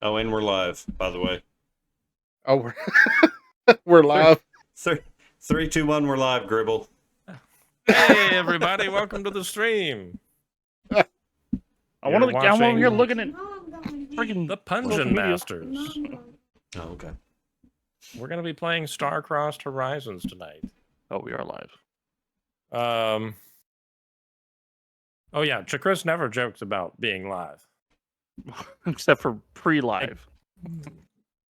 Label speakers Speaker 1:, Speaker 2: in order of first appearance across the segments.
Speaker 1: Oh, and we're live, by the way.
Speaker 2: Oh, we're live.
Speaker 1: 3, 2, 1, we're live, Gribble.
Speaker 3: Hey, everybody, welcome to the stream.
Speaker 4: I'm over here looking at freaking
Speaker 3: the Pungeon Masters.
Speaker 1: Oh, okay.
Speaker 3: We're going to be playing Star-Crossed Horizons tonight.
Speaker 4: Oh, we are live.
Speaker 3: Oh, yeah, Chris never jokes about being live.
Speaker 4: Except for pre-live.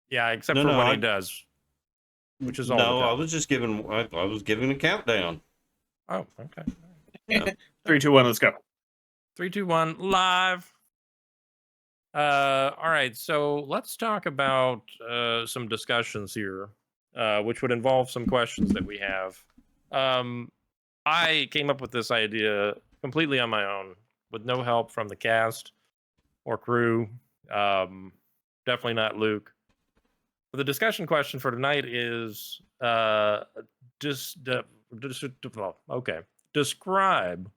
Speaker 3: Yeah, except for when he does, which is all the time.
Speaker 1: I was just giving. I was giving a countdown.
Speaker 3: Oh, okay.
Speaker 2: Yeah. 3, 2, 1, let's go.
Speaker 3: 3, 2, 1, live. All right, so let's talk about some discussions here, which would involve some questions that we have. I came up with this idea completely on my own, with no help from the cast or crew. Definitely not Luke. But the discussion question for tonight is describe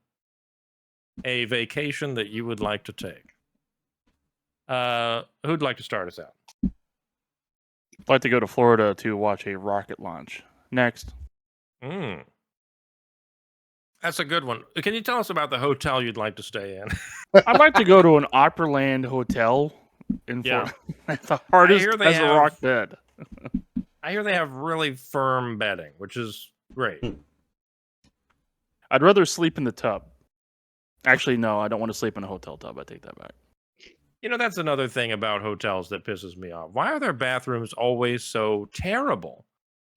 Speaker 3: a vacation that you would like to take. Who'd like to start us out?
Speaker 4: I'd like to go to Florida to watch a rocket launch. Next.
Speaker 3: That's a good one. Can you tell us about the hotel you'd like to stay in?
Speaker 4: I'd like to go to an Opryland hotel in Florida. That's the hardest as a rock bed.
Speaker 3: I hear they have really firm bedding, which is great.
Speaker 4: I'd rather sleep in the tub. Actually, no, I don't want to sleep in a hotel tub. I take that back.
Speaker 3: You know, that's another thing about hotels that pisses me off. Why are their bathrooms always so terrible?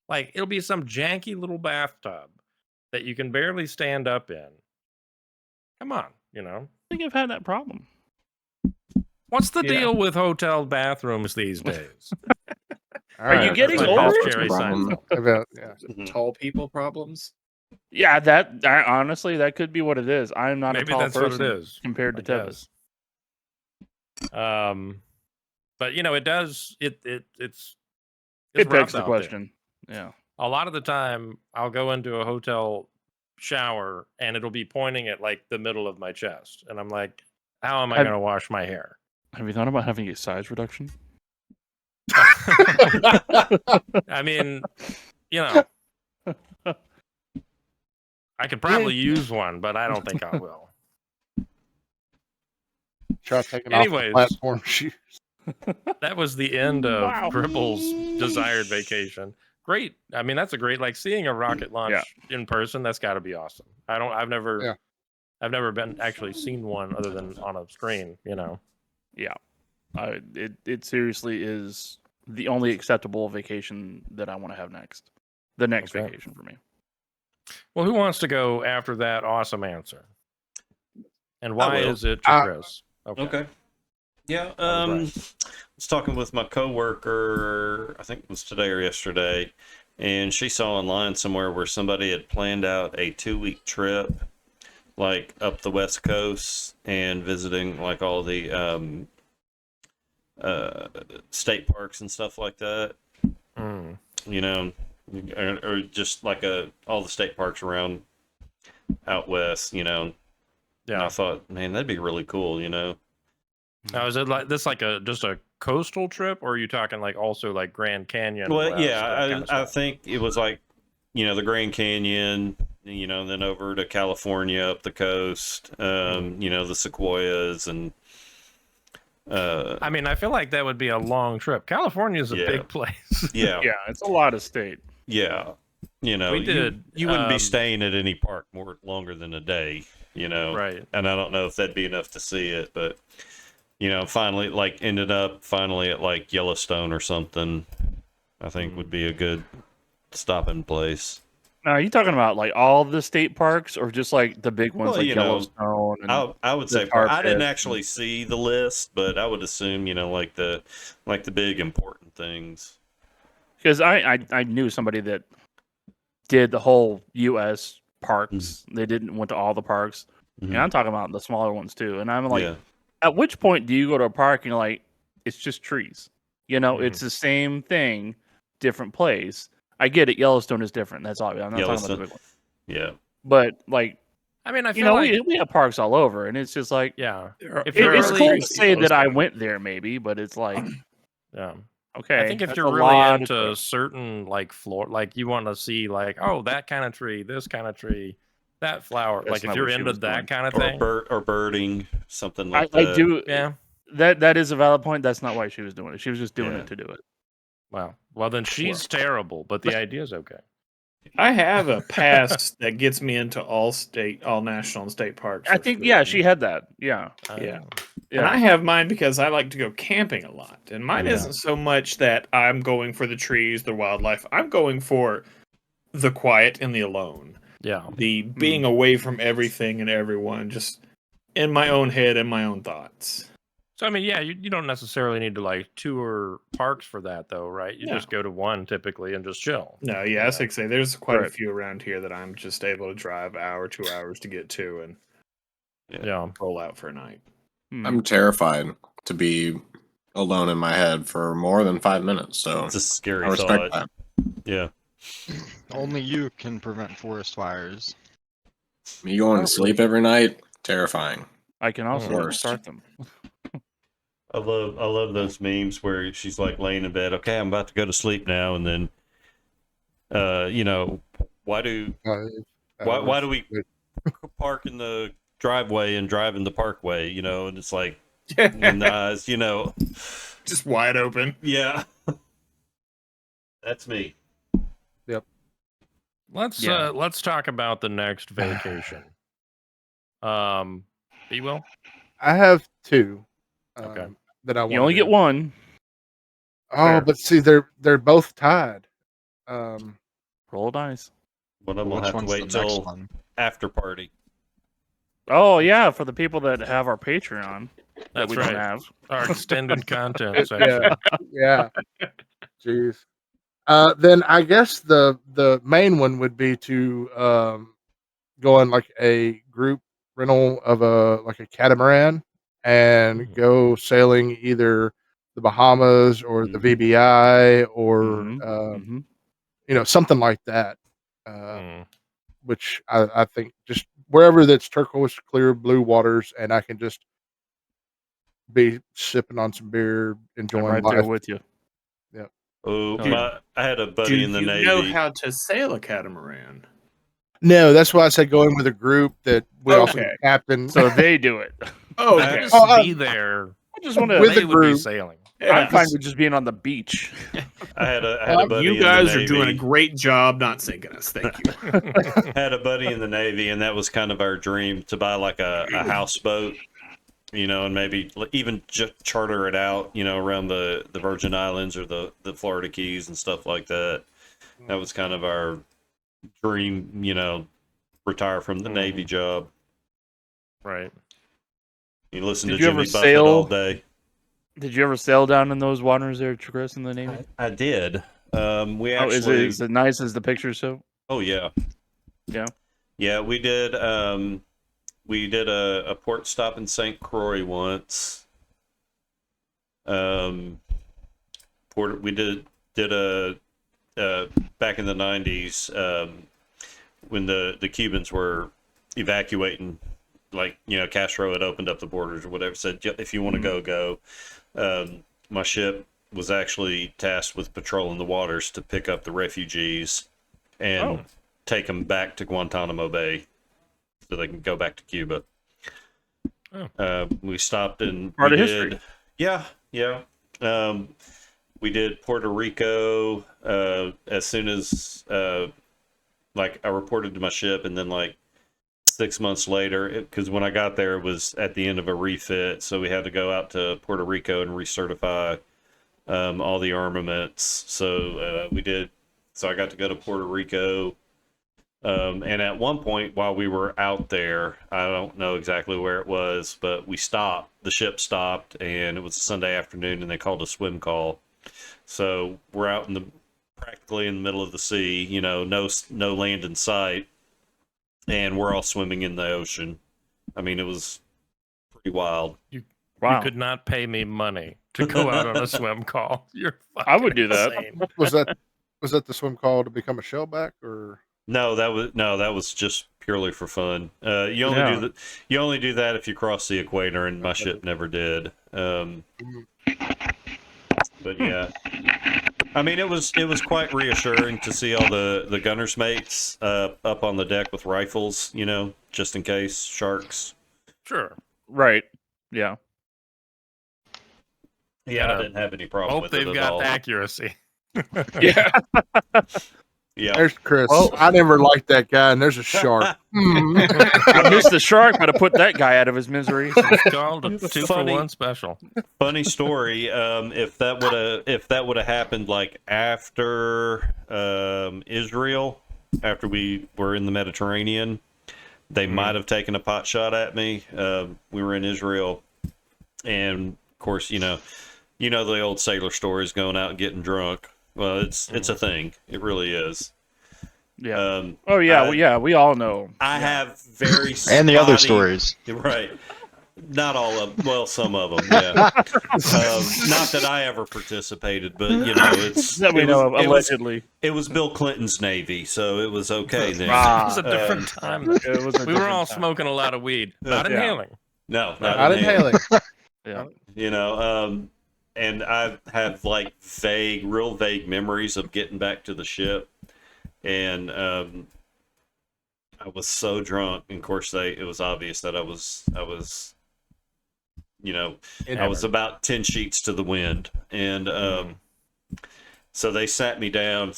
Speaker 3: Like, it'll be some janky little bathtub that you can barely stand up in. Come on, you know.
Speaker 4: I think I've had that problem.
Speaker 3: What's the deal with hotel bathrooms these days?
Speaker 4: Are you getting older?
Speaker 2: Tall people problems?
Speaker 4: Yeah, honestly, that could be what it is. I'm not a tall person compared to Tevis.
Speaker 3: But you know, it does. It
Speaker 4: begs the question. Yeah.
Speaker 3: A lot of the time, I'll go into a hotel shower and it'll be pointing at like the middle of my chest, and I'm like, "How am I going to wash my hair?"
Speaker 4: Have you thought about having a size reduction?
Speaker 3: I mean, you know, I could probably use one, but I don't think I will.
Speaker 2: Try taking off the platform shoes.
Speaker 3: That was the end of Gribble's desired vacation. Great. I mean, that's a great, like, seeing a rocket launch in person. That's got to be awesome. I've never been actually seen one other than on a screen. You know.
Speaker 4: Yeah. It seriously is the only acceptable vacation that I want to have next. The next vacation for me.
Speaker 3: Well, who wants to go after that awesome answer? And why is it Chris?
Speaker 1: Okay. Yeah. I was talking with my coworker, I think it was today or yesterday, and she saw online somewhere where somebody had planned out a 2-week trip, like up the West Coast and visiting like all the state parks and stuff like that. You know, or just like all the state parks around out west. You know. Yeah. And I thought, man, that'd be really cool. You know.
Speaker 3: Now, is it like this, like just a coastal trip, or are you talking like also like Grand Canyon?
Speaker 1: Well, yeah, I think it was like, you know, the Grand Canyon, you know, then over to California up the coast, you know, the Sequoias and.
Speaker 3: I mean, I feel like that would be a long trip. California is a big place.
Speaker 1: Yeah,
Speaker 4: it's a lot of state.
Speaker 1: Yeah, you know, you wouldn't be staying at any park longer than a day. You know,
Speaker 3: right?
Speaker 1: And I don't know if that'd be enough to see it, but. You know, ended up at like Yellowstone or something. I think would be a good stopping place.
Speaker 4: Now, are you talking about like all the state parks, or just like the big ones like Yellowstone?
Speaker 1: I would say I didn't actually see the list, but I would assume like the big important things.
Speaker 4: Because I knew somebody that did the whole U.S. parks. They went to all the parks, and I'm talking about the smaller ones too. And I'm like. At which point do you go to a park and you're like, it's just trees? You know, it's the same thing, different place. I get it. Yellowstone is different. That's obvious. I'm not talking about the big one.
Speaker 1: Yeah.
Speaker 4: But, like,
Speaker 3: I mean, I feel like
Speaker 4: we have parks all over, and it's just like,
Speaker 3: yeah.
Speaker 4: It's cool to say that I went there, maybe, but it's like,
Speaker 3: Yeah.
Speaker 4: Okay.
Speaker 3: I think if
Speaker 4: that's
Speaker 3: you're
Speaker 4: a
Speaker 3: really
Speaker 4: lot of
Speaker 3: into
Speaker 4: trees.
Speaker 3: certain like floor, like you want to see like, oh, that kind of tree, this kind of tree, that flower.
Speaker 4: That's
Speaker 3: Like if
Speaker 4: not
Speaker 3: you're
Speaker 4: what she
Speaker 3: into
Speaker 4: was
Speaker 3: that
Speaker 4: doing.
Speaker 3: kind of
Speaker 1: or
Speaker 3: thing,
Speaker 1: birding, something like
Speaker 4: I
Speaker 1: that.
Speaker 4: do.
Speaker 3: yeah.
Speaker 4: That is a valid point. That's not why she was doing it. She was just doing
Speaker 1: Yeah.
Speaker 4: it to do it.
Speaker 3: Well, then she's terrible, but the idea is okay.
Speaker 5: I have a pass that gets me into all national and state parks.
Speaker 4: I
Speaker 5: for
Speaker 4: think,
Speaker 5: free.
Speaker 4: yeah, she had that. Yeah.
Speaker 5: Yeah.
Speaker 4: Yeah.
Speaker 5: And I have mine because I like to go camping a lot. And mine
Speaker 3: Yeah.
Speaker 5: isn't so much that I'm going for the trees, the wildlife. I'm going for the quiet and the alone.
Speaker 3: Yeah.
Speaker 5: The being away from everything and everyone, just in my own head and my own thoughts.
Speaker 3: So I mean, yeah, you don't necessarily need to like tour parks for that, though, right? You
Speaker 5: No.
Speaker 3: just go to one typically and just chill.
Speaker 5: No, yeah, that's like I say. There's quite a
Speaker 4: Right.
Speaker 5: few around here that I'm just able to drive an hour, 2 hours to get to and
Speaker 3: Yeah.
Speaker 5: roll out for a night.
Speaker 6: I'm terrified to be alone in my head for more than 5 minutes. So
Speaker 1: It's a scary
Speaker 6: I respect
Speaker 1: thought.
Speaker 6: that.
Speaker 1: Yeah.
Speaker 7: Only you can prevent forest fires.
Speaker 6: Me going to sleep every night, terrifying.
Speaker 4: I can also
Speaker 6: Worst.
Speaker 4: start them.
Speaker 1: I love those memes where she's like laying in bed. Okay, I'm about to go to sleep now, and then, why do we park in the driveway and drive in the parkway? And it's like in the eyes,
Speaker 5: Just wide open.
Speaker 1: yeah, that's me.
Speaker 3: Let's talk about the next vacation. B Will?
Speaker 2: I have two.
Speaker 3: Okay.
Speaker 2: That I want.
Speaker 4: You only get one.
Speaker 2: Oh,
Speaker 4: Fair.
Speaker 2: but see, they're both tied.
Speaker 4: Roll dice.
Speaker 1: But I'm gonna
Speaker 7: Which
Speaker 1: have to
Speaker 7: one's
Speaker 1: wait
Speaker 7: the next
Speaker 1: till
Speaker 7: one?
Speaker 1: after party.
Speaker 4: Oh yeah, for the people that have our Patreon. That
Speaker 3: That's
Speaker 4: we
Speaker 3: right.
Speaker 4: don't have.
Speaker 3: Our extended content section.
Speaker 2: Yeah. Jeez. Then I guess the main one would be to go on like a group rental of a catamaran and go sailing either the Bahamas or the VBI or something like that. Which I think just wherever that's turquoise clear blue waters and I can just be sipping on some beer, enjoying
Speaker 4: I'm right
Speaker 2: life.
Speaker 4: there with you.
Speaker 1: Oh,
Speaker 4: Oh,
Speaker 1: I had a
Speaker 5: Do
Speaker 1: buddy in the
Speaker 5: you
Speaker 1: Navy.
Speaker 5: know how to sail a catamaran?
Speaker 2: No, that's why I said going with a group that we also
Speaker 5: Okay.
Speaker 2: captain.
Speaker 4: So they do it.
Speaker 5: Oh,
Speaker 3: I
Speaker 5: okay.
Speaker 3: just be there.
Speaker 4: I just want to.
Speaker 2: With
Speaker 3: They
Speaker 2: a
Speaker 3: would be
Speaker 2: group.
Speaker 3: sailing.
Speaker 4: I'm fine with just being on the beach.
Speaker 1: I had a buddy
Speaker 5: You
Speaker 1: in
Speaker 5: guys
Speaker 1: the
Speaker 5: are doing a
Speaker 1: Navy.
Speaker 5: great job not sinking us. Thank you.
Speaker 1: Had a buddy in the Navy, and that was kind of our dream to buy like a houseboat, and maybe even just charter it out, around the Virgin Islands or the Florida Keys and stuff like that. That was kind of our dream, retire from the Navy job.
Speaker 3: Right.
Speaker 1: You listen
Speaker 4: Did
Speaker 1: to
Speaker 4: you
Speaker 1: Jimmy
Speaker 4: ever
Speaker 1: Buffett
Speaker 4: sail?
Speaker 1: all day.
Speaker 4: Did you ever sail down in those waters there, Chris, in the Navy?
Speaker 1: I did. We
Speaker 4: Oh,
Speaker 1: actually.
Speaker 4: is it nice as the picture show?
Speaker 1: Oh yeah.
Speaker 4: Yeah.
Speaker 1: Yeah, we did. We did a port stop in St. Croix once. We did a back in the 90s when the Cubans were evacuating, like Castro had opened up the borders or whatever, said if you want to go. My ship was actually tasked with patrolling the waters to pick up the refugees and take them back to Guantanamo Bay so they can go back to Cuba. We stopped and
Speaker 4: Part of history.
Speaker 1: Yeah. We did Puerto Rico as soon as I reported to my ship, and then 6 months later, because when I got there, it was at the end of a refit, so we had to go out to Puerto Rico and recertify all the armaments. So we did. So I got to go to Puerto Rico, and at one point while we were out there, I don't know exactly where it was, but we stopped. The ship stopped, and it was a Sunday afternoon, and they called a swim call. So we're out practically in the middle of the sea, no land in sight. And we're all swimming in the ocean. I mean, it was pretty wild.
Speaker 4: Wow.
Speaker 3: You could not pay me money to go out on a swim call. You're
Speaker 4: I would do that.
Speaker 3: insane.
Speaker 2: Was that the swim call to become a shellback or?
Speaker 1: No, that was just purely for fun. You only do that if you cross the equator, and my ship never did. But But yeah, I mean, it was quite reassuring to see all the gunners' mates up on the deck with rifles, just in case sharks.
Speaker 3: Sure.
Speaker 4: Right. Yeah.
Speaker 1: Yeah, I didn't have any problem
Speaker 3: Hope
Speaker 1: with
Speaker 3: they've
Speaker 1: it at
Speaker 3: got
Speaker 1: all.
Speaker 3: accuracy.
Speaker 4: Yeah.
Speaker 1: Yeah.
Speaker 2: There's Chris.
Speaker 4: Well-
Speaker 2: I never liked that guy, and there's a shark.
Speaker 4: I missed the shark, but I put that guy out of his misery.
Speaker 3: It's called a 2 for
Speaker 1: Funny.
Speaker 3: 1 special.
Speaker 1: Funny story. If that would have happened like after Israel, after we were in the Mediterranean, they might have taken a pot shot at me. We were in Israel, and of course, the old sailor stories, going out and getting drunk. Well, it's a thing. It really is.
Speaker 4: Yeah. Oh yeah. We all know.
Speaker 1: I have very
Speaker 7: And the other
Speaker 1: spotty-
Speaker 7: stories.
Speaker 1: Right. Not all of well, some of them, yeah. Not that I ever participated, but it's
Speaker 4: That we know of, allegedly.
Speaker 1: It was Bill Clinton's Navy, so it was okay then.
Speaker 3: It was a different time.
Speaker 4: It was
Speaker 3: We were all smoking a lot of weed, not inhaling.
Speaker 1: No,
Speaker 2: Not inhaling.
Speaker 4: Yeah.
Speaker 1: And I have like real vague memories of getting back to the ship, and I was so drunk, and of course it was obvious that I was I was about 10 sheets to the wind, and so they sat me down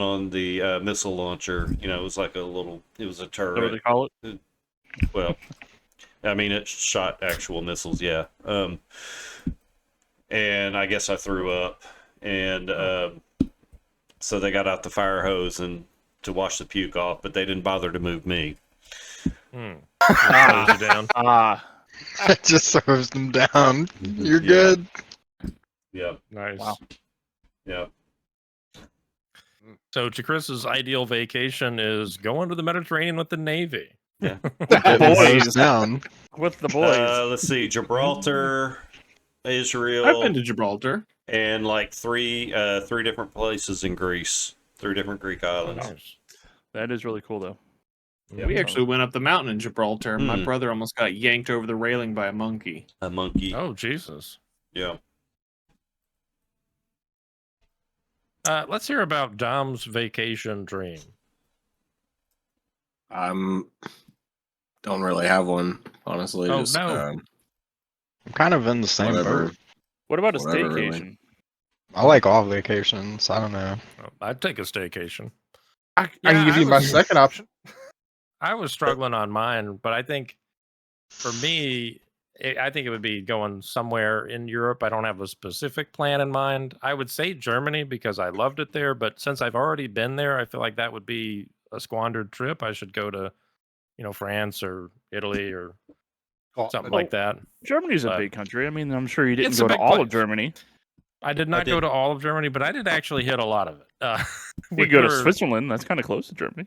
Speaker 1: on the missile launcher. It was like it was a
Speaker 4: Is that what
Speaker 1: turret.
Speaker 4: they call it?
Speaker 1: Well, I mean, it shot actual missiles, yeah. And I guess I threw up, and so they got out the fire hose and to wash the puke off, but they didn't bother to move me.
Speaker 3: Close you down.
Speaker 7: It just throws them down. You're good.
Speaker 1: Yeah,
Speaker 3: Nice.
Speaker 4: Wow.
Speaker 1: yeah.
Speaker 3: So, to Chris's ideal vacation is going to the Mediterranean with the Navy.
Speaker 7: Getting those down.
Speaker 4: With the boys.
Speaker 1: Let's see, Gibraltar, Israel,
Speaker 5: I've been to Gibraltar.
Speaker 1: and like three different places in Greece, 3 different Greek islands.
Speaker 3: Nice.
Speaker 4: That is really cool, though.
Speaker 5: We actually went up the mountain in Gibraltar. My
Speaker 1: Hmm.
Speaker 5: brother almost got yanked over the railing by a monkey.
Speaker 1: A monkey.
Speaker 3: Oh, Jesus.
Speaker 1: Yeah.
Speaker 3: Let's hear about Dom's vacation dream.
Speaker 6: Don't really have one, honestly.
Speaker 3: Oh,
Speaker 6: Just,
Speaker 3: no.
Speaker 7: I'm kind of in the same
Speaker 6: Whatever.
Speaker 7: boat.
Speaker 4: What about a
Speaker 6: Whatever,
Speaker 4: staycation?
Speaker 6: really.
Speaker 7: I like all vacations. I don't know.
Speaker 3: I'd take a staycation.
Speaker 2: I
Speaker 3: Yeah,
Speaker 2: can give
Speaker 3: I
Speaker 2: you my
Speaker 3: was-
Speaker 2: second option.
Speaker 3: I was struggling on mine, but I think for me, I think it would be going somewhere in Europe. I don't have a specific plan in mind. I would say Germany because I loved it there, but since I've already been there, I feel like that would be a squandered trip. I should go to, France or Italy or something like that.
Speaker 4: Germany's a
Speaker 3: But-
Speaker 4: big country. I mean, I'm sure you didn't
Speaker 3: It's a
Speaker 4: go to
Speaker 3: big
Speaker 4: all of
Speaker 3: place.
Speaker 4: Germany.
Speaker 3: I did not go to all of Germany, but I did actually hit a lot of it.
Speaker 4: You go to Switzerland. That's kind of close to Germany.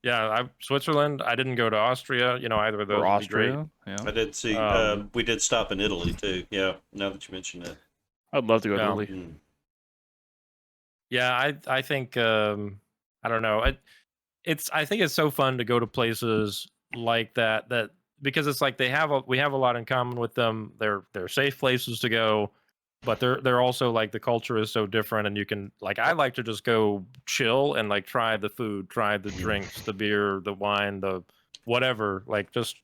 Speaker 3: Yeah, Switzerland. I didn't go to Austria. Either of those
Speaker 4: Or
Speaker 3: would be great.
Speaker 4: Austria. Yeah.
Speaker 1: I did see. We did stop in Italy too. Yeah. Now that you mention it.
Speaker 4: I'd love to go to
Speaker 3: Yeah.
Speaker 4: Italy.
Speaker 1: Mm.
Speaker 3: Yeah, I think I don't know. I think it's so fun to go to places like that because it's like we have a lot in common with them. They're safe places to go, but they're also like the culture is so different, and you can I like to just go chill and try the food, try the drinks, the beer, the wine, the whatever, just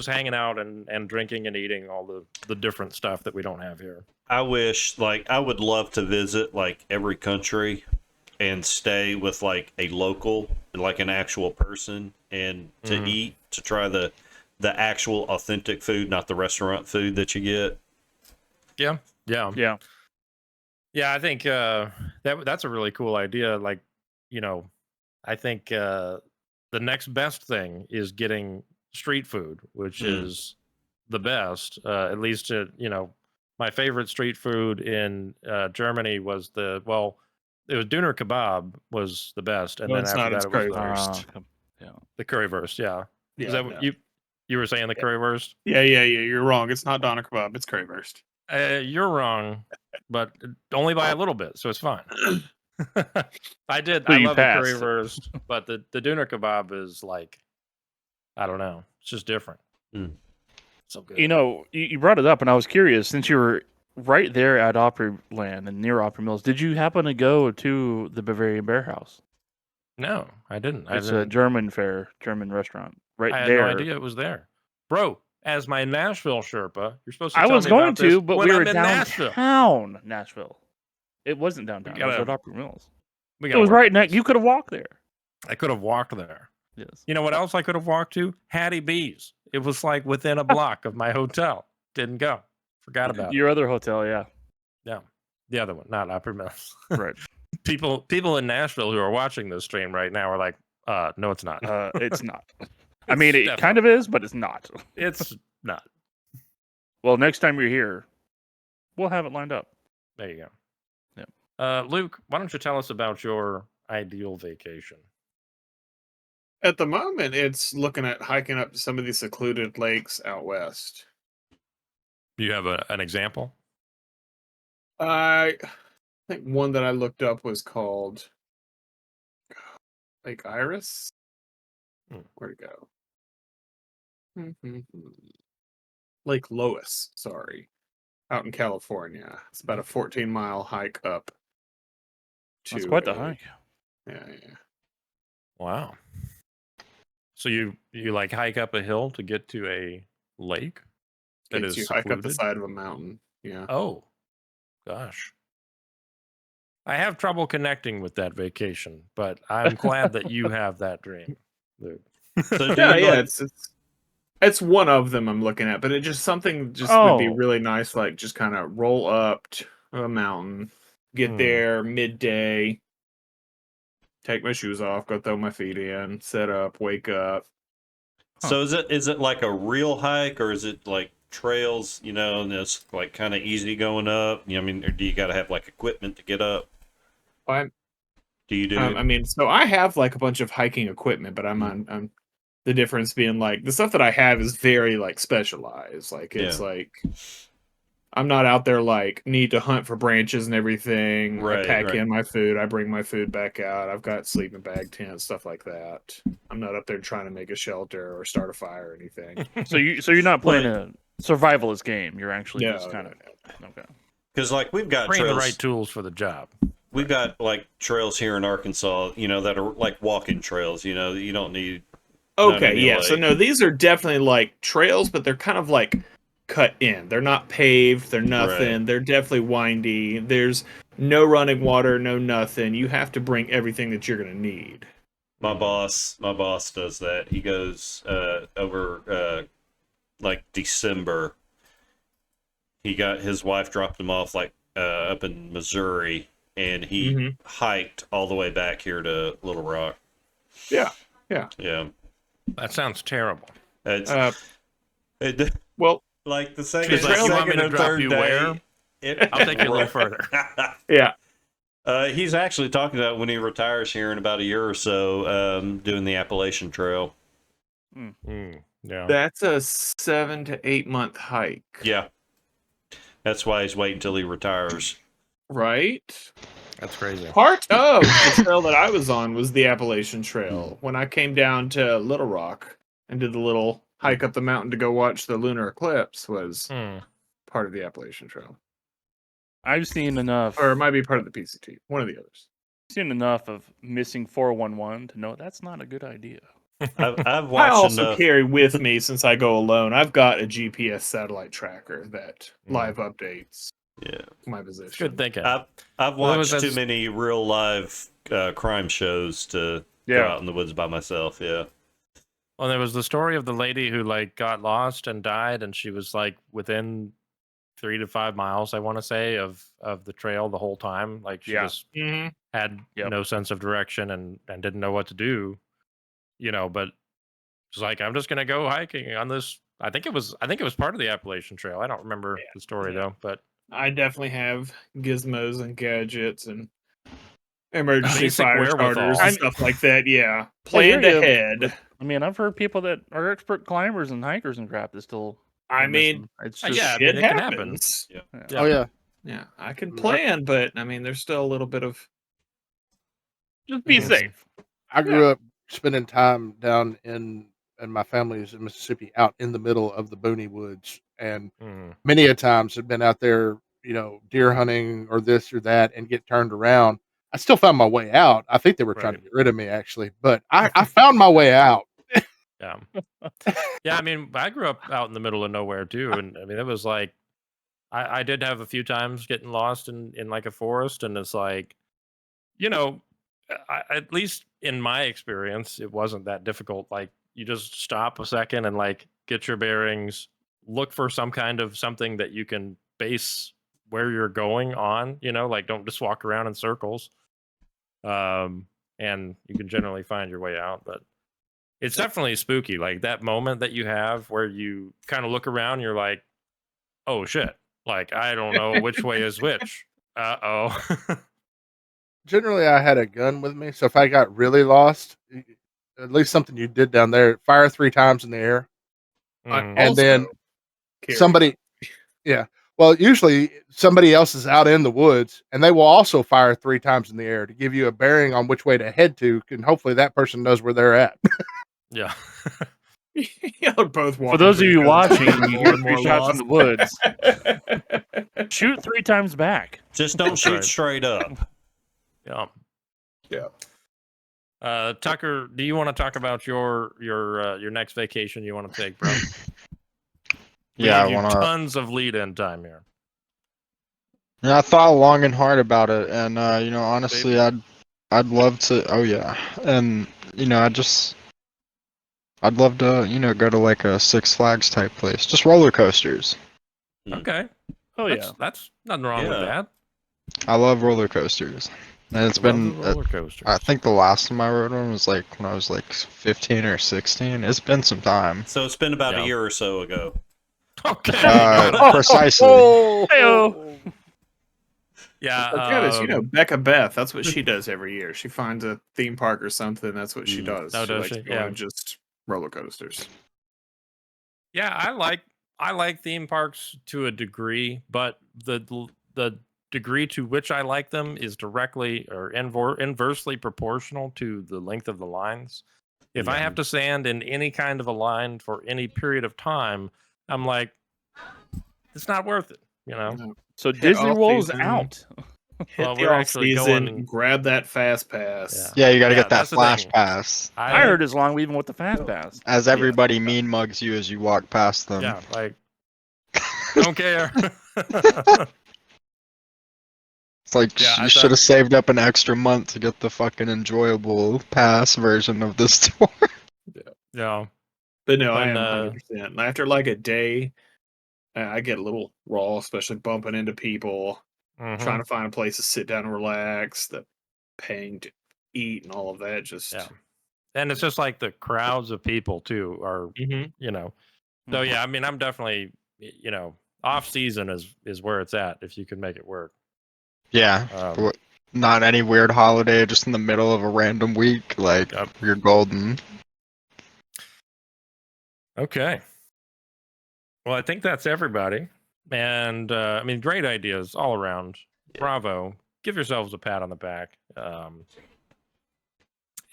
Speaker 3: hanging out and drinking and eating all the different stuff that we don't have here.
Speaker 1: I wish, I would love to visit every country and stay with a local, an actual person, and to eat, to try the actual authentic food, not the restaurant food that you get.
Speaker 3: Yeah.
Speaker 4: Yeah.
Speaker 3: Yeah, I think that's a really cool idea. I think the next best thing is getting street food, which is the best. At least, my favorite street food in Germany was it was Döner Kebab was the best, and
Speaker 5: No,
Speaker 3: then
Speaker 5: it's
Speaker 3: after
Speaker 5: not,
Speaker 3: that
Speaker 5: it's
Speaker 3: it was
Speaker 5: currywurst.
Speaker 3: the currywurst. Yeah,
Speaker 5: Yeah,
Speaker 3: is that what you were saying? The currywurst?
Speaker 5: yeah. You're wrong. It's not doner kebab. It's currywurst.
Speaker 3: You're wrong, but only by a little bit, so it's fine. I
Speaker 4: So
Speaker 3: love
Speaker 4: you
Speaker 3: the
Speaker 4: passed.
Speaker 3: currywurst, but the Döner Kebab is I don't know. It's just different.
Speaker 1: Mm.
Speaker 3: So good.
Speaker 4: You brought it up, and I was curious since you were right there at Opryland and near Opry Mills. Did you happen to go to the Bavarian Bear House?
Speaker 3: No, I didn't.
Speaker 4: It's a German restaurant right
Speaker 3: I had
Speaker 4: there.
Speaker 3: no idea it was there, bro. As my Nashville Sherpa, you're supposed to.
Speaker 4: I
Speaker 3: tell
Speaker 4: was
Speaker 3: me
Speaker 4: going
Speaker 3: about this
Speaker 4: to, but
Speaker 3: when
Speaker 4: we
Speaker 3: I'm
Speaker 4: were
Speaker 3: in
Speaker 4: downtown Nashville. It wasn't downtown. It was
Speaker 3: gotta-
Speaker 4: at Opry Mills.
Speaker 3: We
Speaker 4: It
Speaker 3: gotta
Speaker 4: was
Speaker 3: work
Speaker 4: right
Speaker 3: on
Speaker 4: next.
Speaker 3: this.
Speaker 4: You could have walked there.
Speaker 3: I could have walked there.
Speaker 4: Yes.
Speaker 3: You know what else I could have walked to? Hattie B's. It was like within a block of my hotel. Didn't go. Forgot about
Speaker 4: Your other hotel, yeah.
Speaker 3: it. Yeah, the other one, not Opry Mills.
Speaker 4: Right.
Speaker 3: People in Nashville who are watching this stream right now are like, no, it's not.
Speaker 4: It's not. I mean, it
Speaker 3: definitely
Speaker 4: kind of is, but it's not.
Speaker 3: It's not.
Speaker 4: Well, next time you're here, we'll have it lined up.
Speaker 3: There you go.
Speaker 4: Yeah.
Speaker 3: Luke, why don't you tell us about your ideal vacation?
Speaker 5: At the moment, it's looking at hiking up to some of these secluded lakes out west.
Speaker 3: Do you have an example?
Speaker 5: I think one that I looked up was called Lake Iris. Where'd it go? Lake Lois, sorry. Out in California. It's about a 14-mile hike up.
Speaker 4: That's quite the hike.
Speaker 5: Yeah.
Speaker 3: Wow. So you like hike up a hill to get to a lake that
Speaker 5: Gets
Speaker 3: is
Speaker 5: you hike up the
Speaker 3: secluded?
Speaker 5: side of a mountain. Yeah.
Speaker 3: Oh, gosh. I have trouble connecting with that vacation, but I'm glad that you have that dream, Luke.
Speaker 1: So do
Speaker 5: Yeah,
Speaker 1: you,
Speaker 5: yeah.
Speaker 1: like,
Speaker 5: It's one of them I'm looking at, but it just something would be really nice, like just kind of roll up to a mountain, get there midday, take my shoes off, go throw my feet in, set up, wake up.
Speaker 1: So is it like a real hike, or is it like trails, you know, and it's like kind of easy going up? You know, I mean, or do you got to have like equipment to get up? Do you do?
Speaker 5: I mean, so I have like a bunch of hiking equipment, but I'm the difference being like the stuff that I have is very like specialized. Like it's like I'm not out there like need to hunt for branches and everything.
Speaker 1: Right,
Speaker 5: I pack
Speaker 1: right.
Speaker 5: in my food. I bring my food back out. I've got sleeping bag tents, stuff like that. I'm not up there trying to make a shelter or start a fire or anything.
Speaker 4: So you're not playing a survivalist game. You're actually just kind of okay.
Speaker 1: Because like we've got
Speaker 3: Bring
Speaker 1: trails,
Speaker 3: the right tools for the job.
Speaker 1: we've got like trails here in Arkansas, you know, that are like walking trails. You know, you don't need.
Speaker 5: Okay, yeah. So no, these are definitely like trails, but they're kind of like cut in. They're not paved. They're nothing.
Speaker 1: Right.
Speaker 5: They're definitely windy. There's no running water, no nothing. You have to bring everything that you're gonna need.
Speaker 1: My boss does that. He goes over like December. He got his wife dropped him off like up in Missouri, and he hiked all the way back here to Little Rock.
Speaker 5: Yeah.
Speaker 3: That sounds terrible.
Speaker 1: It's
Speaker 5: well,
Speaker 1: like the second,
Speaker 3: She's like, you want me
Speaker 1: second
Speaker 3: to
Speaker 1: and
Speaker 3: drop
Speaker 1: third
Speaker 3: you
Speaker 1: day.
Speaker 3: where? I'll take you a little further.
Speaker 5: Yeah.
Speaker 1: He's actually talking about when he retires here in about a year or so, doing the Appalachian Trail.
Speaker 3: Yeah.
Speaker 5: That's a 7 to 8 month hike.
Speaker 1: Yeah. That's why he's waiting until he retires.
Speaker 5: Right?
Speaker 3: That's crazy.
Speaker 5: Part of the trail that I was on was the Appalachian Trail. When I came down to Little Rock and did the little hike up the mountain to go watch the lunar eclipse was part of the Appalachian Trail.
Speaker 4: I've seen enough,
Speaker 5: or it might be part of the PCT. One of the others.
Speaker 4: I've seen enough of missing 411 to know that's not a good idea.
Speaker 1: I've watched
Speaker 5: I also
Speaker 1: enough.
Speaker 5: carry with me, since I go alone, I've got a GPS satellite tracker that live updates my position.
Speaker 3: Good thinking.
Speaker 1: I've watched too many real live crime shows to go out in the woods by myself. Yeah.
Speaker 3: Well, there was the story of the lady who like got lost and died, and she was like within 3 to 5 miles, I want to say, of the trail the whole time. Like she just had no sense of direction and didn't know what to do, you know. But she's like, I'm just gonna go hiking on this. I think it was part of the Appalachian Trail. I don't remember the story though, but
Speaker 5: I definitely have gizmos and gadgets and emergency
Speaker 3: Basic
Speaker 5: fire
Speaker 3: wherewithal.
Speaker 5: starters and stuff like that. Yeah, planned ahead.
Speaker 4: I mean, I've heard people that are expert climbers and hikers and crap that still.
Speaker 5: I mean,
Speaker 4: it's
Speaker 5: just
Speaker 4: just
Speaker 5: shit
Speaker 3: it can
Speaker 5: happens.
Speaker 3: happen.
Speaker 2: Oh yeah.
Speaker 5: Yeah, I can plan, but I mean, there's still a little bit of
Speaker 4: just be safe.
Speaker 2: I grew up spending time down in my family's in Mississippi, out in the middle of the boony woods, and many a times have been out there deer hunting or this or that and get turned around. I still found my way out. I think they were trying to get rid of me actually, but I found my way out.
Speaker 3: Yeah. Yeah, I mean, I grew up out in the middle of nowhere too, and I mean, it was like I did have a few times getting lost in like a forest, and it's like, at least in my experience, it wasn't that difficult. Like, you just stop a second and like get your bearings, look for some kind of something that you can base where you're going on, like don't just walk around in circles. And you can generally find your way out, but it's definitely spooky. Like that moment that you have where you kind of look around, and you're like, oh shit. Like, I don't know which way is which. Uh-oh.
Speaker 2: Generally, I had a gun with me, so if I got really lost, at least something you did down there, fire 3 times in the air. And then somebody, well, usually somebody else is out in the woods, and they will also fire 3 times in the air to give you a bearing on which way to head to, and hopefully that person knows where they're at.
Speaker 3: Yeah.
Speaker 5: Y'all are both
Speaker 4: For those of you watching, you hear 3 shots in the woods. Shoot 3 times back.
Speaker 1: Just don't shoot straight up.
Speaker 3: Yeah. Tucker, do you want to talk about your next vacation you want to take, bro?
Speaker 7: Yeah,
Speaker 3: I want tons of lead-in time here.
Speaker 7: Yeah, I thought long and hard about it, and honestly, I'd love to. Oh yeah, and I'd love to go to like a Six Flags type place, just roller coasters.
Speaker 3: Okay.
Speaker 4: Oh yeah,
Speaker 3: that's nothing wrong with that.
Speaker 7: I love roller coasters. And it's been, I think the last time I rode one was like when I was like 15 or 16. It's been some time.
Speaker 1: So it's been about a year or so ago.
Speaker 3: Okay.
Speaker 7: Precisely.
Speaker 3: Yeah.
Speaker 5: Becca Beth, that's what she does every year. She finds a theme park or something. That's what she does.
Speaker 3: Oh, does she? Yeah.
Speaker 5: Just roller coasters.
Speaker 3: Yeah, I like theme parks to a degree, but the degree to which I like them is directly or inversely proportional to the length of the lines. If I have to stand in any kind of a line for any period of time, I'm like, it's not worth it,
Speaker 4: So Disney World's out.
Speaker 3: Well, we're actually going.
Speaker 5: Grab that fast pass.
Speaker 7: Yeah, you got to get that flash pass.
Speaker 4: I heard as long even with the fast pass.
Speaker 7: As everybody mean mugs you as you walk past them.
Speaker 3: Yeah, like don't care.
Speaker 7: It's like you should have saved up an extra month to get the fucking enjoyable pass version of this tour.
Speaker 3: Yeah.
Speaker 5: But no, I am 100%. After like a day, I get a little raw, especially bumping into people, trying to find a place to sit down and relax, the paying to eat and all of that.
Speaker 3: And it's just like the crowds of people too are, So yeah, I mean, I'm definitely, off season is where it's at if you can make it work.
Speaker 7: Yeah. Not any weird holiday, just in the middle of a random week. Like, you're golden.
Speaker 3: Okay. Well, I think that's everybody. And, I mean, great ideas all around. Yeah. Bravo. Give yourselves a pat on the back.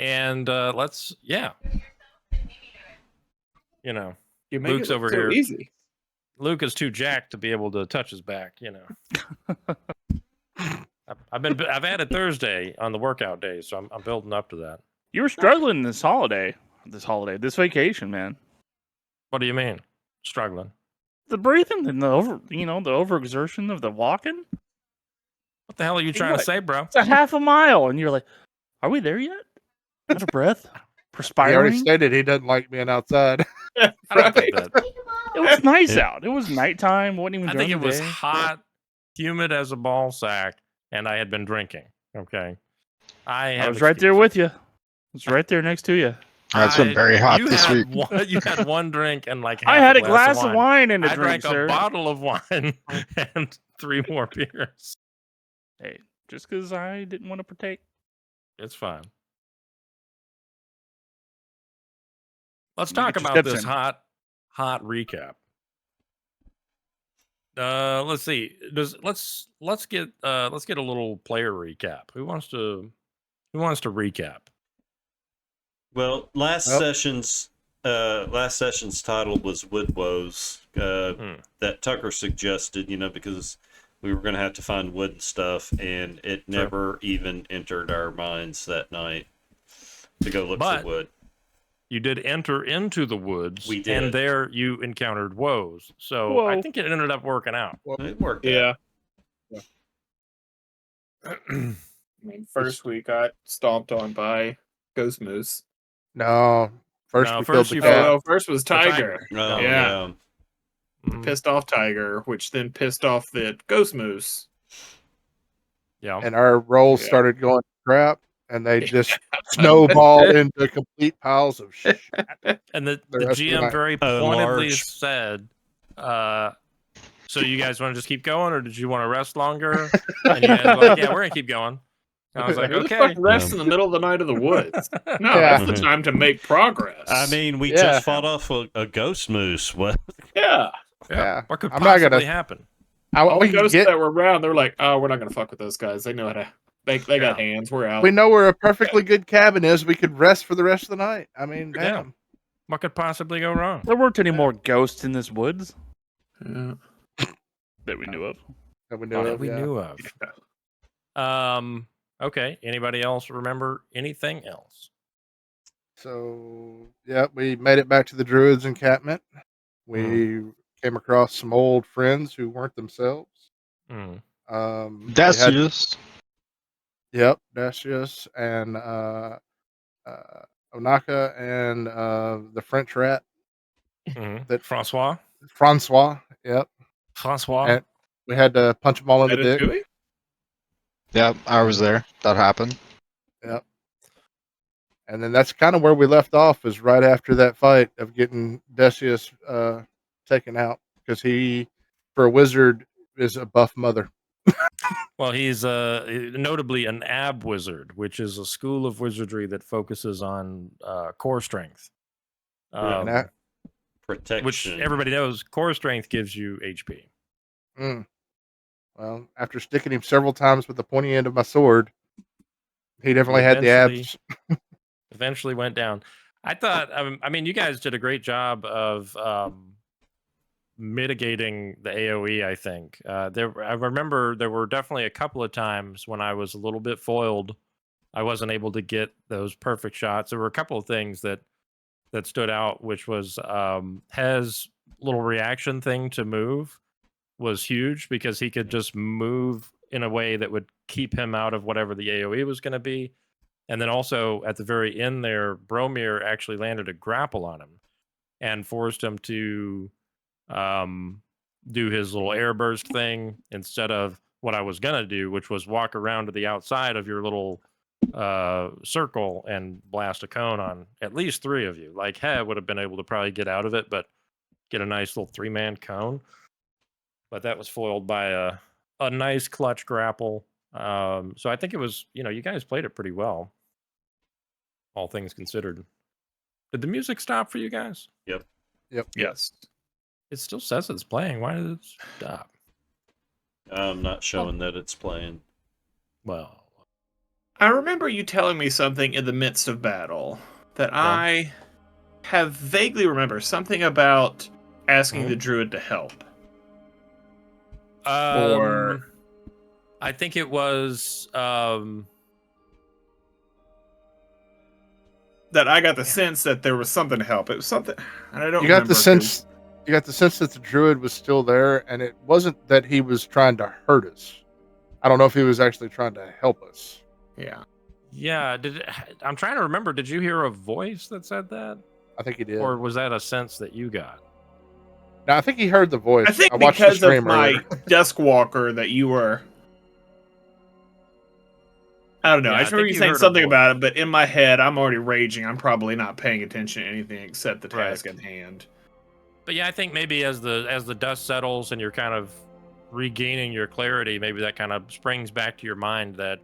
Speaker 3: And let's, Luke's over here.
Speaker 5: Easy.
Speaker 3: Luke is too jacked to be able to touch his back, I've added Thursday on the workout day, so I'm building up to that.
Speaker 4: You were struggling this vacation, man.
Speaker 3: What do you mean? Struggling?
Speaker 4: The breathing and the overexertion of the walking.
Speaker 3: What the hell are you trying to say, bro?
Speaker 4: It's a half a mile, and you're like, "Are we there yet?" Out of breath, perspiring.
Speaker 2: He already stated he doesn't like being outside.
Speaker 3: I don't think that.
Speaker 4: It was nice out. It was nighttime. Wasn't even.
Speaker 3: I think it was hot, humid as a ball sack, and I had been drinking. Okay, I
Speaker 4: was right there with you. I was right there next to you.
Speaker 7: It's been very hot this week.
Speaker 3: You had one drink and like
Speaker 4: I had a glass of wine and a drink,
Speaker 3: drank a bottle of wine and 3 more beers.
Speaker 4: Hey, just because I didn't want to partake.
Speaker 3: It's fine. Let's talk about this hot recap. Let's see. Let's get a little player recap. Who wants to recap?
Speaker 1: Well, last session's title was Wood Woes that Tucker suggested, because we were going to have to find wood and stuff, and it never even entered our minds that night to go look for wood.
Speaker 3: You did enter into the woods.
Speaker 1: We did.
Speaker 3: And there you encountered woes. So I think it ended up working out.
Speaker 1: It worked out.
Speaker 5: Yeah. First we got stomped on by Ghost Moose.
Speaker 2: No. First
Speaker 3: No,
Speaker 2: we
Speaker 3: first
Speaker 2: killed
Speaker 3: you
Speaker 2: the cat.
Speaker 5: No, first was Tiger.
Speaker 1: Oh,
Speaker 5: Yeah.
Speaker 3: Mhm.
Speaker 5: Pissed off Tiger, which then pissed off the Ghost Moose.
Speaker 3: Yeah.
Speaker 2: And our rolls
Speaker 5: Yeah.
Speaker 2: started going to crap, and they just snowballed into complete piles of shit.
Speaker 3: And the
Speaker 2: rest of the
Speaker 3: GM
Speaker 2: night.
Speaker 3: very
Speaker 1: Oh,
Speaker 3: pointedly
Speaker 1: large.
Speaker 3: said, so you guys want to just keep going, or did you want to rest longer? And you guys were like, yeah, we're going to keep going. And I was like,
Speaker 5: Who the
Speaker 3: okay.
Speaker 5: fuck rests in the middle of the night of the woods? No,
Speaker 2: Yeah.
Speaker 5: that's the time to make progress.
Speaker 1: I mean, we
Speaker 2: Yeah.
Speaker 1: just fought off a ghost moose. What?
Speaker 5: yeah.
Speaker 2: Yeah.
Speaker 3: What could
Speaker 2: I'm not
Speaker 3: possibly
Speaker 2: gonna-
Speaker 3: happen?
Speaker 5: All the
Speaker 2: We
Speaker 5: ghosts
Speaker 2: get-
Speaker 5: that were around, they're like, oh, we're not going to fuck with those guys. They know how to. They got hands. We're out.
Speaker 2: we know where a perfectly good cabin is. We could rest for the rest of the night. I mean, damn.
Speaker 3: What could possibly go wrong?
Speaker 4: There weren't any more ghosts in this woods
Speaker 5: Yeah.
Speaker 4: that we knew of.
Speaker 2: That we knew
Speaker 3: That
Speaker 2: of,
Speaker 3: we
Speaker 2: yeah.
Speaker 3: knew of. Okay. Anybody else remember anything else?
Speaker 2: So, yeah, we made it back to the Druids' encampment. We came across some old friends who weren't themselves.
Speaker 3: Mm.
Speaker 7: Decius.
Speaker 2: Yep, Decius and Onaka and the French rat, That-
Speaker 3: Francois?
Speaker 2: Francois. Yep.
Speaker 3: Francois?
Speaker 2: And we had to punch them all in the dick.
Speaker 5: Ratatouille?
Speaker 7: Yep, I was there. That happened.
Speaker 2: Yep. And then that's kind of where we left off, is right after that fight of getting Decius taken out, because he, for a wizard, is a buff mother.
Speaker 3: Well, he's notably an ab wizard, which is a school of wizardry that focuses on core strength.
Speaker 2: And that-
Speaker 1: Protection.
Speaker 3: Which everybody knows, core strength gives you HP.
Speaker 2: Well, after sticking him several times with the pointy end of my sword, he definitely had the abs.
Speaker 3: Eventually went down. I thought, I mean, you guys did a great job of mitigating the AoE, I think. I remember there were definitely a couple of times when I was a little bit foiled. I wasn't able to get those perfect shots. There were a couple of things that stood out, which was Hez little reaction thing to move was huge, because he could just move in a way that would keep him out of whatever the AoE was going to be. And then also at the very end there, Bromir actually landed a grapple on him and forced him to do his little air burst thing instead of what I was going to do, which was walk around to the outside of your little circle and blast a cone on at least 3 of you. Like, would have been able to probably get out of it, but get a nice little 3-man cone. But that was foiled by a nice clutch grapple. So I think it was, you guys played it pretty well, all things considered. Did the music stop for you guys?
Speaker 1: Yep.
Speaker 5: Yes.
Speaker 3: It still says it's playing. Why did it stop?
Speaker 1: I'm not showing that it's playing.
Speaker 3: Well,
Speaker 5: I remember you telling me something in the midst of battle that I have vaguely remember. Something about asking the druid to help. Or
Speaker 3: I think it was
Speaker 5: that I got the sense that there was something to help. It was something, and I don't.
Speaker 2: You got the
Speaker 5: remember
Speaker 2: sense. You got the sense that the druid was still there, and it wasn't that he was trying to hurt us. I don't know if he was actually trying to help us.
Speaker 5: Yeah.
Speaker 3: Yeah. I'm trying to remember. Did you hear a voice that said that?
Speaker 2: I think he did.
Speaker 3: Or was that a sense that you got?
Speaker 2: No, I think he heard the voice.
Speaker 5: I think
Speaker 2: watched
Speaker 5: because
Speaker 2: the stream
Speaker 5: of my
Speaker 2: earlier.
Speaker 5: desk walker that you were. I don't know.
Speaker 3: Yeah,
Speaker 5: I
Speaker 3: I
Speaker 5: just remember
Speaker 3: think
Speaker 5: you
Speaker 3: you
Speaker 5: saying
Speaker 3: heard a
Speaker 5: something
Speaker 3: voice.
Speaker 5: about it, but in my head, I'm already raging. I'm probably not paying attention to anything except the task at hand.
Speaker 3: But yeah, I think maybe as the dust settles and you're kind of regaining your clarity, maybe that kind of springs back to your mind that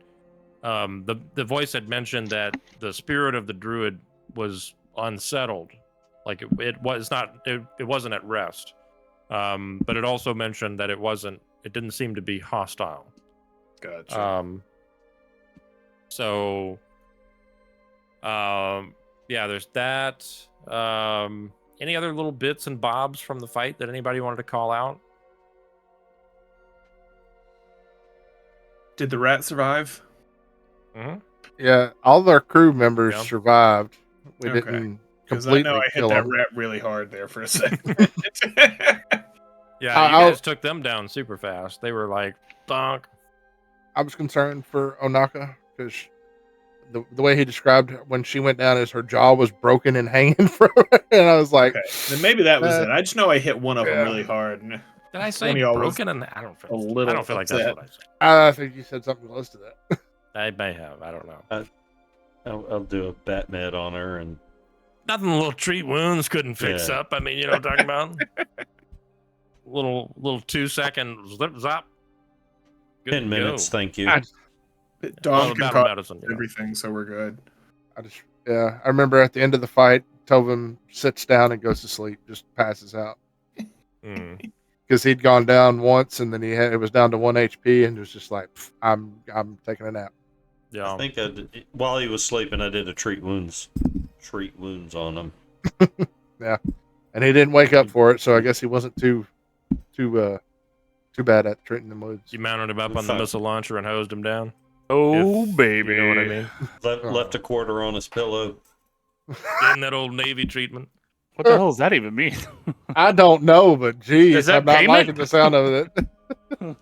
Speaker 3: the voice had mentioned that the spirit of the druid was unsettled, like it wasn't at rest. But it also mentioned that it didn't seem to be hostile.
Speaker 5: Gotcha.
Speaker 3: Yeah, there's that. Any other little bits and bobs from the fight that anybody wanted to call out?
Speaker 5: Did the rat survive?
Speaker 3: Mm-hmm.
Speaker 2: Yeah, all of our crew members
Speaker 3: Yeah.
Speaker 2: survived. We
Speaker 5: Okay.
Speaker 2: didn't
Speaker 5: Because I know
Speaker 2: completely
Speaker 5: I hit
Speaker 2: kill
Speaker 5: that
Speaker 2: them.
Speaker 5: rat really hard there for a second.
Speaker 3: Yeah, you guys took them down super fast. They were like, donk.
Speaker 2: I was concerned for Onaka because the way he described when she went down is her jaw was broken and hanging from her. And I was like,
Speaker 5: okay. Then maybe that was it. I just know I hit one of them
Speaker 2: yeah.
Speaker 5: really hard. And
Speaker 3: Did I say
Speaker 5: one of y'all
Speaker 3: broken? And I don't feel like that's
Speaker 5: upset.
Speaker 3: what I said.
Speaker 2: I think you said something close to that.
Speaker 3: I may have. I don't know.
Speaker 1: I'll do a bat med on her and
Speaker 3: Nothing little treat wounds couldn't fix
Speaker 1: Yeah.
Speaker 3: up. I mean, you know what I'm talking about? little 2-second zip zop. Good
Speaker 1: 10
Speaker 3: to
Speaker 1: minutes.
Speaker 3: go.
Speaker 1: Thank you.
Speaker 5: Dawn can
Speaker 3: battle
Speaker 5: cause
Speaker 3: medicine, you know.
Speaker 5: everything, so we're good.
Speaker 2: I remember at the end of the fight, Tovin sits down and goes to sleep, just passes out.
Speaker 3: Mm.
Speaker 2: Because he'd gone down once and then it was down to 1 HP and was just like, I'm taking a nap.
Speaker 3: Yeah.
Speaker 1: I think while he was sleeping, I did a treat wounds on him.
Speaker 2: Yeah, and he didn't wake up for it, so I guess he wasn't too bad at treating the wounds.
Speaker 3: You mounted him up on the missile launcher and hosed him down.
Speaker 4: Oh,
Speaker 3: If
Speaker 4: baby.
Speaker 3: You know what I mean?
Speaker 1: Left a quarter on his pillow.
Speaker 3: Getting that old Navy treatment.
Speaker 4: What the hell does that even mean?
Speaker 2: I don't know, but geez,
Speaker 4: Is that
Speaker 2: I'm not
Speaker 4: payment?
Speaker 2: liking the sound of it.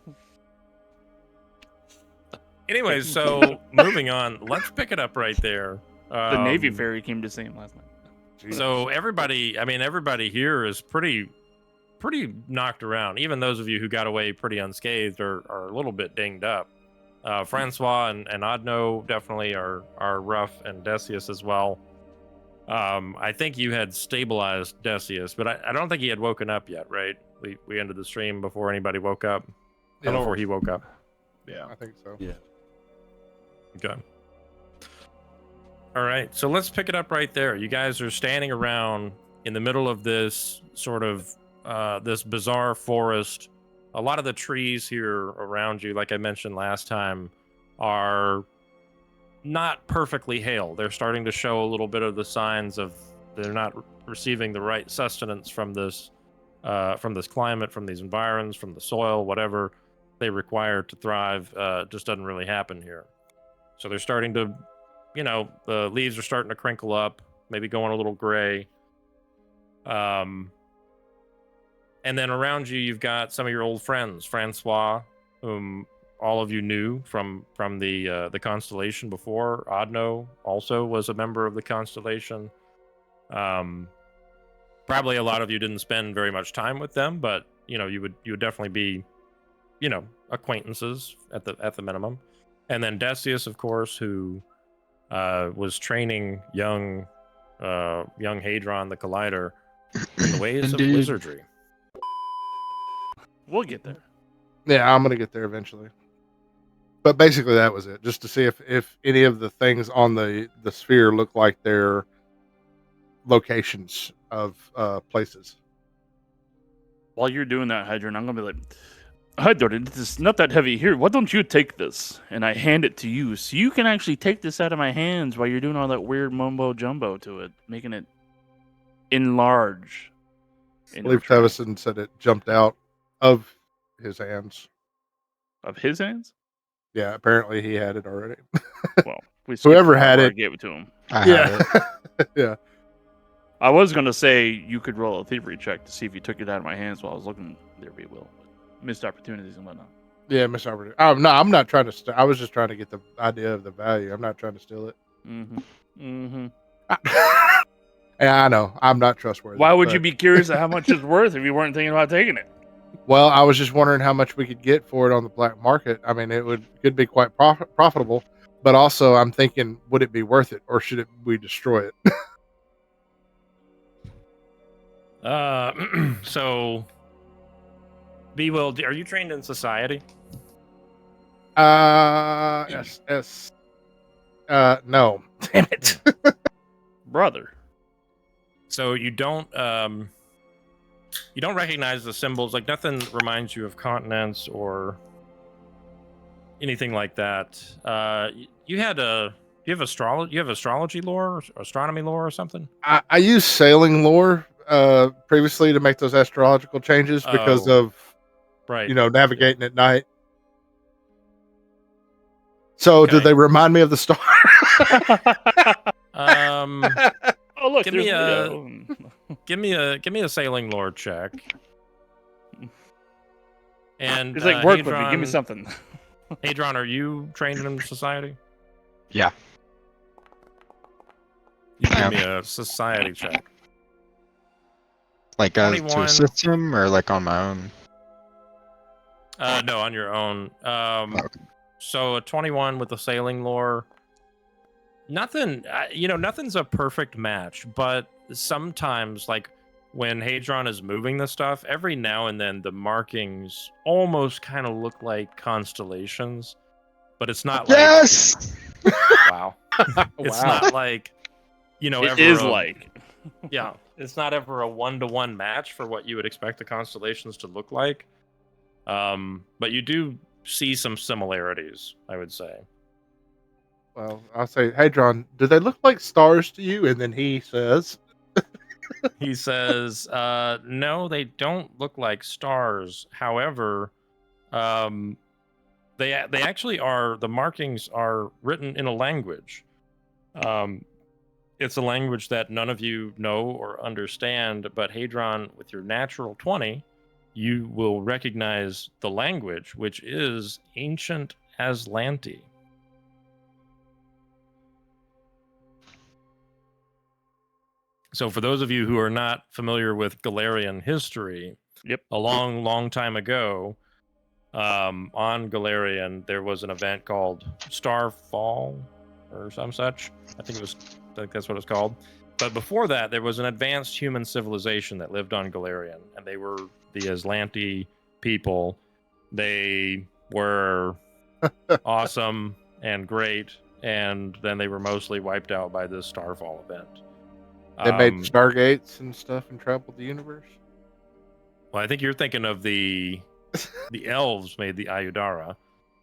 Speaker 3: Anyway, so moving on, let's pick it up right there.
Speaker 4: The Navy ferry came to see him last night.
Speaker 3: So everybody here is pretty knocked around. Even those of you who got away pretty unscathed are a little bit dinged up. Francois and Odno definitely are rough, and Decius as well. I think you had stabilized Decius, but I don't think he had woken up yet, right? We ended the stream before anybody woke up.
Speaker 2: Yeah.
Speaker 3: Before he woke up.
Speaker 5: Yeah.
Speaker 2: I think so.
Speaker 1: Yeah.
Speaker 3: Okay. All right, so let's pick it up right there. You guys are standing around in the middle of this sort of this bizarre forest. A lot of the trees here around you, like I mentioned last time, are not perfectly hale. They're starting to show a little bit of the signs of they're not receiving the right sustenance from this climate, from these environs, from the soil, whatever they require to thrive. Just doesn't really happen here. So they're starting to, the leaves are starting to crinkle up, maybe going a little gray. And then around you, you've got some of your old friends, Francois, whom all of you knew from the Constellation before. Odno also was a member of the Constellation. Probably a lot of you didn't spend very much time with them, but you would definitely be, acquaintances at the minimum. And then Decius, of course, who was training young Hadron the Collider in the ways of wizardry.
Speaker 4: We'll get there.
Speaker 2: Yeah, I'm gonna get there eventually. But basically, that was it. Just to see if any of the things on the sphere look like they're locations of places.
Speaker 4: While you're doing that, Hydron, I'm gonna be like, Hydron, it's not that heavy. Here, why don't you take this? And I hand it to you, so you can actually take this out of my hands while you're doing all that weird mumbo jumbo to it, making it enlarge.
Speaker 2: I believe Tevison said it jumped out of his hands.
Speaker 4: Of his hands?
Speaker 2: Yeah, apparently he had it already.
Speaker 4: Well,
Speaker 2: whoever had it
Speaker 4: gave it to him.
Speaker 7: I had it.
Speaker 2: Yeah.
Speaker 4: I was gonna say you could roll a thievery check to see if you took it out of my hands while I was looking. There we will. Missed opportunities and whatnot.
Speaker 2: Yeah, missed opportunity. Oh, no, I'm not trying to. I was just trying to get the idea of the value. I'm not trying to steal it. Yeah, I know. I'm not trustworthy.
Speaker 4: Why would you be curious of how much it's worth if you weren't thinking about taking it?
Speaker 2: Well, I was just wondering how much we could get for it on the black market. I mean, could be quite profitable, but also I'm thinking, would it be worth it, or should we destroy it?
Speaker 3: So, B-Will, are you trained in society?
Speaker 2: Yes. No. Damn it.
Speaker 4: Brother.
Speaker 3: So you don't recognize the symbols. Like nothing reminds you of continents or anything like that. You have astrology lore, or astronomy lore, or something?
Speaker 2: I use sailing lore previously to make those astrological changes because of
Speaker 3: right.
Speaker 2: navigating at night. So,
Speaker 3: Okay.
Speaker 2: do they remind me of the star?
Speaker 4: Oh look,
Speaker 3: Give
Speaker 4: there's
Speaker 3: me a-
Speaker 4: Leo.
Speaker 3: give me a sailing lore check. And
Speaker 4: He's like, work with me. Give me
Speaker 3: Hadron-
Speaker 4: something.
Speaker 3: Hadron, are you trained in society?
Speaker 7: Yeah.
Speaker 3: You give
Speaker 7: Yeah.
Speaker 3: me a society check.
Speaker 7: Like to
Speaker 3: 21.
Speaker 7: assist him or like on my own?
Speaker 3: No, on your own.
Speaker 7: Okay.
Speaker 3: So a 21 with the sailing lore. Nothing, nothing's a perfect match, but sometimes, like when Hadron is moving the stuff, every now and then the markings almost kind of look like constellations, but it's not
Speaker 7: Yes!
Speaker 3: like wow. It's not like
Speaker 4: It
Speaker 3: ever
Speaker 4: is
Speaker 3: a-
Speaker 4: like.
Speaker 3: yeah, it's not ever a 1-to-1 match for what you would expect the constellations to look like. But you do see some similarities, I would say.
Speaker 2: Well, I'll say, Hadron, do they look like stars to you? And then he says,
Speaker 3: He says, no, they don't look like stars. However, they actually are, the markings are written in a language. It's a language that none of you know or understand, but Hadron, with your natural 20, you will recognize the language, which is ancient Aslanti. So for those of you who are not familiar with Galarian history,
Speaker 4: Yep.
Speaker 3: a long, long time ago, on Galarian, there was an event called Starfall or some such. I think that's what it's called. But before that, there was an advanced human civilization that lived on Galarian, and they were the Aslanti people. They were awesome and great, and then they were mostly wiped out by this Starfall event.
Speaker 2: they made stargates and stuff and traveled the universe.
Speaker 3: Well, I think you're thinking of the elves made the Ayudara.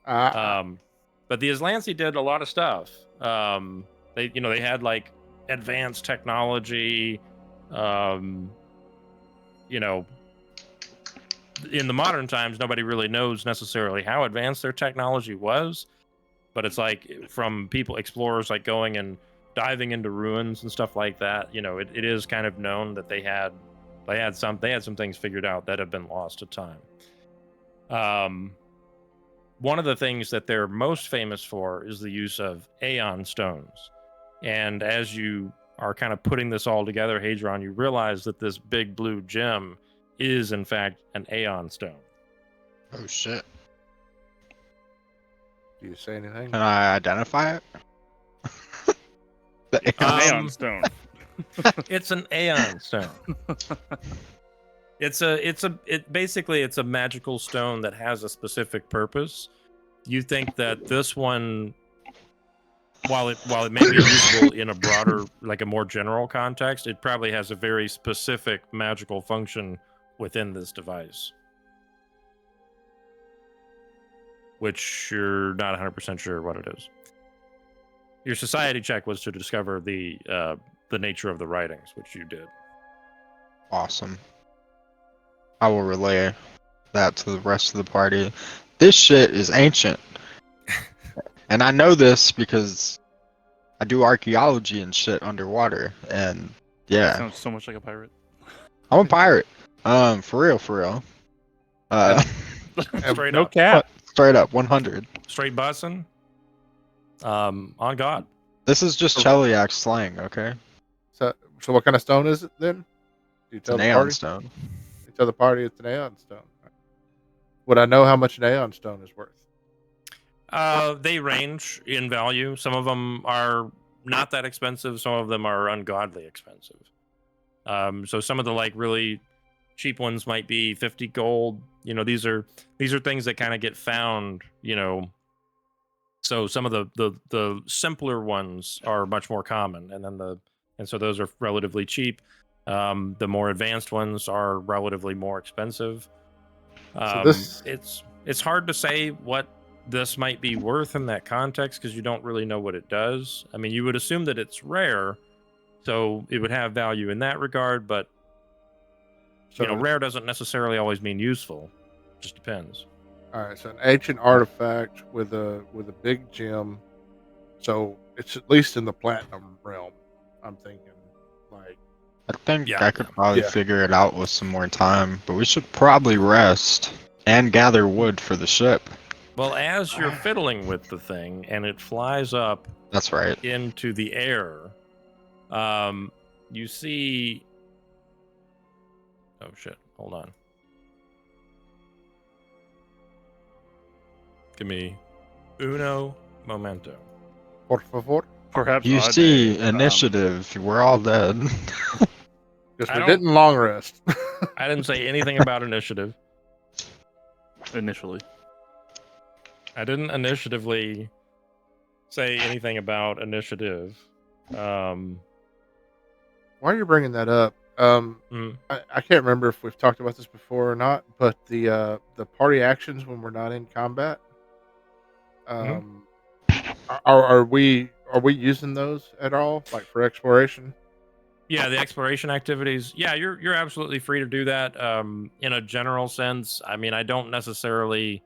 Speaker 3: But the Aslanti did a lot of stuff. They had like advanced technology. In the modern times, nobody really knows necessarily how advanced their technology was, but it's like from explorers like going and diving into ruins and stuff like that. It is kind of known that they had some things figured out that have been lost to time. One of the things that they're most famous for is the use of Aeon stones. And as you are kind of putting this all together, Hadron, you realize that this big blue gem is in fact an Aeon stone.
Speaker 7: Oh shit.
Speaker 2: Do you say anything?
Speaker 7: Can I identify it? The
Speaker 4: Aeon stone.
Speaker 3: It's an Aeon stone. It's a magical stone that has a specific purpose. You think that this one, while it may be useful in a broader, like a more general context, it probably has a very specific magical function within this device, which you're not 100% sure what it is. Your society check was to discover the nature of the writings, which you did.
Speaker 7: Awesome. I will relay that to the rest of the party. This shit is ancient. And I know this because I do archaeology and shit underwater. And yeah.
Speaker 4: Sounds so much like a pirate.
Speaker 7: I'm a pirate. For real.
Speaker 3: Straight
Speaker 4: No
Speaker 3: up.
Speaker 4: cap.
Speaker 7: Straight up, 100.
Speaker 3: Straight bussin'. On God.
Speaker 7: This is just Cheliac slang, okay?
Speaker 2: So what kind of stone is it then? Do you
Speaker 7: It's
Speaker 2: tell
Speaker 7: an
Speaker 2: the
Speaker 7: Aeon
Speaker 2: party?
Speaker 7: stone.
Speaker 2: You tell the party it's an Aeon stone. Would I know how much an Aeon stone is worth?
Speaker 3: They range in value. Some of them are not that expensive. Some of them are ungodly expensive. So some of the like really cheap ones might be 50 gold. These are things that kind of get found. So some of the simpler ones are much more common, and so those are relatively cheap. The more advanced ones are relatively more expensive. It's hard to say what this might be worth in that context because you don't really know what it does. I mean, you would assume that it's rare, so it would have value in that regard, but rare doesn't necessarily always mean useful. It just depends.
Speaker 2: All right, so an ancient artifact with a big gem, so it's at least in the platinum realm. I'm thinking, like,
Speaker 7: I think
Speaker 3: Yeah,
Speaker 7: I could probably
Speaker 2: Yeah.
Speaker 7: figure it out with some more time, but we should probably rest and gather wood for the ship.
Speaker 3: Well, as you're fiddling with the thing and it flies up
Speaker 7: That's right.
Speaker 3: into the air, you see. Oh shit! Hold on. Give me uno momento.
Speaker 2: por favor,
Speaker 4: Perhaps
Speaker 7: You
Speaker 4: I
Speaker 7: see,
Speaker 4: may,
Speaker 7: initiative, we're all dead.
Speaker 2: because
Speaker 3: I
Speaker 2: we
Speaker 3: don't-
Speaker 2: didn't long rest.
Speaker 3: I didn't say anything about initiative.
Speaker 4: initially.
Speaker 3: I didn't initiatively say anything about initiative.
Speaker 2: Why are you bringing that up?
Speaker 3: Mm.
Speaker 2: I can't remember if we've talked about this before or not, but the party actions when we're not in combat, are we using those at all, like for exploration?
Speaker 3: Yeah, the exploration activities. Yeah, you're absolutely free to do that. In a general sense, I mean, I don't necessarily.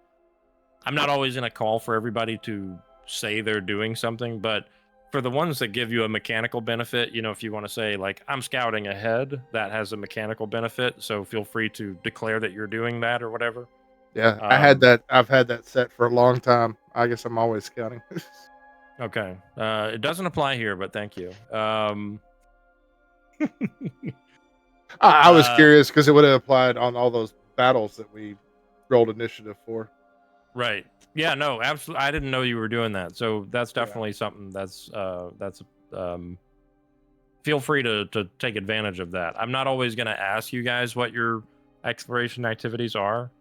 Speaker 3: I'm not always going to call for everybody to say they're doing something, but for the ones that give you a mechanical benefit, you know, if you want to say like I'm scouting ahead, that has a mechanical benefit. So feel free to declare that you're doing that or whatever.
Speaker 2: Yeah, I had that. I've had that set for a long time. I guess I'm always scouting.
Speaker 3: Okay, it doesn't apply here, but thank you.
Speaker 2: I was curious because it would have applied on all those battles that we rolled initiative for.
Speaker 3: Right. Yeah, no, absolutely. I didn't know you were doing that. So that's definitely something that's feel free to take advantage of that. I'm not always going to ask you guys what your exploration activities are.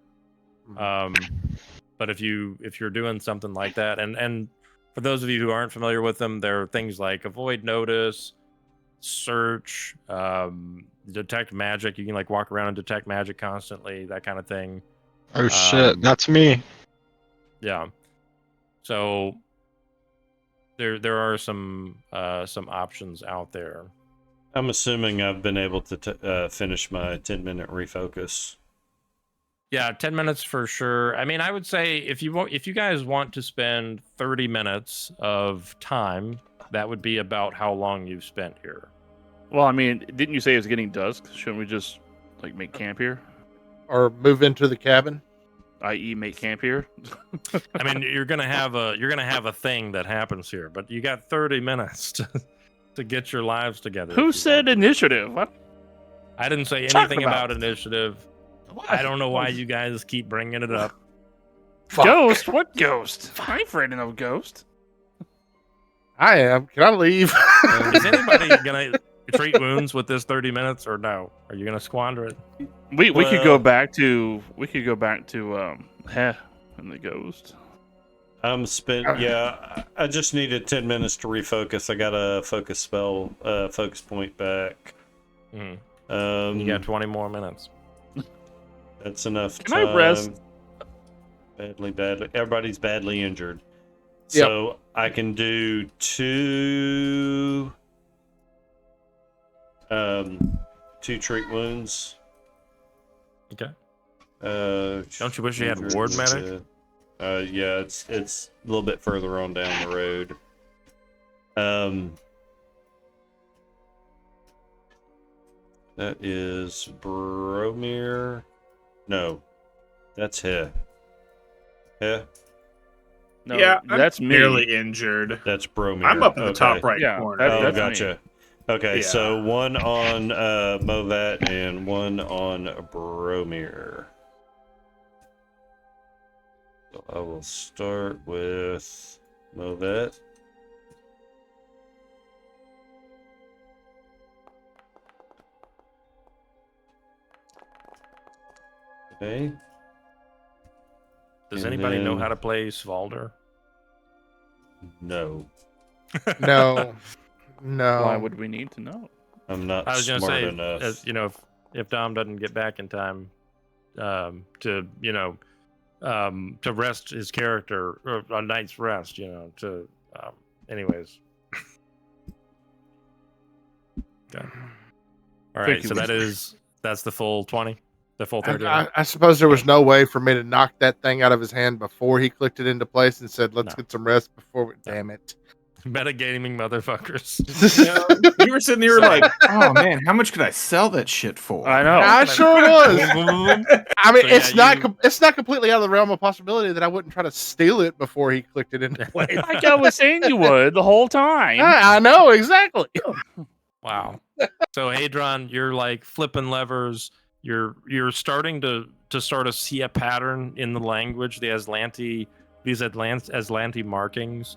Speaker 3: But if you're doing something like that, and for those of you who aren't familiar with them, there are things like avoid notice, search, detect magic. You can like walk around and detect magic constantly, that kind of thing.
Speaker 7: Oh shit, that's me.
Speaker 3: Yeah. So there are some options out there.
Speaker 1: I'm assuming I've been able to finish my 10-minute refocus.
Speaker 3: Yeah, 10 minutes for sure. I mean, I would say if you guys want to spend 30 minutes of time, that would be about how long you've spent here.
Speaker 4: Well, I mean, didn't you say it was getting dusk? Shouldn't we just like make camp here?
Speaker 2: Or move into the cabin?
Speaker 4: I.e., make camp here?
Speaker 3: I mean, you're gonna have a thing that happens here, but you got 30 minutes to get your lives together.
Speaker 4: Who said initiative? What?
Speaker 3: I didn't say
Speaker 4: Talking
Speaker 3: anything
Speaker 4: about?
Speaker 3: about initiative. I don't know why you guys keep bringing it up.
Speaker 2: Fuck.
Speaker 4: Ghost? What ghost? I'm afraid of no ghost.
Speaker 2: I am. Can I leave?
Speaker 3: Is anybody gonna treat wounds with this 30 minutes or no? Are you gonna squander it?
Speaker 4: We could go back to Heh and the ghost.
Speaker 1: I'm spent. Yeah, I just needed 10 minutes to refocus. I got a focus spell, focus point back.
Speaker 3: You got 20 more minutes.
Speaker 1: That's enough
Speaker 4: Can
Speaker 1: time.
Speaker 4: I rest?
Speaker 1: Badly. Everybody's badly injured.
Speaker 2: Yep.
Speaker 1: So I can do two treat wounds.
Speaker 3: Okay.
Speaker 1: Don't
Speaker 3: you wish you had ward medic?
Speaker 1: Yeah, it's a little bit further on down the road. That is Bromir. No, that's Heh. Heh?
Speaker 4: No,
Speaker 5: yeah,
Speaker 4: that's
Speaker 5: I'm
Speaker 4: me.
Speaker 5: barely injured.
Speaker 1: That's Bromir.
Speaker 5: I'm up in the
Speaker 1: Okay.
Speaker 5: top right
Speaker 4: Yeah,
Speaker 5: corner.
Speaker 4: that's
Speaker 1: Gotcha. Okay,
Speaker 5: Yeah.
Speaker 1: so one on Movat and one on Bromir. So I will start with Movat. Okay.
Speaker 3: Does
Speaker 1: And
Speaker 3: anybody know
Speaker 1: then-
Speaker 3: how to play Svalder?
Speaker 1: No,
Speaker 2: No.
Speaker 4: Why would we need to know?
Speaker 1: I'm not
Speaker 3: I was gonna
Speaker 1: smart
Speaker 3: say,
Speaker 1: enough.
Speaker 3: you know, if Dom doesn't get back in time, to rest his character or a night's rest, anyways. Okay. All right, so that's the full 20. The full 30.
Speaker 2: I suppose there was no way for me to knock that thing out of his hand before he clicked it into place and said, "Let's get some rest before." Damn it!
Speaker 3: Metagaming motherfuckers.
Speaker 5: You were sitting there like, oh man, how much could I sell that shit for?
Speaker 4: I know.
Speaker 2: I sure was. I mean,
Speaker 3: So,
Speaker 2: it's not completely out of the realm of possibility that I wouldn't try to steal it before he clicked it into place.
Speaker 4: Like I was saying, you would the whole time.
Speaker 2: I know exactly.
Speaker 3: Wow. So Hadron, you're like flipping levers. You're starting to sort of see a pattern in the language, these Atlanti markings.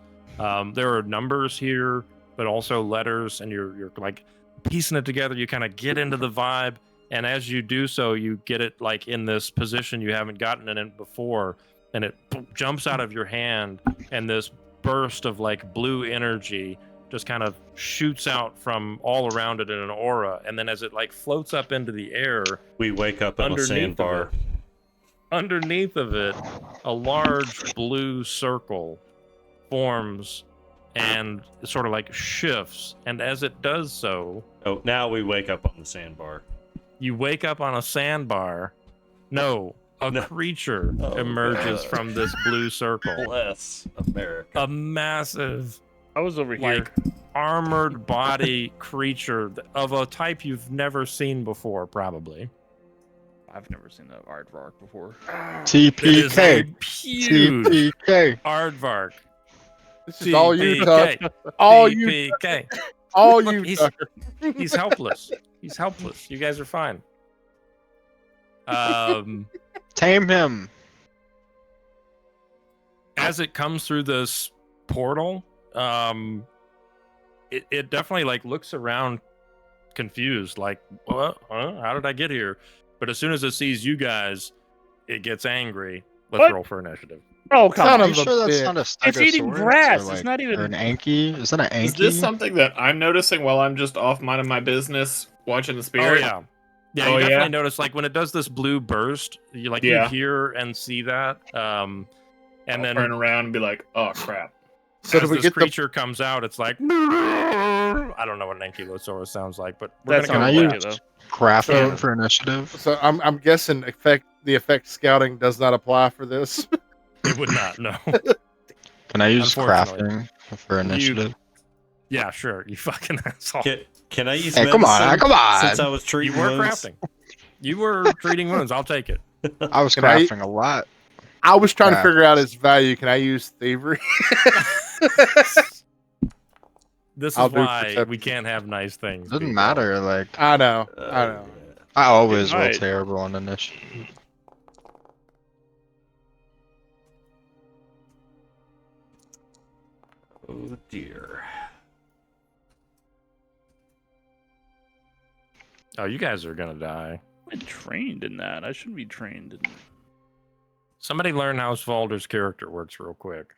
Speaker 3: There are numbers here, but also letters, and you're like piecing it together. You kind of get into the vibe, and as you do so, you get it like in this position you haven't gotten it in before, and it jumps out of your hand, and this burst of like blue energy just kind of shoots out from all around it in an aura, and then as it like floats up into the air,
Speaker 1: we wake up on a sandbar.
Speaker 3: Underneath of it, a large blue circle forms and sort of like shifts, and as it does so,
Speaker 1: now we wake up on the sandbar.
Speaker 3: You wake up on a sandbar. No, a creature emerges from this blue circle.
Speaker 1: Bless America.
Speaker 3: A massive,
Speaker 4: I was over here.
Speaker 3: like, armored body creature of a type you've never seen before, probably.
Speaker 4: I've never seen an aardvark before.
Speaker 3: It is a
Speaker 7: TPK.
Speaker 3: huge
Speaker 7: TPK.
Speaker 3: aardvark.
Speaker 2: This is all you,
Speaker 3: TPK.
Speaker 2: Tuck. All you,
Speaker 3: TPK.
Speaker 2: all you.
Speaker 3: He's-
Speaker 2: Tucker.
Speaker 3: He's helpless. He's helpless. You guys are fine.
Speaker 7: Tame him.
Speaker 3: As it comes through this portal, it definitely like looks around confused, like, what? Huh? How did I get here? But as soon as it sees you guys, it gets angry. Let's
Speaker 4: What?
Speaker 3: roll for initiative.
Speaker 4: Oh, come
Speaker 2: Son
Speaker 4: on.
Speaker 7: Are
Speaker 2: of
Speaker 7: you
Speaker 2: a
Speaker 7: sure that's
Speaker 2: bitch.
Speaker 7: not a
Speaker 4: It's eating
Speaker 7: Stegosaurus
Speaker 4: grass.
Speaker 7: or, like,
Speaker 4: It's not even.
Speaker 7: or an Anki? Is that an Anki?
Speaker 5: Is this something that I'm noticing while I'm just off minding my business watching the
Speaker 3: Oh
Speaker 5: spirit?
Speaker 3: yeah. Yeah,
Speaker 5: Oh,
Speaker 3: you definitely
Speaker 5: yeah?
Speaker 3: notice like when it does this blue burst, you
Speaker 5: Yeah.
Speaker 3: hear and see that. And
Speaker 5: I'll
Speaker 3: then
Speaker 5: turn around and be like, oh crap.
Speaker 2: So
Speaker 3: as
Speaker 2: do we
Speaker 3: this
Speaker 2: get the?
Speaker 3: creature comes out, it's like I don't know what an ankylosaurus sounds like, but we're
Speaker 4: That's
Speaker 3: gonna
Speaker 7: not
Speaker 3: go
Speaker 7: you.
Speaker 3: with that.
Speaker 7: Crafting
Speaker 2: So-
Speaker 7: for initiative?
Speaker 2: So I'm guessing the effect scouting does not apply for this.
Speaker 3: It would not, no.
Speaker 7: Can I use
Speaker 3: Unfortunately.
Speaker 7: crafting for initiative?
Speaker 3: Yeah, sure. You fucking asshole.
Speaker 1: Can I use
Speaker 7: Hey, come on,
Speaker 1: medicine
Speaker 7: come on.
Speaker 1: since I was treating
Speaker 3: You were
Speaker 1: wounds?
Speaker 3: crafting. You were treating wounds. I'll take it.
Speaker 7: I was
Speaker 2: Can I-
Speaker 7: crafting a lot.
Speaker 2: I was trying to
Speaker 7: Yeah.
Speaker 2: figure out its value. Can I use thievery?
Speaker 3: This is
Speaker 2: I'll do
Speaker 3: why
Speaker 2: perception.
Speaker 3: we can't have nice things.
Speaker 7: Doesn't
Speaker 3: people.
Speaker 7: matter. Like
Speaker 2: I know. I know.
Speaker 7: I always roll
Speaker 4: might.
Speaker 7: terrible on initiative.
Speaker 1: Oh dear.
Speaker 3: Oh, you guys are gonna die.
Speaker 4: I'm trained in that. I shouldn't be trained in.
Speaker 3: Somebody learn how Svalder's character works real quick.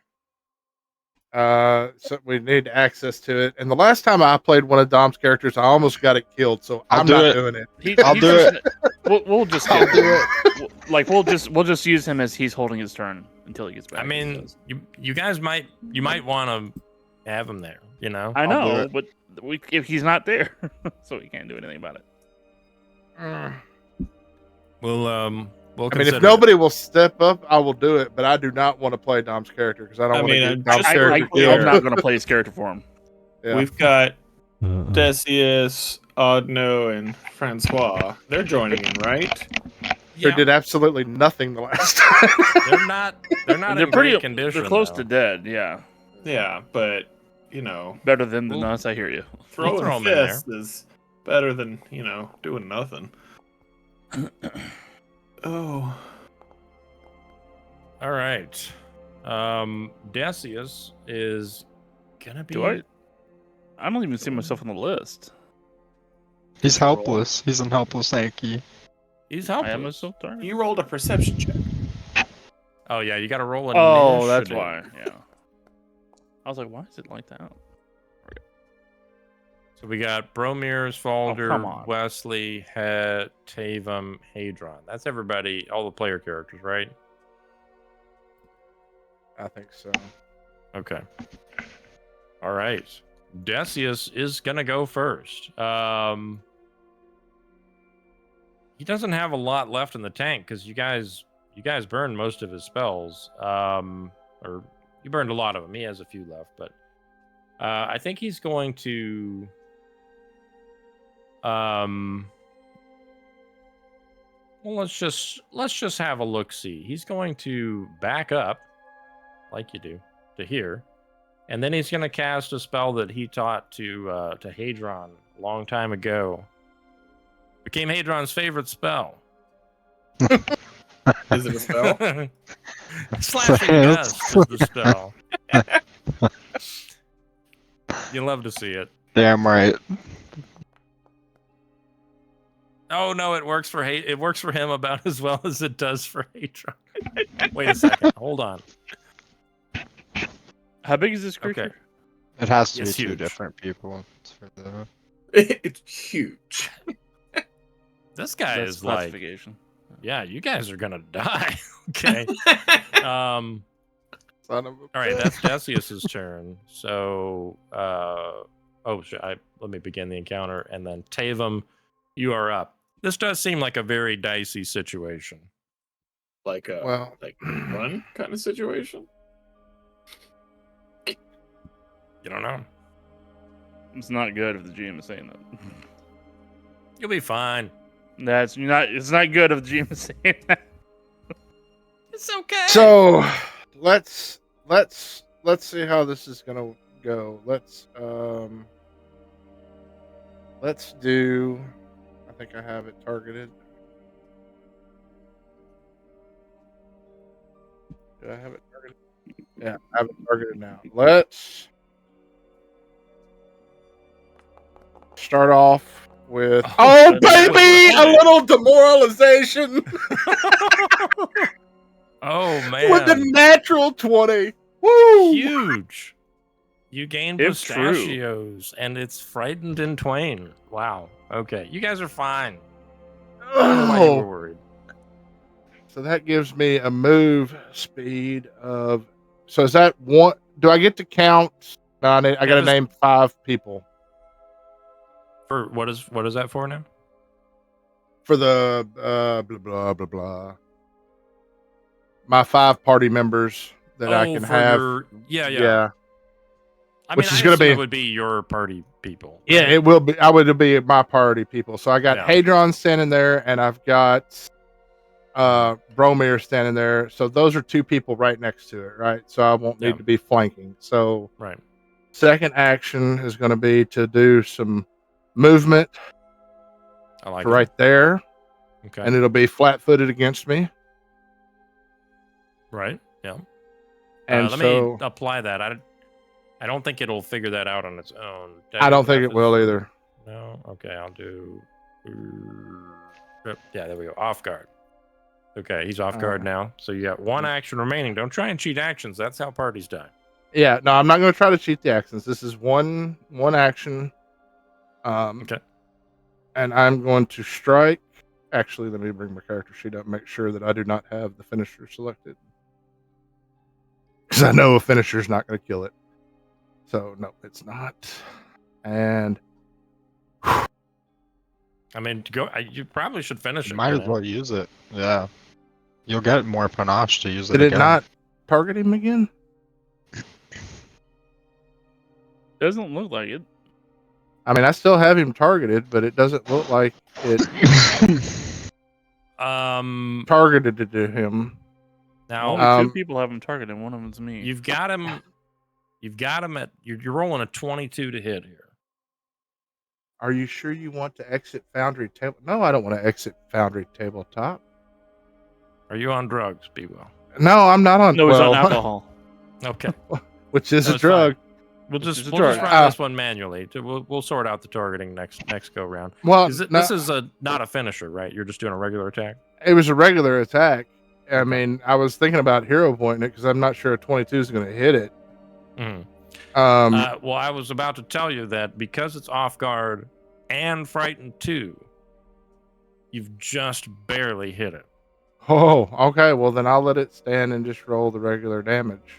Speaker 2: So we need access to it. And the last time I played one of Dom's characters, I almost got it killed. So
Speaker 7: I'll
Speaker 2: I'm
Speaker 7: do
Speaker 2: not
Speaker 7: it.
Speaker 2: doing it.
Speaker 7: I'll do it.
Speaker 4: We'll just
Speaker 7: I'll
Speaker 4: get
Speaker 7: do
Speaker 4: him. Like we'll just use him as he's holding his turn until he gets back.
Speaker 3: I mean, you guys might want to have him there. You know.
Speaker 4: I
Speaker 7: I'll do
Speaker 4: know,
Speaker 7: it.
Speaker 4: but if he's not there, so we can't do anything about it.
Speaker 3: We'll
Speaker 2: I mean,
Speaker 3: consider
Speaker 2: if nobody will step up, I will do it. But I do not want to play Dom's character because I don't
Speaker 5: I
Speaker 2: want to
Speaker 5: mean,
Speaker 2: get Dom's
Speaker 5: just-
Speaker 2: character
Speaker 4: I'm
Speaker 2: killed.
Speaker 4: not going to play his character for him.
Speaker 2: Yeah.
Speaker 5: We've got Decius, Odno, and Francois. They're joining in, right?
Speaker 2: They
Speaker 3: Yeah,
Speaker 2: did absolutely nothing the last time.
Speaker 3: they're not. They're not
Speaker 4: They're
Speaker 3: in
Speaker 4: pretty.
Speaker 3: great condition.
Speaker 4: They're close
Speaker 3: though.
Speaker 4: to dead. Yeah,
Speaker 5: Yeah, but you know,
Speaker 4: better than the
Speaker 3: Well-
Speaker 4: us. I hear you.
Speaker 5: throwing
Speaker 3: throw 'em in there.
Speaker 5: fists is better than doing nothing. Oh,
Speaker 3: All right. Decius is gonna be.
Speaker 4: Do I? I don't even see myself on the list.
Speaker 7: He's helpless. He's an helpless Anki.
Speaker 3: He's
Speaker 4: I am
Speaker 3: helpless.
Speaker 4: still target.
Speaker 5: you rolled a perception check.
Speaker 3: Oh yeah, you got to roll an
Speaker 4: Oh, that's
Speaker 3: initiative.
Speaker 4: why. Yeah. I was like, why is it like that?
Speaker 3: So we got Bromir,
Speaker 4: come
Speaker 3: Svalder,
Speaker 4: on.
Speaker 3: Wesley, Het, Tavam, Hadron. That's everybody, all the player characters, right?
Speaker 2: I think so.
Speaker 3: Okay. All right. Decius is gonna go first. He doesn't have a lot left in the tank because you guys burned most of his spells. Or you burned a lot of them. He has a few left, but I think he's going to well, let's just have a look see. He's going to back up like you do to here. And then he's going to cast a spell that he taught to Hadron a long time ago. Became Hadron's favorite spell.
Speaker 5: Is it a spell?
Speaker 3: Slashing Dust is the spell. You love to see it.
Speaker 7: Damn right.
Speaker 3: Oh no, it works for him about as well as it does for Hadron. Wait a second. Hold on.
Speaker 4: How big is this creature?
Speaker 3: Okay.
Speaker 7: It has to
Speaker 3: It's
Speaker 7: be two
Speaker 3: huge.
Speaker 7: different people. For the...
Speaker 5: It's huge.
Speaker 3: This guy
Speaker 4: That's
Speaker 3: is like,
Speaker 4: classification.
Speaker 3: yeah, you guys are gonna die. Okay.
Speaker 2: Son of a
Speaker 3: All right, that's Decius's turn. So, let me begin the encounter, and then Tavam, you are up. This does seem like a very dicey situation.
Speaker 5: Like a
Speaker 2: Well,
Speaker 5: run kind of situation.
Speaker 3: You don't know.
Speaker 4: It's not good if the GM is saying that.
Speaker 3: You'll be fine.
Speaker 4: It's not good if the GM is saying that.
Speaker 3: It's okay.
Speaker 2: so let's see how this is gonna go. Let's do. I think I have it targeted. Do I have it targeted? Yeah, I have it targeted now. Let's start off with. Oh, baby! A little demoralization
Speaker 3: Oh man.
Speaker 2: with the natural 20. Woo!
Speaker 3: Huge. You gain
Speaker 4: If true.
Speaker 3: pistachios, and it's frightened in twain. Wow. Okay, you guys are fine. I don't know why you were
Speaker 2: Oh,
Speaker 3: worried.
Speaker 2: so that gives me a move speed of. So is that one? Do I get to count? No, I got to
Speaker 3: just-
Speaker 2: name 5 people
Speaker 3: For what is that for now?
Speaker 2: for the blah blah blah blah. My 5 party members that I can have.
Speaker 3: Yeah. I
Speaker 2: Which
Speaker 3: mean,
Speaker 2: is
Speaker 3: I
Speaker 2: gonna
Speaker 3: assume
Speaker 2: be-
Speaker 3: it would be your party people.
Speaker 2: Yeah,
Speaker 3: right?
Speaker 2: it will be. I would be my party people. So I got
Speaker 3: Yeah.
Speaker 2: Hadron standing there, and I've got Bromir standing there. So those are 2 people right next to it, right? So I won't need
Speaker 3: Yeah.
Speaker 2: to be flanking. So
Speaker 3: Right.
Speaker 2: second action is going to be to do some movement
Speaker 3: I like
Speaker 2: to right there,
Speaker 3: it. Okay.
Speaker 2: and it'll be flat-footed against me.
Speaker 3: Right. Yeah.
Speaker 2: And
Speaker 3: let
Speaker 2: so
Speaker 3: me apply that. I don't think it'll figure that out on its own.
Speaker 2: I don't think
Speaker 3: F
Speaker 2: it will
Speaker 3: is-
Speaker 2: either.
Speaker 3: No. Okay. I'll do. Yeah. There we go. Off guard. Okay. He's off guard now. So you got 1 action remaining. Don't try and cheat actions. That's how parties die.
Speaker 2: Yeah, no, I'm not going to try to cheat the actions. This is one action.
Speaker 3: Okay.
Speaker 2: And I'm going to strike. Actually, let me bring my character sheet up. Make sure that I do not have the finisher selected, because I know a finisher is not going to kill it. So no, it's not. And
Speaker 3: I mean, you probably should finish
Speaker 7: You
Speaker 3: it.
Speaker 7: might
Speaker 3: you
Speaker 7: as
Speaker 3: know?
Speaker 7: well use it. Yeah. You'll get more panache to use it
Speaker 2: did it
Speaker 7: again.
Speaker 2: not target him again?
Speaker 4: Doesn't look like it.
Speaker 2: I mean, I still have him targeted, but it doesn't look like it targeted it to him.
Speaker 3: Now
Speaker 4: Only 2 people have him targeted, and one of them's me.
Speaker 3: you've got him. You've got him at. You're rolling a 22 to hit here.
Speaker 2: Are you sure you want to exit Foundry Table? No, I don't want to exit Foundry Tabletop.
Speaker 3: Are you on drugs, Be well?
Speaker 2: No, I'm not on.
Speaker 4: No, he's on
Speaker 2: well,
Speaker 4: alcohol.
Speaker 3: Okay.
Speaker 2: which is
Speaker 3: No,
Speaker 2: a
Speaker 3: it's fine.
Speaker 2: drug.
Speaker 3: We'll
Speaker 4: Which
Speaker 3: just
Speaker 4: is a
Speaker 3: we'll just
Speaker 4: drug.
Speaker 3: run this one manually. We'll sort out the targeting next go round.
Speaker 2: Well,
Speaker 3: This is not a finisher, right? You're just doing a regular attack.
Speaker 2: it was a regular attack. I
Speaker 3: Okay.
Speaker 2: mean, I was thinking about hero pointing it because I'm not sure a 22 is going to hit it.
Speaker 3: Mhm.
Speaker 2: Um,
Speaker 3: Well, I was about to tell you that because it's off guard and frightened 2, you've just barely hit it.
Speaker 2: oh, okay. Well, then I'll let it stand and just roll the regular damage.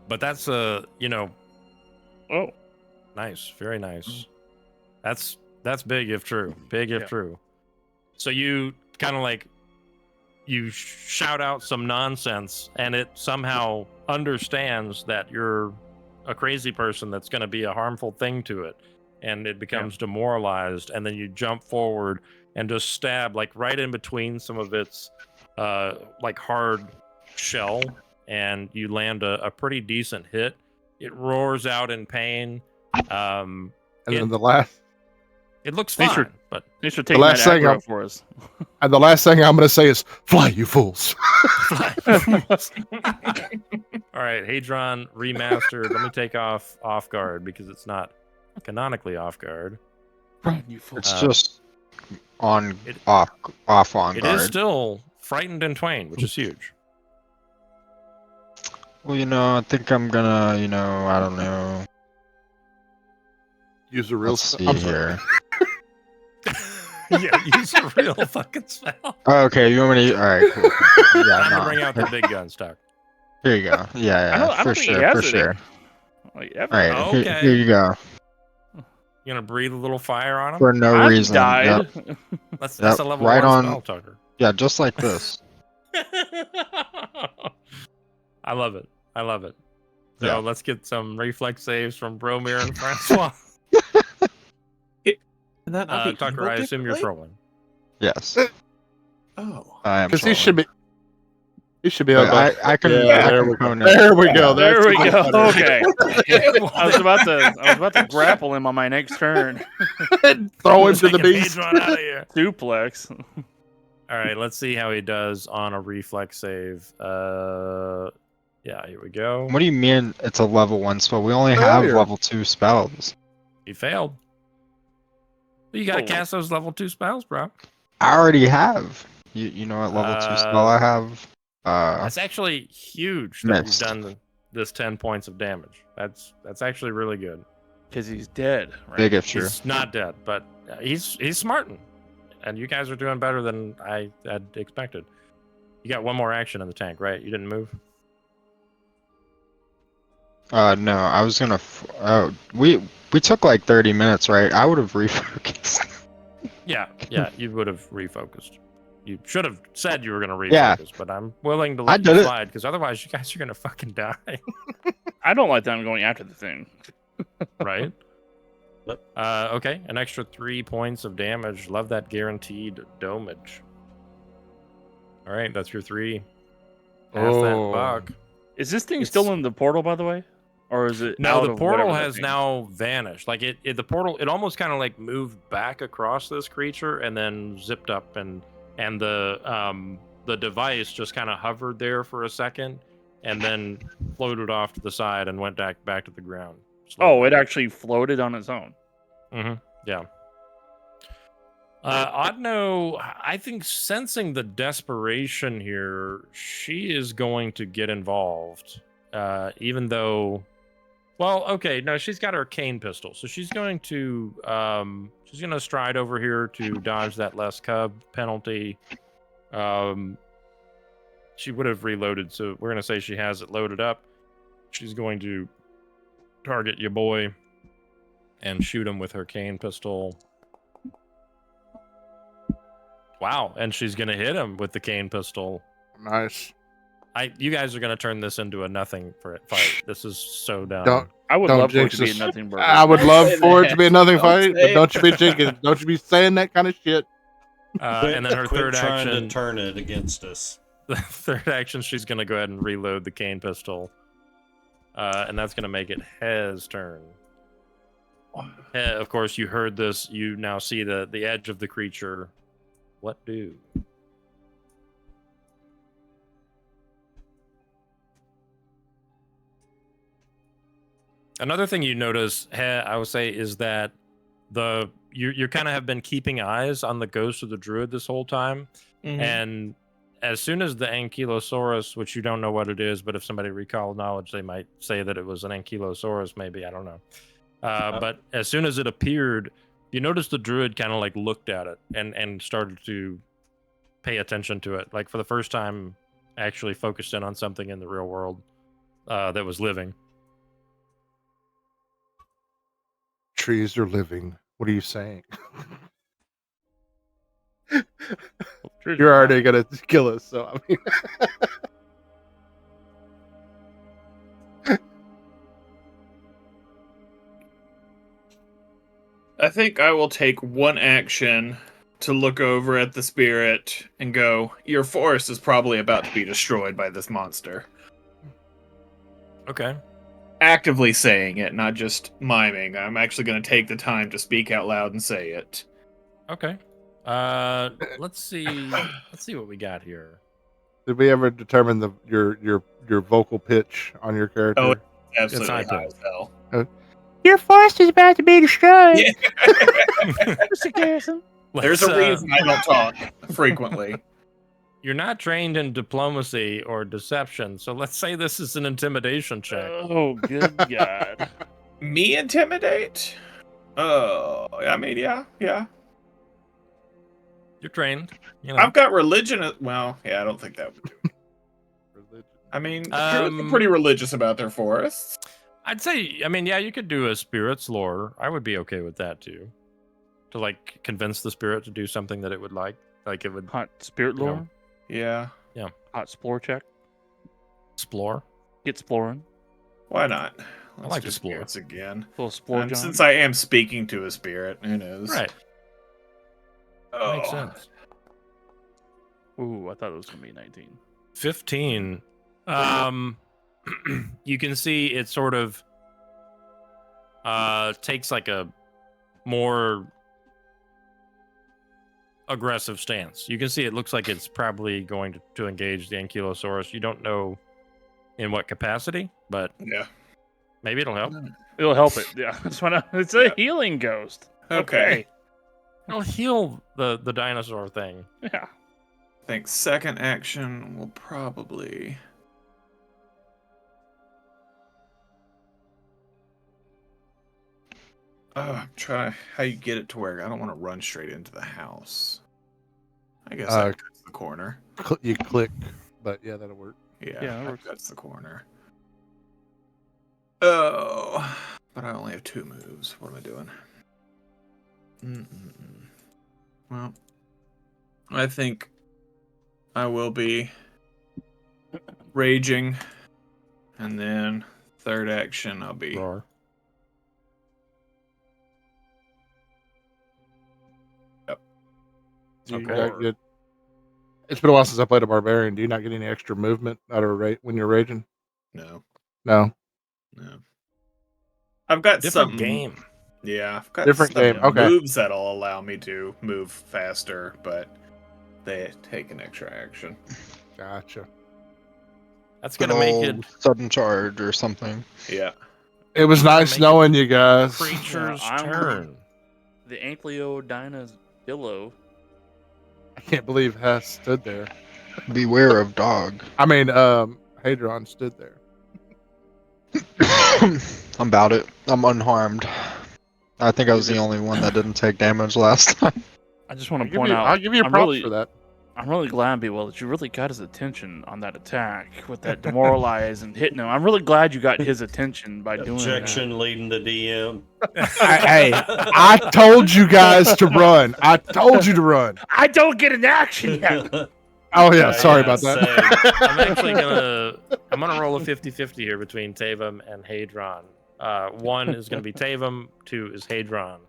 Speaker 3: But that's
Speaker 4: Oh,
Speaker 3: nice, very nice. That's That's big if true. Big if true. So you kind of like you shout out some nonsense, and it somehow understands that you're a crazy person that's going to be a harmful thing to it, and it becomes demoralized, and then you jump forward and just stab like right in between some of its like hard shell, and you land a pretty decent hit. It roars out in pain.
Speaker 2: And then the last
Speaker 3: fine, but
Speaker 4: they should take that aggro for us.
Speaker 2: And the last thing I'm going to say is, "Fly, you fools!"
Speaker 3: All right, Hadron remastered. Let me take off guard because it's not canonically off guard.
Speaker 2: You fools!
Speaker 7: It's just off on
Speaker 3: It
Speaker 7: guard.
Speaker 3: is still frightened in twain, which is huge.
Speaker 7: Well, I think I'm gonna, I don't know.
Speaker 2: Use a real.
Speaker 7: Let's see
Speaker 2: I'm sorry.
Speaker 7: here.
Speaker 3: Yeah, use a real fucking spell.
Speaker 7: Oh, okay, you want me to? All right, cool. Yeah,
Speaker 3: Time to bring out the big gun stock.
Speaker 7: Here you go. Yeah,
Speaker 4: I don't
Speaker 7: for
Speaker 4: think he
Speaker 7: sure,
Speaker 4: has
Speaker 7: for
Speaker 4: it.
Speaker 7: sure.
Speaker 4: Like,
Speaker 7: All right,
Speaker 3: Okay.
Speaker 7: here you go.
Speaker 3: You gonna breathe a little fire on him?
Speaker 7: For no
Speaker 4: I
Speaker 7: reason.
Speaker 4: died.
Speaker 7: Yep.
Speaker 3: That's
Speaker 7: Yep,
Speaker 3: a level
Speaker 7: right
Speaker 3: 1
Speaker 7: on.
Speaker 3: spell, Tucker.
Speaker 7: Yeah, just like this.
Speaker 3: I love it. So
Speaker 7: Yeah.
Speaker 3: let's get some reflex saves from Bromir and Francois.
Speaker 1: That not be
Speaker 3: Tucker,
Speaker 1: evil
Speaker 3: I assume you're
Speaker 1: differently?
Speaker 3: trolling.
Speaker 7: Yes,
Speaker 1: Oh.
Speaker 7: I am.
Speaker 2: Because he
Speaker 7: trolling.
Speaker 2: should be
Speaker 7: But
Speaker 2: able to.
Speaker 7: I can.
Speaker 2: Yeah,
Speaker 7: I
Speaker 2: there
Speaker 7: can
Speaker 2: we go.
Speaker 7: hone it.
Speaker 2: There we go.
Speaker 4: There we
Speaker 2: That's
Speaker 4: go.
Speaker 2: much
Speaker 4: Okay.
Speaker 3: Well,
Speaker 4: I was about to grapple him on my next turn.
Speaker 2: better. Throw him to the
Speaker 3: taking
Speaker 2: beast.
Speaker 3: Hadron out of here.
Speaker 4: Duplex.
Speaker 3: All right, let's see how he does on a reflex save. Yeah, here we go.
Speaker 7: What do you mean it's a level 1 spell? We only have
Speaker 2: Failure.
Speaker 7: level 2 spells.
Speaker 3: He failed. But you gotta
Speaker 4: Oh.
Speaker 3: cast those level 2 spells, bro.
Speaker 7: I already have. You know what level 2 spell I have?
Speaker 3: That's actually huge that
Speaker 7: Missed.
Speaker 3: you've done this 10 points of damage. That's actually really good.
Speaker 4: Because he's dead. Right?
Speaker 7: Big if true.
Speaker 3: He's not dead, but he's smarting. And you guys are doing better than I had expected. You got one more action in the tank, right? You didn't move?
Speaker 7: No, I was gonna. We took like 30 minutes, right? I would have refocused.
Speaker 3: Yeah, you would have refocused. You should have said you were going to refocus,
Speaker 7: Yeah.
Speaker 3: but I'm willing to
Speaker 7: I
Speaker 3: let
Speaker 7: did
Speaker 3: you
Speaker 7: it.
Speaker 3: slide because otherwise you guys are going to fucking die,
Speaker 4: I don't like them going after the thing.
Speaker 3: right? Okay, an extra 3 points of damage. Love that guaranteed domage. All right, that's your 3. Pass that
Speaker 2: Oh.
Speaker 3: buck.
Speaker 4: Is this thing
Speaker 3: It's-
Speaker 4: still in the portal, by the way? Or is it
Speaker 3: No,
Speaker 4: out
Speaker 3: the
Speaker 4: of
Speaker 3: portal
Speaker 4: whatever that
Speaker 3: has
Speaker 4: thing is?
Speaker 3: now vanished. Like the portal, it almost kind of like moved back across this creature and then zipped up, and the device just kind of hovered there for a second and then floated off to the side and went back to the ground.
Speaker 4: Oh, it actually floated on its own.
Speaker 3: Yeah. Odno, I think sensing the desperation here, she is going to get involved. Even though, well, okay, no, she's got her cane pistol, so she's going to stride over here to dodge that less cub penalty. She would have reloaded, so we're gonna say she has it loaded up. She's going to target your boy and shoot him with her cane pistol. Wow, and she's gonna hit him with the cane pistol.
Speaker 2: Nice.
Speaker 3: You guys are gonna turn this into a nothing for it fight. This is so dumb.
Speaker 2: Don't-
Speaker 4: I would
Speaker 2: Don't
Speaker 4: love for it
Speaker 2: jinx
Speaker 4: to be a
Speaker 2: us.
Speaker 4: nothing burger.
Speaker 2: I would love for it to be a nothing
Speaker 5: Don't
Speaker 2: fight, but
Speaker 5: say
Speaker 2: don't you be
Speaker 5: it.
Speaker 2: jinxing. Don't you be saying that kind of shit.
Speaker 3: And then her
Speaker 1: Quit
Speaker 3: third
Speaker 1: trying
Speaker 3: action,
Speaker 1: to turn it against us.
Speaker 3: the third action, she's gonna go ahead and reload the cane pistol, and that's gonna make it Hez turn. Of course, you heard this. You now see the edge of the creature. What do? Another thing you notice, I would say, is that you kind of have been keeping eyes on the ghost of the druid this whole time, and as soon as the Ankylosaurus, which you don't know what it is, but if somebody recalled knowledge, they might say that it was an Ankylosaurus, maybe, I don't know. But as soon as it appeared, you noticed the druid kind of like looked at it and started to pay attention to it, like for the first time, actually focused in on something in the real world that was living.
Speaker 2: Trees are living. What are you saying?
Speaker 4: Truth
Speaker 2: You're
Speaker 4: or
Speaker 2: already
Speaker 4: not.
Speaker 2: gonna kill us, so I mean.
Speaker 5: I think I will take one action to look over at the spirit and go, your forest is probably about to be destroyed by this monster.
Speaker 3: Okay.
Speaker 5: Actively saying it, not just miming. I'm actually going to take the time to speak out loud and say it.
Speaker 3: Okay. Let's see. Let's see what we got here.
Speaker 2: Did we ever determine your vocal pitch on your character?
Speaker 5: Oh, absolutely
Speaker 3: high
Speaker 5: high
Speaker 3: pitch.
Speaker 5: as hell.
Speaker 2: Your forest is about to be destroyed.
Speaker 5: Yeah.
Speaker 4: Mr. Garrison.
Speaker 5: There's a reason I don't talk frequently.
Speaker 3: You're not trained in diplomacy or deception, so let's say this is an intimidation check.
Speaker 4: Oh, good God.
Speaker 5: Me intimidate? Oh, I mean, yeah.
Speaker 3: You're trained. You know.
Speaker 5: I've got religion. Well, yeah, I don't think that would do.
Speaker 2: Religion.
Speaker 5: I mean, Druids are pretty religious about their forests.
Speaker 3: I'd say, I mean, yeah, you could do a spirit's lore. I would be okay with that too. To like convince the spirit to do something that it would like it would
Speaker 4: Hot spirit
Speaker 3: You know.
Speaker 4: lore.
Speaker 5: Yeah,
Speaker 4: Hot explore check.
Speaker 3: explore.
Speaker 4: Get exploring.
Speaker 5: why not? Let's
Speaker 3: like
Speaker 5: do
Speaker 3: explore.
Speaker 5: spirits again.
Speaker 4: Little explore,
Speaker 5: And
Speaker 4: John.
Speaker 5: since I am speaking to a spirit, who knows?
Speaker 3: Right.
Speaker 5: Oh.
Speaker 3: Makes sense.
Speaker 4: Ooh, I thought it was gonna be 19.
Speaker 3: 15. You can see it sort of takes like a more aggressive stance. You can see it looks like it's probably going to engage the Ankylosaurus. You don't know in what capacity, but
Speaker 5: Yeah.
Speaker 3: maybe it'll help.
Speaker 4: It'll help it. Yeah, it's a healing ghost.
Speaker 5: Okay.
Speaker 3: It'll heal the dinosaur thing.
Speaker 4: Yeah.
Speaker 5: I think second action will probably. I'm trying to how you get it to where I don't want to run straight into the house. I guess that cuts the corner.
Speaker 2: You click, but yeah, that'll work.
Speaker 5: Yeah,
Speaker 4: that
Speaker 5: that
Speaker 4: works.
Speaker 5: cuts the corner. Oh, but I only have 2 moves. What am I doing? Well, I think I will be raging, and then third action I'll be.
Speaker 3: Roar.
Speaker 2: Do you
Speaker 3: Okay.
Speaker 2: not get- It's been a while since I played a barbarian. Do you not get any extra movement out of when you're raging?
Speaker 5: No. I've got
Speaker 3: Different
Speaker 5: something.
Speaker 3: game.
Speaker 5: Yeah, I've got
Speaker 2: Different
Speaker 5: some
Speaker 2: game, okay.
Speaker 5: moves that'll allow me to move faster, but they take an extra action.
Speaker 2: Gotcha.
Speaker 3: That's
Speaker 7: Good
Speaker 3: gonna make
Speaker 7: old
Speaker 3: it
Speaker 7: sudden charge or something.
Speaker 5: Yeah.
Speaker 2: It was
Speaker 3: Gotta
Speaker 2: nice
Speaker 3: make it
Speaker 2: knowing you guys.
Speaker 3: creature's
Speaker 4: Yeah, I'm-
Speaker 3: turn.
Speaker 4: The Ankylodyna's billow.
Speaker 2: I can't believe Hess stood there.
Speaker 7: Beware of dog.
Speaker 2: I mean, Hadron stood there.
Speaker 7: I'm about it. I'm unharmed. I think I was the only one that didn't take damage last time.
Speaker 4: I just want
Speaker 2: I'll
Speaker 4: to
Speaker 2: give
Speaker 4: point
Speaker 2: you,
Speaker 4: out.
Speaker 2: I'll give you
Speaker 4: I'm
Speaker 2: props
Speaker 4: really,
Speaker 2: for that.
Speaker 4: I'm really glad, Bewell, that you really got his attention on that attack with that demoralize and hitting him. I'm really glad you got his attention by doing
Speaker 1: Objection leading to DM.
Speaker 2: Hey, I told you guys to run. I told you to run.
Speaker 4: that. I don't get an action yet.
Speaker 2: Oh yeah, sorry about that.
Speaker 3: Same. I'm actually gonna roll a 50-50 here between Tavam and Hadron. 1 is gonna be Tavam, 2 is Hadron.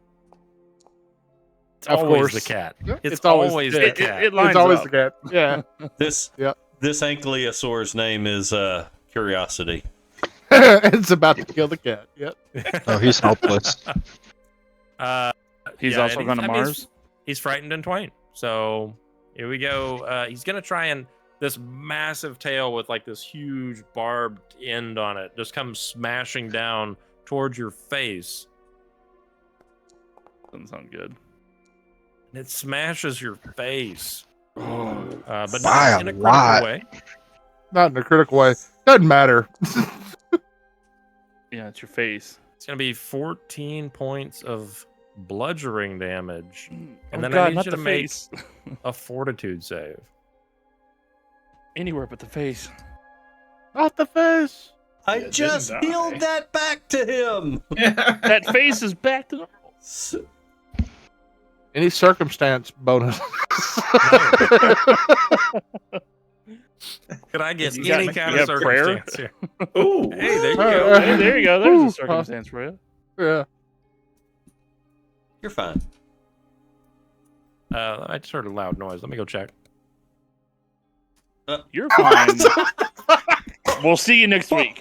Speaker 3: It's
Speaker 2: Of
Speaker 3: always
Speaker 2: course.
Speaker 3: the cat.
Speaker 2: Yeah,
Speaker 3: It's always the
Speaker 4: It
Speaker 3: cat.
Speaker 4: lines
Speaker 2: It's always
Speaker 4: up.
Speaker 2: the cat. Yeah.
Speaker 1: This
Speaker 2: Yep.
Speaker 1: this Ankylosaur's name is Curiosity.
Speaker 2: It's about to kill the cat. Yep.
Speaker 7: Oh, he's helpless.
Speaker 4: He's
Speaker 3: Yeah,
Speaker 4: also
Speaker 3: and
Speaker 4: going to
Speaker 3: I mean,
Speaker 4: Mars.
Speaker 3: He's frightened and twain. So here we go. He's gonna try and this massive tail with like this huge barbed end on it just comes smashing down towards your face.
Speaker 4: Doesn't sound good.
Speaker 3: And it smashes your face. But
Speaker 7: By
Speaker 3: not
Speaker 7: a
Speaker 3: in a critical
Speaker 7: lot.
Speaker 3: way.
Speaker 2: Not in a critical way. Doesn't matter.
Speaker 4: Yeah, it's your face.
Speaker 3: It's gonna be 14 points of bludgeoning damage. And
Speaker 4: Oh
Speaker 3: then
Speaker 4: God,
Speaker 3: I need
Speaker 4: not
Speaker 3: you to
Speaker 4: the
Speaker 3: make
Speaker 4: face.
Speaker 3: a fortitude save.
Speaker 4: Anywhere but the face.
Speaker 2: Not the face.
Speaker 1: I
Speaker 5: You
Speaker 1: just
Speaker 5: didn't die.
Speaker 1: healed that back to him.
Speaker 4: That face is back to normal.
Speaker 2: Any circumstance bonus?
Speaker 3: Could I get
Speaker 4: You got-
Speaker 3: any
Speaker 4: you
Speaker 3: kind
Speaker 4: have
Speaker 3: of
Speaker 4: prayer?
Speaker 3: circumstance here?
Speaker 5: Ooh.
Speaker 3: Hey, there you go.
Speaker 4: Hey, there you go. There's a circumstance for you.
Speaker 2: Yeah.
Speaker 1: You're fine.
Speaker 3: I just heard a loud noise. Let me go check.
Speaker 4: You're fine. We'll see you next week.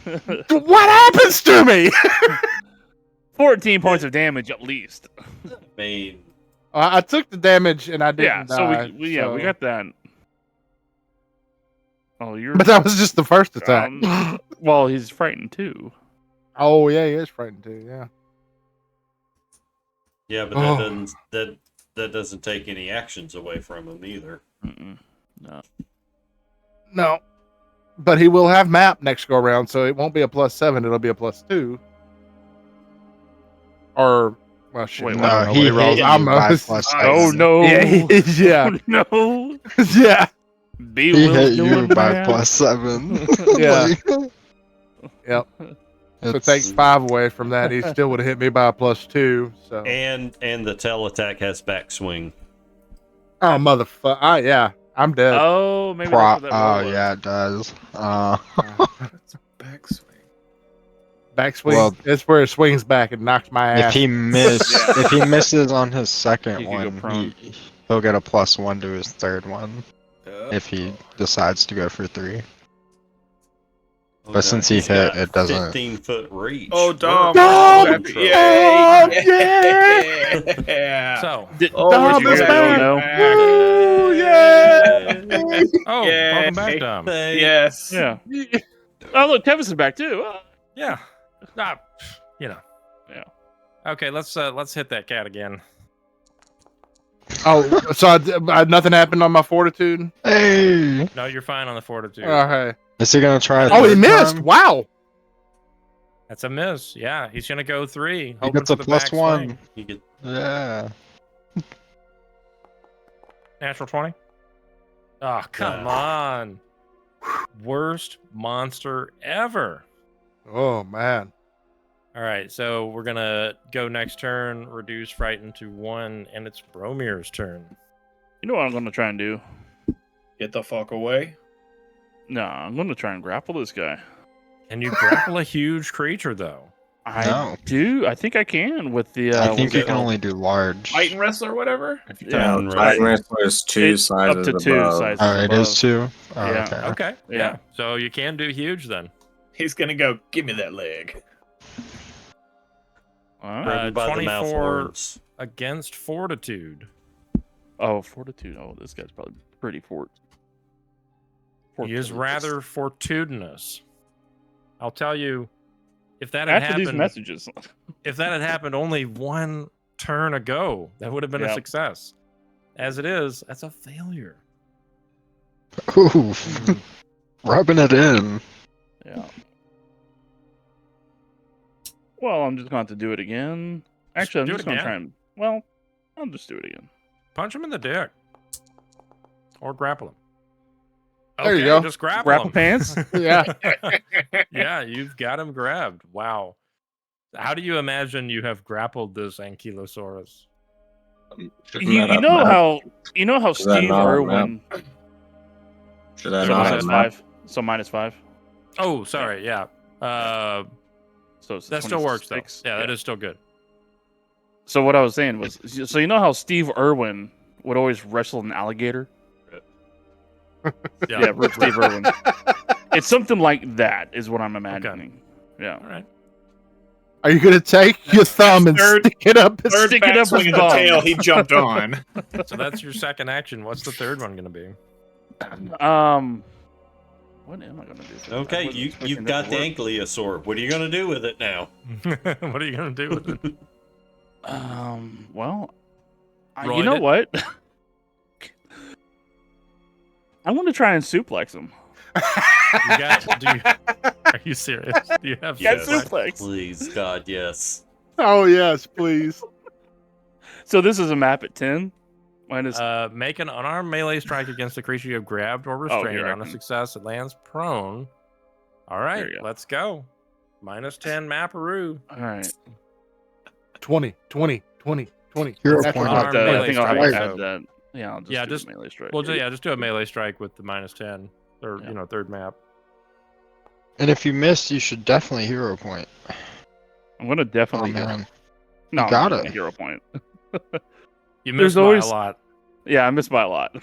Speaker 2: What happens to me?
Speaker 4: 14 points of damage at least.
Speaker 1: I mean,
Speaker 2: I took the damage and I
Speaker 4: Yeah,
Speaker 2: didn't
Speaker 4: so
Speaker 2: die.
Speaker 4: we got that. Oh, you're.
Speaker 2: But that was just the first attack.
Speaker 4: Well, he's frightened too.
Speaker 2: Oh yeah, he is frightened too. Yeah.
Speaker 1: yeah, but that doesn't take any actions away from him either.
Speaker 4: Mm-mm. No.
Speaker 2: No. But he will have map next go around, so it won't be a +7. It'll be a +2. Or well, shit.
Speaker 4: Wait,
Speaker 2: I
Speaker 7: No,
Speaker 2: don't know
Speaker 7: he
Speaker 2: what
Speaker 7: hit
Speaker 2: rolls.
Speaker 7: you
Speaker 2: I'm
Speaker 7: by
Speaker 2: a-
Speaker 7: +7.
Speaker 4: Oh no!
Speaker 2: Yeah, yeah,
Speaker 4: No!
Speaker 2: yeah.
Speaker 4: B
Speaker 7: He
Speaker 4: Will's
Speaker 7: hit you
Speaker 4: doing
Speaker 7: by
Speaker 4: bad.
Speaker 7: +7.
Speaker 2: Yeah.
Speaker 7: Like,
Speaker 2: Yep. So
Speaker 7: it's-
Speaker 2: take 5 away from that. He still would have hit me by a +2. So.
Speaker 1: And the tail attack has backswing.
Speaker 2: Oh motherfucker! Yeah, I'm dead.
Speaker 4: Oh, maybe that's what that roll
Speaker 7: Oh
Speaker 4: was.
Speaker 7: yeah, it does.
Speaker 5: Backswing.
Speaker 2: Backswing.
Speaker 7: Well-
Speaker 2: It's where it swings back and knocks my ass.
Speaker 7: If he misses on his second
Speaker 4: He could go
Speaker 7: one,
Speaker 4: prone.
Speaker 7: he'll get a +1 to his third one if he decides to go for 3.
Speaker 1: Oh,
Speaker 7: But since he
Speaker 1: he's
Speaker 7: hit,
Speaker 1: got
Speaker 7: it doesn't.
Speaker 1: 15-foot reach.
Speaker 5: Oh, Dom.
Speaker 2: Dom!
Speaker 5: Yay!
Speaker 2: Dom,
Speaker 5: Yeah.
Speaker 3: So,
Speaker 5: Oh,
Speaker 2: Dom
Speaker 5: would
Speaker 2: is
Speaker 5: you
Speaker 2: back.
Speaker 5: go
Speaker 2: Ooh, yeah!
Speaker 3: oh,
Speaker 5: Yay.
Speaker 3: welcome back, Dom.
Speaker 5: Yes.
Speaker 4: Yeah. Oh, look, Tevis is back too.
Speaker 3: Yeah. Nah, you know.
Speaker 4: Yeah.
Speaker 3: Okay, let's hit that cat again.
Speaker 2: Oh, so nothing happened on my fortitude?
Speaker 7: Hey,
Speaker 3: No, you're fine on the fortitude.
Speaker 2: Okay.
Speaker 7: is he gonna try?
Speaker 2: Oh, he
Speaker 7: third
Speaker 2: missed!
Speaker 7: time?
Speaker 2: Wow!
Speaker 3: That's a miss. Yeah, he's gonna go 3.
Speaker 7: He
Speaker 3: hoping
Speaker 7: gets a
Speaker 3: for the back
Speaker 7: +1.
Speaker 3: swing.
Speaker 1: You get
Speaker 7: Yeah.
Speaker 3: Natural 20. Oh, come on. Worst monster ever.
Speaker 2: Oh, man.
Speaker 3: All right, so we're gonna go next turn, reduce frightened to 1, and it's Bromir's turn.
Speaker 4: You know what I'm going to try and do?
Speaker 5: Get the fuck away.
Speaker 4: No, I'm going to try and grapple this guy.
Speaker 3: Can you grapple a huge creature though?
Speaker 4: I
Speaker 7: No.
Speaker 4: do. I think I can with the.
Speaker 7: I think
Speaker 4: what's
Speaker 7: you
Speaker 4: it
Speaker 7: can
Speaker 4: called?
Speaker 7: only do large.
Speaker 5: Titan wrestler or whatever.
Speaker 1: if you
Speaker 4: Yeah,
Speaker 1: Titan
Speaker 6: Titan
Speaker 1: wrestler.
Speaker 6: Wrestler is 2
Speaker 4: It's
Speaker 6: sizes
Speaker 4: up to 2
Speaker 6: above.
Speaker 4: sizes.
Speaker 7: Oh, it
Speaker 4: above.
Speaker 7: is 2. Oh,
Speaker 4: Yeah.
Speaker 7: okay.
Speaker 3: Okay,
Speaker 4: Yeah.
Speaker 3: yeah. So you can do huge then.
Speaker 5: He's gonna go. Give me that leg.
Speaker 4: All right.
Speaker 1: Grabbed by the mouth
Speaker 3: 24
Speaker 1: horns.
Speaker 3: against fortitude.
Speaker 4: Oh, fortitude. Oh, this guy's probably pretty fort.
Speaker 3: He is rather fortitudinous. I'll tell you, if that
Speaker 4: after
Speaker 3: had happened,
Speaker 4: these messages.
Speaker 3: if that had happened only 1 turn ago, that would have been a
Speaker 4: Yep.
Speaker 3: success. As it is, that's a failure.
Speaker 7: Ooh, rubbing it in.
Speaker 4: Yeah. Well, I'm just going to do it again. Actually, I'm
Speaker 3: do
Speaker 4: just
Speaker 3: it
Speaker 4: going to
Speaker 3: again.
Speaker 4: try and. Well, I'll just do it again.
Speaker 3: Punch him in the dick, or grapple him.
Speaker 2: There you go.
Speaker 3: Just grapple
Speaker 4: Grapple
Speaker 3: him.
Speaker 4: pants?
Speaker 2: Yeah.
Speaker 3: Yeah, you've got him grabbed. Wow. How do you imagine you have grappled this Ankylosaurus?
Speaker 4: You know how
Speaker 6: that
Speaker 4: Steve
Speaker 6: not a
Speaker 4: Irwin.
Speaker 6: Should I
Speaker 4: So
Speaker 6: not
Speaker 4: minus
Speaker 6: have
Speaker 4: 5. So minus 5.
Speaker 3: Oh, sorry. Yeah.
Speaker 4: So it's
Speaker 3: That still works, though.
Speaker 4: 26.
Speaker 3: Yeah, that is still good.
Speaker 4: So what I was saying was, so you know how Steve Irwin would always wrestle an alligator? Yeah, Rip Steve Irwin. It's something like that, is what I'm imagining. Yeah.
Speaker 3: All right.
Speaker 2: Are you going to take your thumb and
Speaker 5: Third-
Speaker 2: stick it up? his-
Speaker 5: Third
Speaker 4: Stick it up
Speaker 5: backswing
Speaker 4: his
Speaker 5: of the
Speaker 4: bum.
Speaker 5: tail. He jumped on.
Speaker 3: So that's your second action. What's the third one going to be?
Speaker 4: What am I gonna do? I
Speaker 1: Okay,
Speaker 4: wasn't expecting
Speaker 1: you've
Speaker 4: that
Speaker 1: got
Speaker 4: to
Speaker 1: the
Speaker 4: work.
Speaker 1: ankylosaur. What are you gonna do with it now?
Speaker 3: What are you going to do with it?
Speaker 4: Well,
Speaker 3: Roid
Speaker 4: you know
Speaker 3: it?
Speaker 4: what? I'm gonna try and suplex him.
Speaker 3: Are you serious? Do you have
Speaker 4: Yeah,
Speaker 3: suplex?
Speaker 4: suplex.
Speaker 1: Please, God, yes.
Speaker 2: Oh, yes, please.
Speaker 4: So this is a map at 10. Minus.
Speaker 3: Make an unarmed melee strike against the creature you have grabbed or
Speaker 4: Oh,
Speaker 3: restrained.
Speaker 4: here, I
Speaker 3: On a
Speaker 4: can-
Speaker 3: success, it lands prone. All right,
Speaker 4: you go.
Speaker 3: let's go. -10 Mapperoo.
Speaker 4: All right.
Speaker 2: 20, 20, 20. 20.
Speaker 7: Hero
Speaker 2: Natural
Speaker 7: point.
Speaker 3: Our
Speaker 4: I
Speaker 3: melee
Speaker 4: think I'll have
Speaker 3: strike,
Speaker 4: to add
Speaker 3: so-
Speaker 4: that. Yeah, I'll just
Speaker 3: Yeah,
Speaker 4: do
Speaker 3: just-
Speaker 4: a melee strike.
Speaker 3: Well, just do a melee strike with the -10, or
Speaker 4: Yeah.
Speaker 3: third map.
Speaker 7: And if you miss, you should definitely hero point.
Speaker 4: I'm gonna
Speaker 7: Oh
Speaker 4: definitely.
Speaker 7: man,
Speaker 4: No,
Speaker 7: you
Speaker 4: I'm
Speaker 7: got
Speaker 4: not gonna
Speaker 7: it.
Speaker 4: hero point.
Speaker 3: You
Speaker 4: There's
Speaker 3: missed by
Speaker 4: always-
Speaker 3: a lot.
Speaker 4: Yeah, I missed by a lot.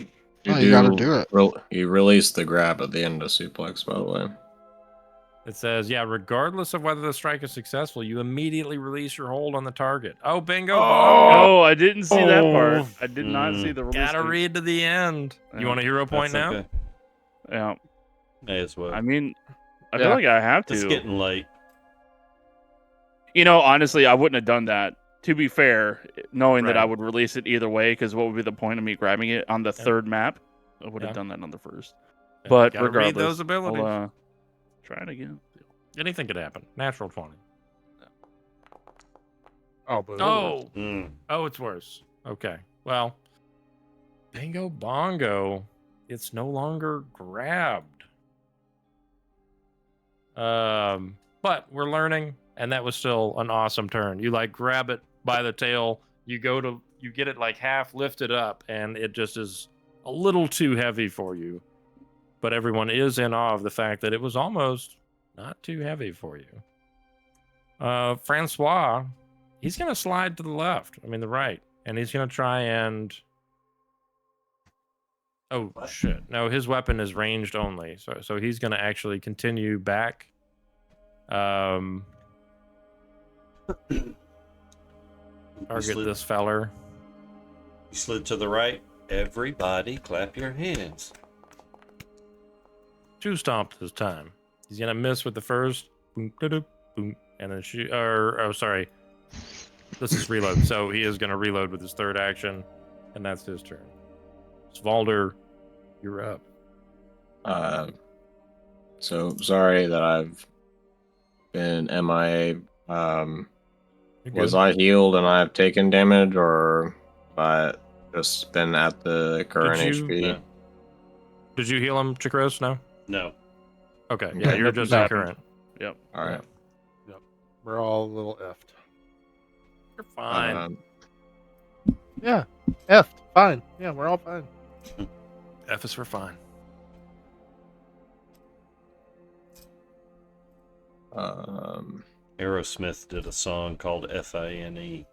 Speaker 7: Oh, you gotta do it.
Speaker 6: You release the grab at the end of suplex, by the way.
Speaker 3: It says, yeah, regardless of whether the strike is successful, you immediately release your hold on the target. Oh, bingo!
Speaker 4: Oh, I didn't see that part. I did not
Speaker 1: Mm.
Speaker 4: see the release.
Speaker 3: Gotta read to the end. You
Speaker 4: Yeah.
Speaker 3: want a hero point
Speaker 1: That's
Speaker 3: now?
Speaker 1: okay.
Speaker 4: Yeah,
Speaker 1: May as well.
Speaker 4: I mean, I
Speaker 2: Yeah.
Speaker 4: feel like I have
Speaker 1: It's
Speaker 4: to.
Speaker 1: getting late.
Speaker 4: You know, honestly, I wouldn't have done that. To be fair, knowing that I
Speaker 3: Right.
Speaker 4: would release it either way, because what would be the point of me grabbing it on the third map? I would have
Speaker 3: Yeah.
Speaker 4: done that on the first.
Speaker 3: Yeah,
Speaker 4: But
Speaker 3: gotta read
Speaker 4: regardless,
Speaker 3: those abilities.
Speaker 4: I'll try it again.
Speaker 3: Anything could happen. Natural 20.
Speaker 2: Oh, but
Speaker 3: Oh,
Speaker 1: Mm.
Speaker 3: oh, it's worse. Okay. Well, bingo bongo. It's no longer grabbed. But we're learning, and that was still an awesome turn. You like grab it by the tail, you get it like half lifted up, and it just is a little too heavy for you. But everyone is in awe of the fact that it was almost not too heavy for you. Francois, he's gonna slide to the left. I mean the right, and he's gonna try and. Oh shit! No, his weapon is ranged only, so he's gonna actually continue back. Target this feller.
Speaker 1: You slid to the right. Everybody clap your hands.
Speaker 3: Two stomp this time. He's gonna miss with the first boom, da-da, boom, and then shoot. Oh, sorry. This is reload. So he is gonna reload with his third action, and that's his turn. Svalder, you're up.
Speaker 6: So sorry that I've been MIA.
Speaker 3: You're
Speaker 6: Was
Speaker 3: good.
Speaker 6: I healed and I've taken damage, or have I just been at the current
Speaker 3: Did you-
Speaker 6: HP?
Speaker 1: No.
Speaker 3: Did you heal him, Chikros? No.
Speaker 1: No.
Speaker 3: Okay. Yeah, you're
Speaker 4: Nothing's
Speaker 3: just at
Speaker 4: happened.
Speaker 3: current.
Speaker 4: Yep.
Speaker 6: All right.
Speaker 2: we're all a little effed.
Speaker 3: You're fine.
Speaker 2: Yeah, effed. Fine. Yeah, we're all fine.
Speaker 3: F is for fine.
Speaker 1: Aerosmith did a song called Fane.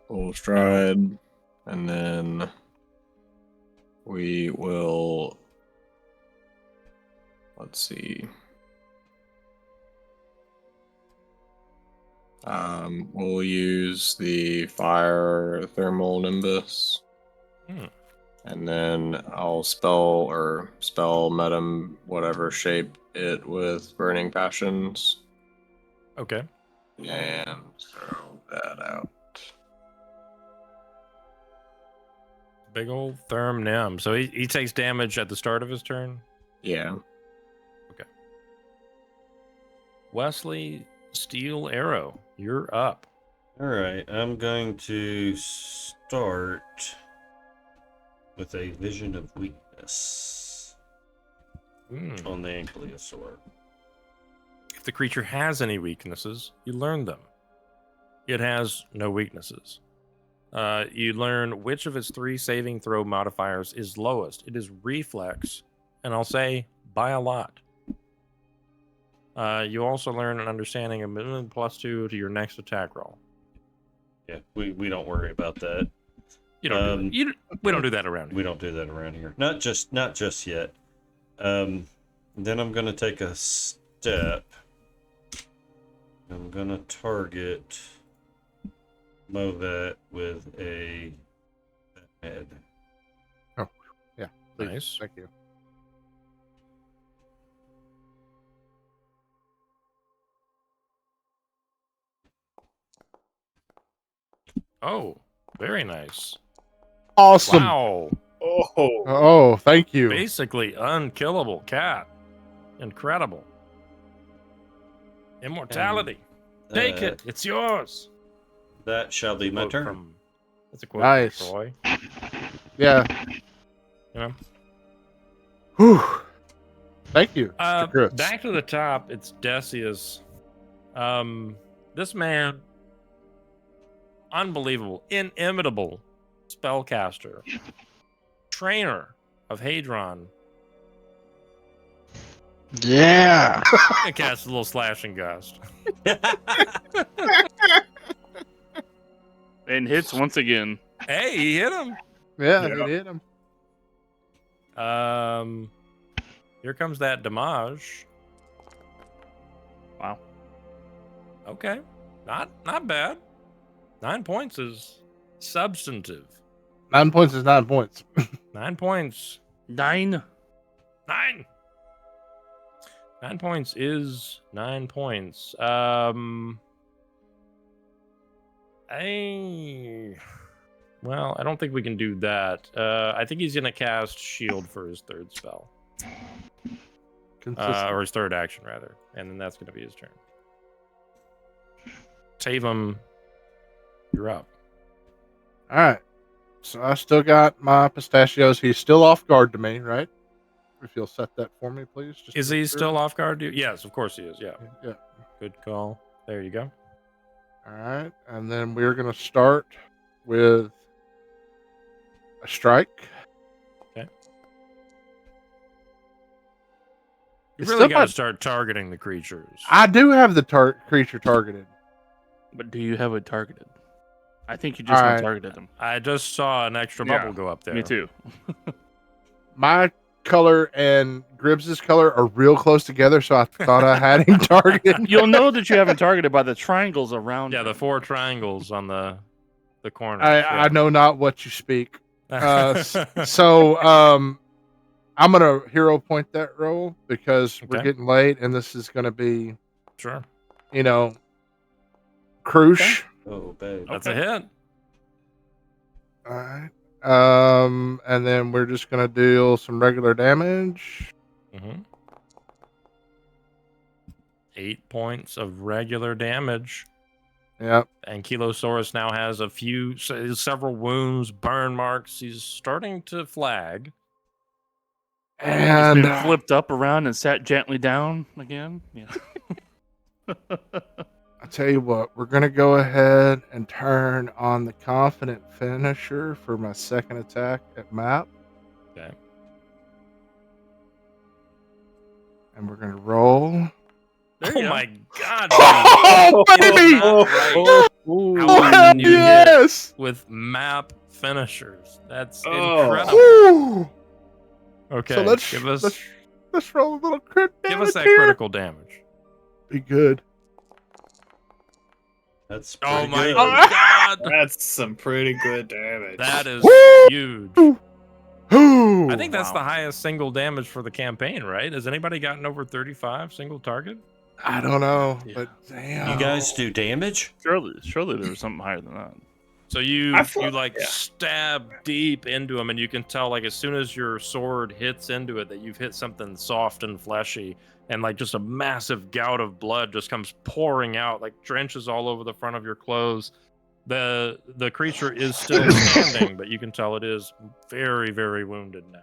Speaker 6: Full stride, and then we will. Let's see. We'll use the fire thermal nimbus, and then I'll spell medum whatever shape it with burning passions,
Speaker 3: Okay.
Speaker 6: and throw that out.
Speaker 3: Big old Therm Nim. So he takes damage at the start of his turn.
Speaker 6: Yeah.
Speaker 3: Wesley, Steel Arrow, you're up.
Speaker 1: All right. I'm going to start with a vision of weakness on the Ankylosaur.
Speaker 3: If the creature has any weaknesses, you learn them. It has no weaknesses. You learn which of its 3 saving throw modifiers is lowest. It is reflex, and I'll say by a lot. You also learn an understanding of minimum +2 to your next attack roll.
Speaker 1: Yeah, we don't worry about that.
Speaker 3: You don't. We don't do that around here.
Speaker 1: We don't do that around here. Not just yet. Then I'm gonna take a step. I'm gonna target Movat with a head.
Speaker 2: Oh, yeah. Please.
Speaker 3: Nice.
Speaker 2: Thank you.
Speaker 3: Oh, very nice.
Speaker 2: Awesome.
Speaker 3: Wow.
Speaker 2: Oh, thank you.
Speaker 3: Basically unkillable cat. Incredible. Immortality. Take it. It's yours.
Speaker 1: That shall be my
Speaker 3: Quote
Speaker 1: turn.
Speaker 3: from- That's a quote
Speaker 2: Nice.
Speaker 3: from Troy.
Speaker 2: Yeah.
Speaker 3: You know?
Speaker 2: Whew. Thank you, Mr. Chris.
Speaker 3: Back to the top, it's Decius. This man unbelievable, inimitable spellcaster, trainer of Hadron.
Speaker 7: Yeah.
Speaker 3: And cast a little slashing gust.
Speaker 4: And hits once again.
Speaker 3: Hey, he hit him.
Speaker 2: Yeah, it hit him.
Speaker 3: Here comes that damage.
Speaker 4: Wow.
Speaker 3: Okay, not bad. 9 points is substantive.
Speaker 2: 9 points is 9 points.
Speaker 3: 9 points.
Speaker 4: 9.
Speaker 3: 9 points is 9 points. Well, I don't think we can do that. I think he's gonna cast Shield for his third spell, or his third action rather, and then that's gonna be his turn. Taven, you're up.
Speaker 2: All right. So I still got my pistachios. He's still off guard to me, right? If you'll set that for me, please. Just
Speaker 3: Is
Speaker 2: to make
Speaker 3: he
Speaker 2: sure.
Speaker 3: still off guard? Yes, of course he is. Yeah.
Speaker 2: Yeah.
Speaker 3: Good call. There you go.
Speaker 2: All right. And then we're going to start with a strike.
Speaker 3: Okay. You
Speaker 2: It's
Speaker 3: really
Speaker 2: still
Speaker 3: got to
Speaker 2: not-
Speaker 3: start targeting the creatures.
Speaker 2: I do have the creature targeted.
Speaker 4: But do you have it targeted? I think you just
Speaker 2: Alright.
Speaker 4: targeted him.
Speaker 3: I just saw an extra
Speaker 2: Yeah,
Speaker 3: bubble go up there.
Speaker 4: Me too.
Speaker 2: My color and Gribbs's color are real close together, so I thought I had him targeted.
Speaker 4: You'll know that you haven't targeted by the triangles around.
Speaker 3: Yeah,
Speaker 4: him.
Speaker 3: the 4 triangles on the corners.
Speaker 2: I know not what you speak. So I'm gonna hero point that roll because we're
Speaker 3: Okay.
Speaker 2: getting late, and this is gonna be,
Speaker 3: Sure.
Speaker 2: Crush.
Speaker 1: Oh, babe.
Speaker 3: That's a hit.
Speaker 2: All right. And then we're just gonna deal some regular damage.
Speaker 3: 8 points of regular damage.
Speaker 2: Yep.
Speaker 3: And Kilosaurus now has several wounds, burn marks. He's starting to flag.
Speaker 4: He's
Speaker 2: And
Speaker 4: been flipped up around and sat gently down again. Yeah.
Speaker 2: I tell you what, we're gonna go ahead and turn on the confident finisher for my second attack at map.
Speaker 3: Okay.
Speaker 2: And we're gonna roll.
Speaker 4: There you go.
Speaker 3: My God.
Speaker 2: Oh,
Speaker 3: dude. It is
Speaker 2: baby!
Speaker 3: not right.
Speaker 4: Ooh.
Speaker 3: How
Speaker 2: Oh,
Speaker 3: often do you hit
Speaker 2: yes!
Speaker 3: with map finishers? That's
Speaker 5: Oh.
Speaker 3: incredible.
Speaker 2: Woo!
Speaker 3: Okay.
Speaker 2: So let's roll a little crit damage
Speaker 3: give us that
Speaker 2: here.
Speaker 3: critical damage.
Speaker 2: Be good.
Speaker 1: That's
Speaker 3: Oh
Speaker 1: pretty
Speaker 3: my
Speaker 1: good.
Speaker 3: God.
Speaker 5: That's some pretty good damage.
Speaker 3: That is
Speaker 2: Woo!
Speaker 3: huge.
Speaker 2: Ooh.
Speaker 3: I think that's
Speaker 4: Wow.
Speaker 3: the highest single damage for the campaign, right? Has anybody gotten over 35 single target?
Speaker 2: I don't know,
Speaker 3: Yeah.
Speaker 2: but damn.
Speaker 1: You guys do damage?
Speaker 4: Surely there was something higher than that.
Speaker 3: So you
Speaker 5: I thought- yeah.
Speaker 3: stab deep into him, and you can tell as soon as your sword hits into it that you've hit something soft and fleshy, and just a massive gout of blood just comes pouring out, drenches all over the front of your clothes. The creature is still standing, but you can tell it is very, very wounded now.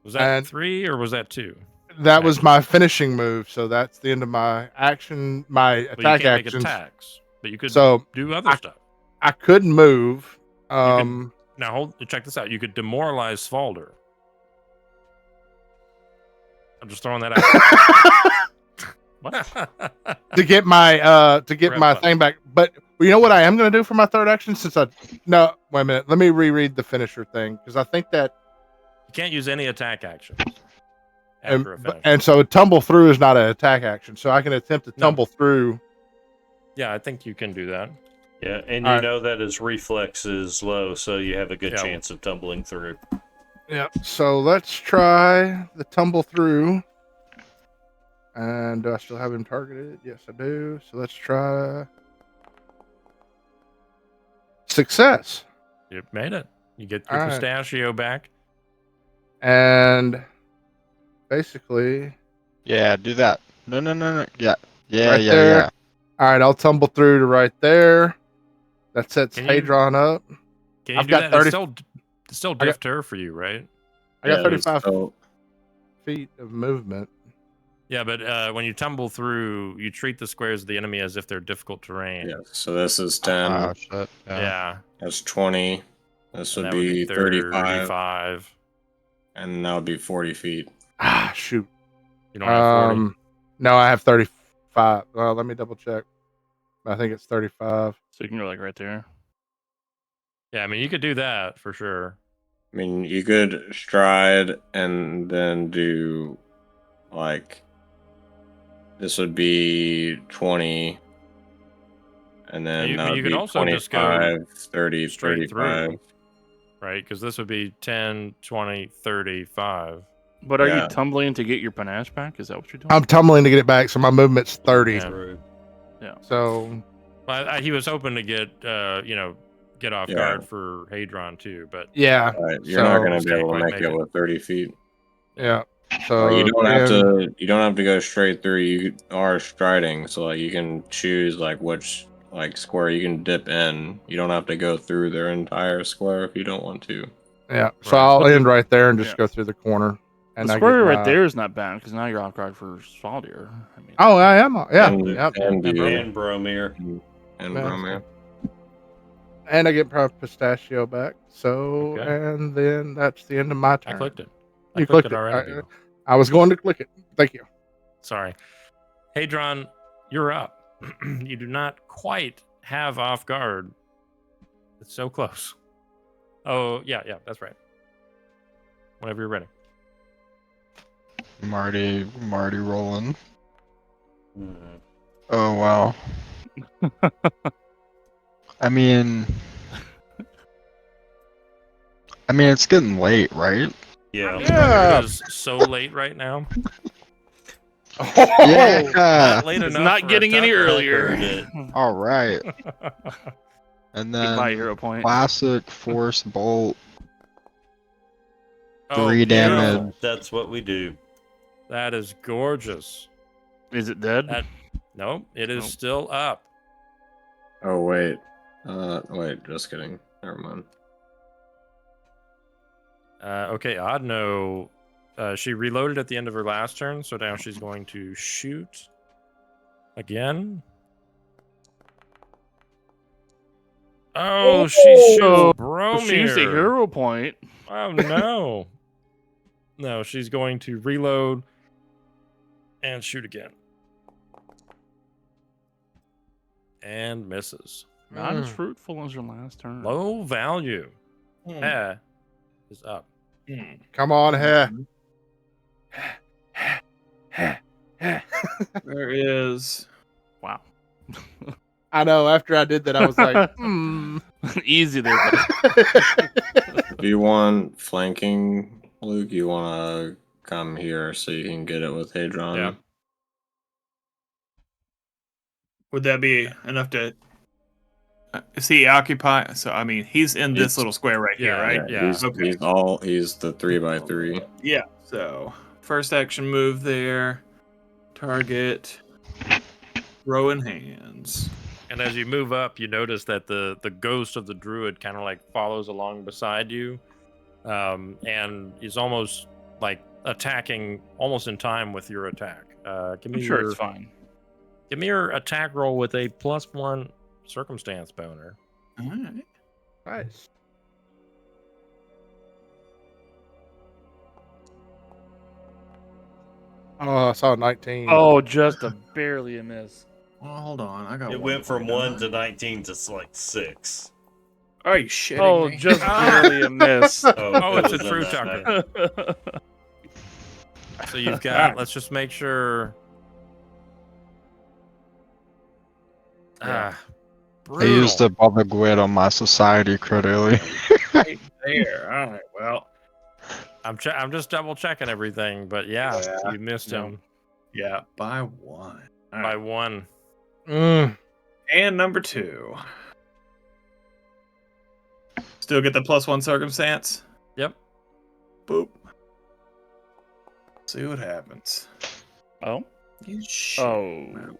Speaker 3: Was that
Speaker 2: And-
Speaker 3: 3 or was that 2?
Speaker 2: That was my finishing move, so that's the end of my action, my
Speaker 3: Well, you
Speaker 2: attack
Speaker 3: can't make
Speaker 2: actions.
Speaker 3: attacks, but you could
Speaker 2: So
Speaker 3: do other stuff.
Speaker 2: I couldn't move.
Speaker 3: Now check this out. You could demoralize Svalder. I'm just throwing that out.
Speaker 2: to get my
Speaker 3: Grab up.
Speaker 2: thing back. But you know what I am going to do for my third action? No, wait a minute. Let me reread the finisher thing because I think that
Speaker 3: You can't use any attack actions
Speaker 2: and,
Speaker 3: after a finish.
Speaker 2: and so tumble through is not an attack action, so I can attempt to
Speaker 3: No.
Speaker 2: tumble through.
Speaker 3: Yeah, I think you can do that.
Speaker 1: Yeah, and
Speaker 2: All
Speaker 1: you
Speaker 2: right.
Speaker 1: know that his reflex is low, so you have a good
Speaker 3: Yeah.
Speaker 1: chance of tumbling through.
Speaker 2: Yeah. So let's try the tumble through. And do I still have him targeted? Yes, I do. So let's try success.
Speaker 3: You made it. You get your
Speaker 2: All right.
Speaker 3: pistachio back.
Speaker 2: And basically,
Speaker 7: Yeah, do that. No. Yeah. Yeah,
Speaker 2: Right
Speaker 7: yeah,
Speaker 2: there.
Speaker 7: yeah.
Speaker 2: all right, I'll tumble through to right there. That sets
Speaker 3: Can you-
Speaker 2: Hadron up.
Speaker 3: Can you
Speaker 2: I've
Speaker 3: do
Speaker 2: got
Speaker 3: that?
Speaker 2: 30
Speaker 3: It's still
Speaker 2: I got-
Speaker 3: diff turf for you, right?
Speaker 2: I got
Speaker 6: Yeah,
Speaker 2: 35
Speaker 6: so
Speaker 2: feet of movement.
Speaker 3: Yeah, but when you tumble through, you treat the squares of the enemy as if they're difficult terrain.
Speaker 6: Yeah. So this is 10.
Speaker 7: Oh shit.
Speaker 3: Yeah.
Speaker 6: That's 20. This
Speaker 3: And
Speaker 6: would
Speaker 3: that would
Speaker 6: be 35.
Speaker 3: 35.
Speaker 6: And that would be 40 feet.
Speaker 2: Ah, shoot.
Speaker 3: You don't have 40?
Speaker 2: No, I have 35. Let me double check. I think it's 35.
Speaker 4: So you can go like right there.
Speaker 3: Yeah, I mean, you could do that for sure.
Speaker 6: I mean, you could stride and then do like this would be 20, and then
Speaker 3: You-
Speaker 6: that would
Speaker 3: you could
Speaker 6: be
Speaker 3: also just go
Speaker 6: 25, 30,
Speaker 3: straight
Speaker 6: 35.
Speaker 3: through. Right? Because this would be 10, 20, 35.
Speaker 4: But are
Speaker 6: Yeah.
Speaker 4: you tumbling to get your panache back? Is that what you're doing?
Speaker 2: I'm tumbling to get it back, so my movement's 30.
Speaker 3: Yeah.
Speaker 2: So
Speaker 3: He was hoping to get, get off
Speaker 6: Yeah.
Speaker 3: guard for Hadron too, but
Speaker 2: yeah,
Speaker 6: Right. You're not
Speaker 2: So-
Speaker 6: going to be able to
Speaker 3: Can't
Speaker 6: make
Speaker 3: quite
Speaker 6: it
Speaker 3: make it.
Speaker 6: with 30 feet.
Speaker 2: yeah. So
Speaker 6: You don't have
Speaker 2: then-
Speaker 6: to. You don't have to go straight through. You are striding, so like you can choose like which like square you can dip in. You don't have to go through their entire square if you don't want to.
Speaker 2: Yeah. So
Speaker 3: Right.
Speaker 2: I'll end right there and just
Speaker 4: Yeah.
Speaker 2: go through the corner. And
Speaker 4: The
Speaker 2: I
Speaker 4: square
Speaker 2: get
Speaker 4: right
Speaker 2: my-
Speaker 4: there is not bad because now you're off guard for Svaldir. I mean,
Speaker 2: Oh, I am. Yeah.
Speaker 6: And,
Speaker 2: Yep.
Speaker 6: and you
Speaker 1: And Bromir.
Speaker 6: and
Speaker 2: Yeah,
Speaker 6: Romeo.
Speaker 2: And I get my pistachio back. So,
Speaker 3: Okay.
Speaker 2: and then that's the end of my
Speaker 3: I
Speaker 2: turn.
Speaker 3: clicked it.
Speaker 2: You
Speaker 3: I clicked
Speaker 2: clicked
Speaker 3: it
Speaker 2: it.
Speaker 3: already. Beagle.
Speaker 2: I was going to click it. Thank you.
Speaker 3: Sorry. Hadron, you're up. You do not quite have off guard. It's so close. Oh, yeah, that's right. Whenever you're ready.
Speaker 7: Marty rolling.
Speaker 1: Mhm.
Speaker 7: Oh wow. I mean, it's getting late, right?
Speaker 1: Yeah.
Speaker 2: Yeah.
Speaker 3: It is so late right now.
Speaker 7: Yeah.
Speaker 3: Not late
Speaker 4: it's
Speaker 3: enough
Speaker 4: not
Speaker 3: for a
Speaker 4: getting any
Speaker 3: tucker.
Speaker 4: earlier.
Speaker 7: All right. And
Speaker 4: Goodbye,
Speaker 7: then
Speaker 4: hero point.
Speaker 7: classic force bolt.
Speaker 3: Oh,
Speaker 7: 3
Speaker 3: beautiful.
Speaker 7: damage.
Speaker 1: That's what we do.
Speaker 3: That is gorgeous.
Speaker 4: Is it dead?
Speaker 3: Nope, it is
Speaker 4: Nope.
Speaker 3: still up.
Speaker 6: Oh wait. Wait. Just kidding. Never mind.
Speaker 3: Okay, Oddno. She reloaded at the end of her last turn, so now she's going to shoot again. Oh, she shoots Bromir.
Speaker 4: She used a hero point.
Speaker 3: Oh no. No, she's going to reload and shoot again. And misses.
Speaker 4: Not as fruitful as your last turn.
Speaker 3: Low value.
Speaker 5: Hmm.
Speaker 3: Heh is up.
Speaker 5: Hmm.
Speaker 2: Come on, here.
Speaker 5: There is.
Speaker 4: Wow.
Speaker 2: I know. After I did that, I was like,
Speaker 4: Easy there, buddy.
Speaker 6: Do you want flanking, Luke? You want to come here so you can get it with Hadron?
Speaker 3: Yeah.
Speaker 5: Would that be enough to? Is he occupy? So I mean, he's in this
Speaker 6: He's-
Speaker 5: little square right here,
Speaker 3: Yeah,
Speaker 5: right?
Speaker 3: yeah.
Speaker 6: He's,
Speaker 5: Okay.
Speaker 6: he's the 3x3.
Speaker 5: Yeah. So first action move there. Target. Throw in hands.
Speaker 3: And as you move up, you notice that the ghost of the druid kind of like follows along beside you, and is almost like attacking almost in time with your attack. Give me
Speaker 4: I'm sure
Speaker 3: your,
Speaker 4: it's fine.
Speaker 3: Give me your attack roll with a +1 circumstance boner.
Speaker 5: All right.
Speaker 2: nice. Oh, I saw 19.
Speaker 4: Oh, just barely a miss.
Speaker 5: Well, hold on. I got.
Speaker 1: It
Speaker 5: one
Speaker 1: went from
Speaker 5: more.
Speaker 1: 1 to 19 to like 6.
Speaker 5: Are you shitting
Speaker 4: Oh,
Speaker 5: me?
Speaker 4: just barely a miss.
Speaker 3: Oh, it's a
Speaker 1: it was
Speaker 3: true
Speaker 1: in that
Speaker 3: tucker.
Speaker 1: bad.
Speaker 3: So you've got. Let's just make sure.
Speaker 5: Yeah.
Speaker 7: I used a bother grid on my society crit early.
Speaker 5: Right there. All right. Well.
Speaker 3: I'm just double checking everything, but yeah,
Speaker 5: Yeah.
Speaker 3: you missed him
Speaker 5: Yeah. By one. All
Speaker 3: by
Speaker 5: right.
Speaker 3: 1.
Speaker 5: And number 2. Still get the +1 circumstance.
Speaker 3: Yep.
Speaker 5: Boop. See what happens.
Speaker 4: Oh.
Speaker 5: You shit.
Speaker 4: Oh.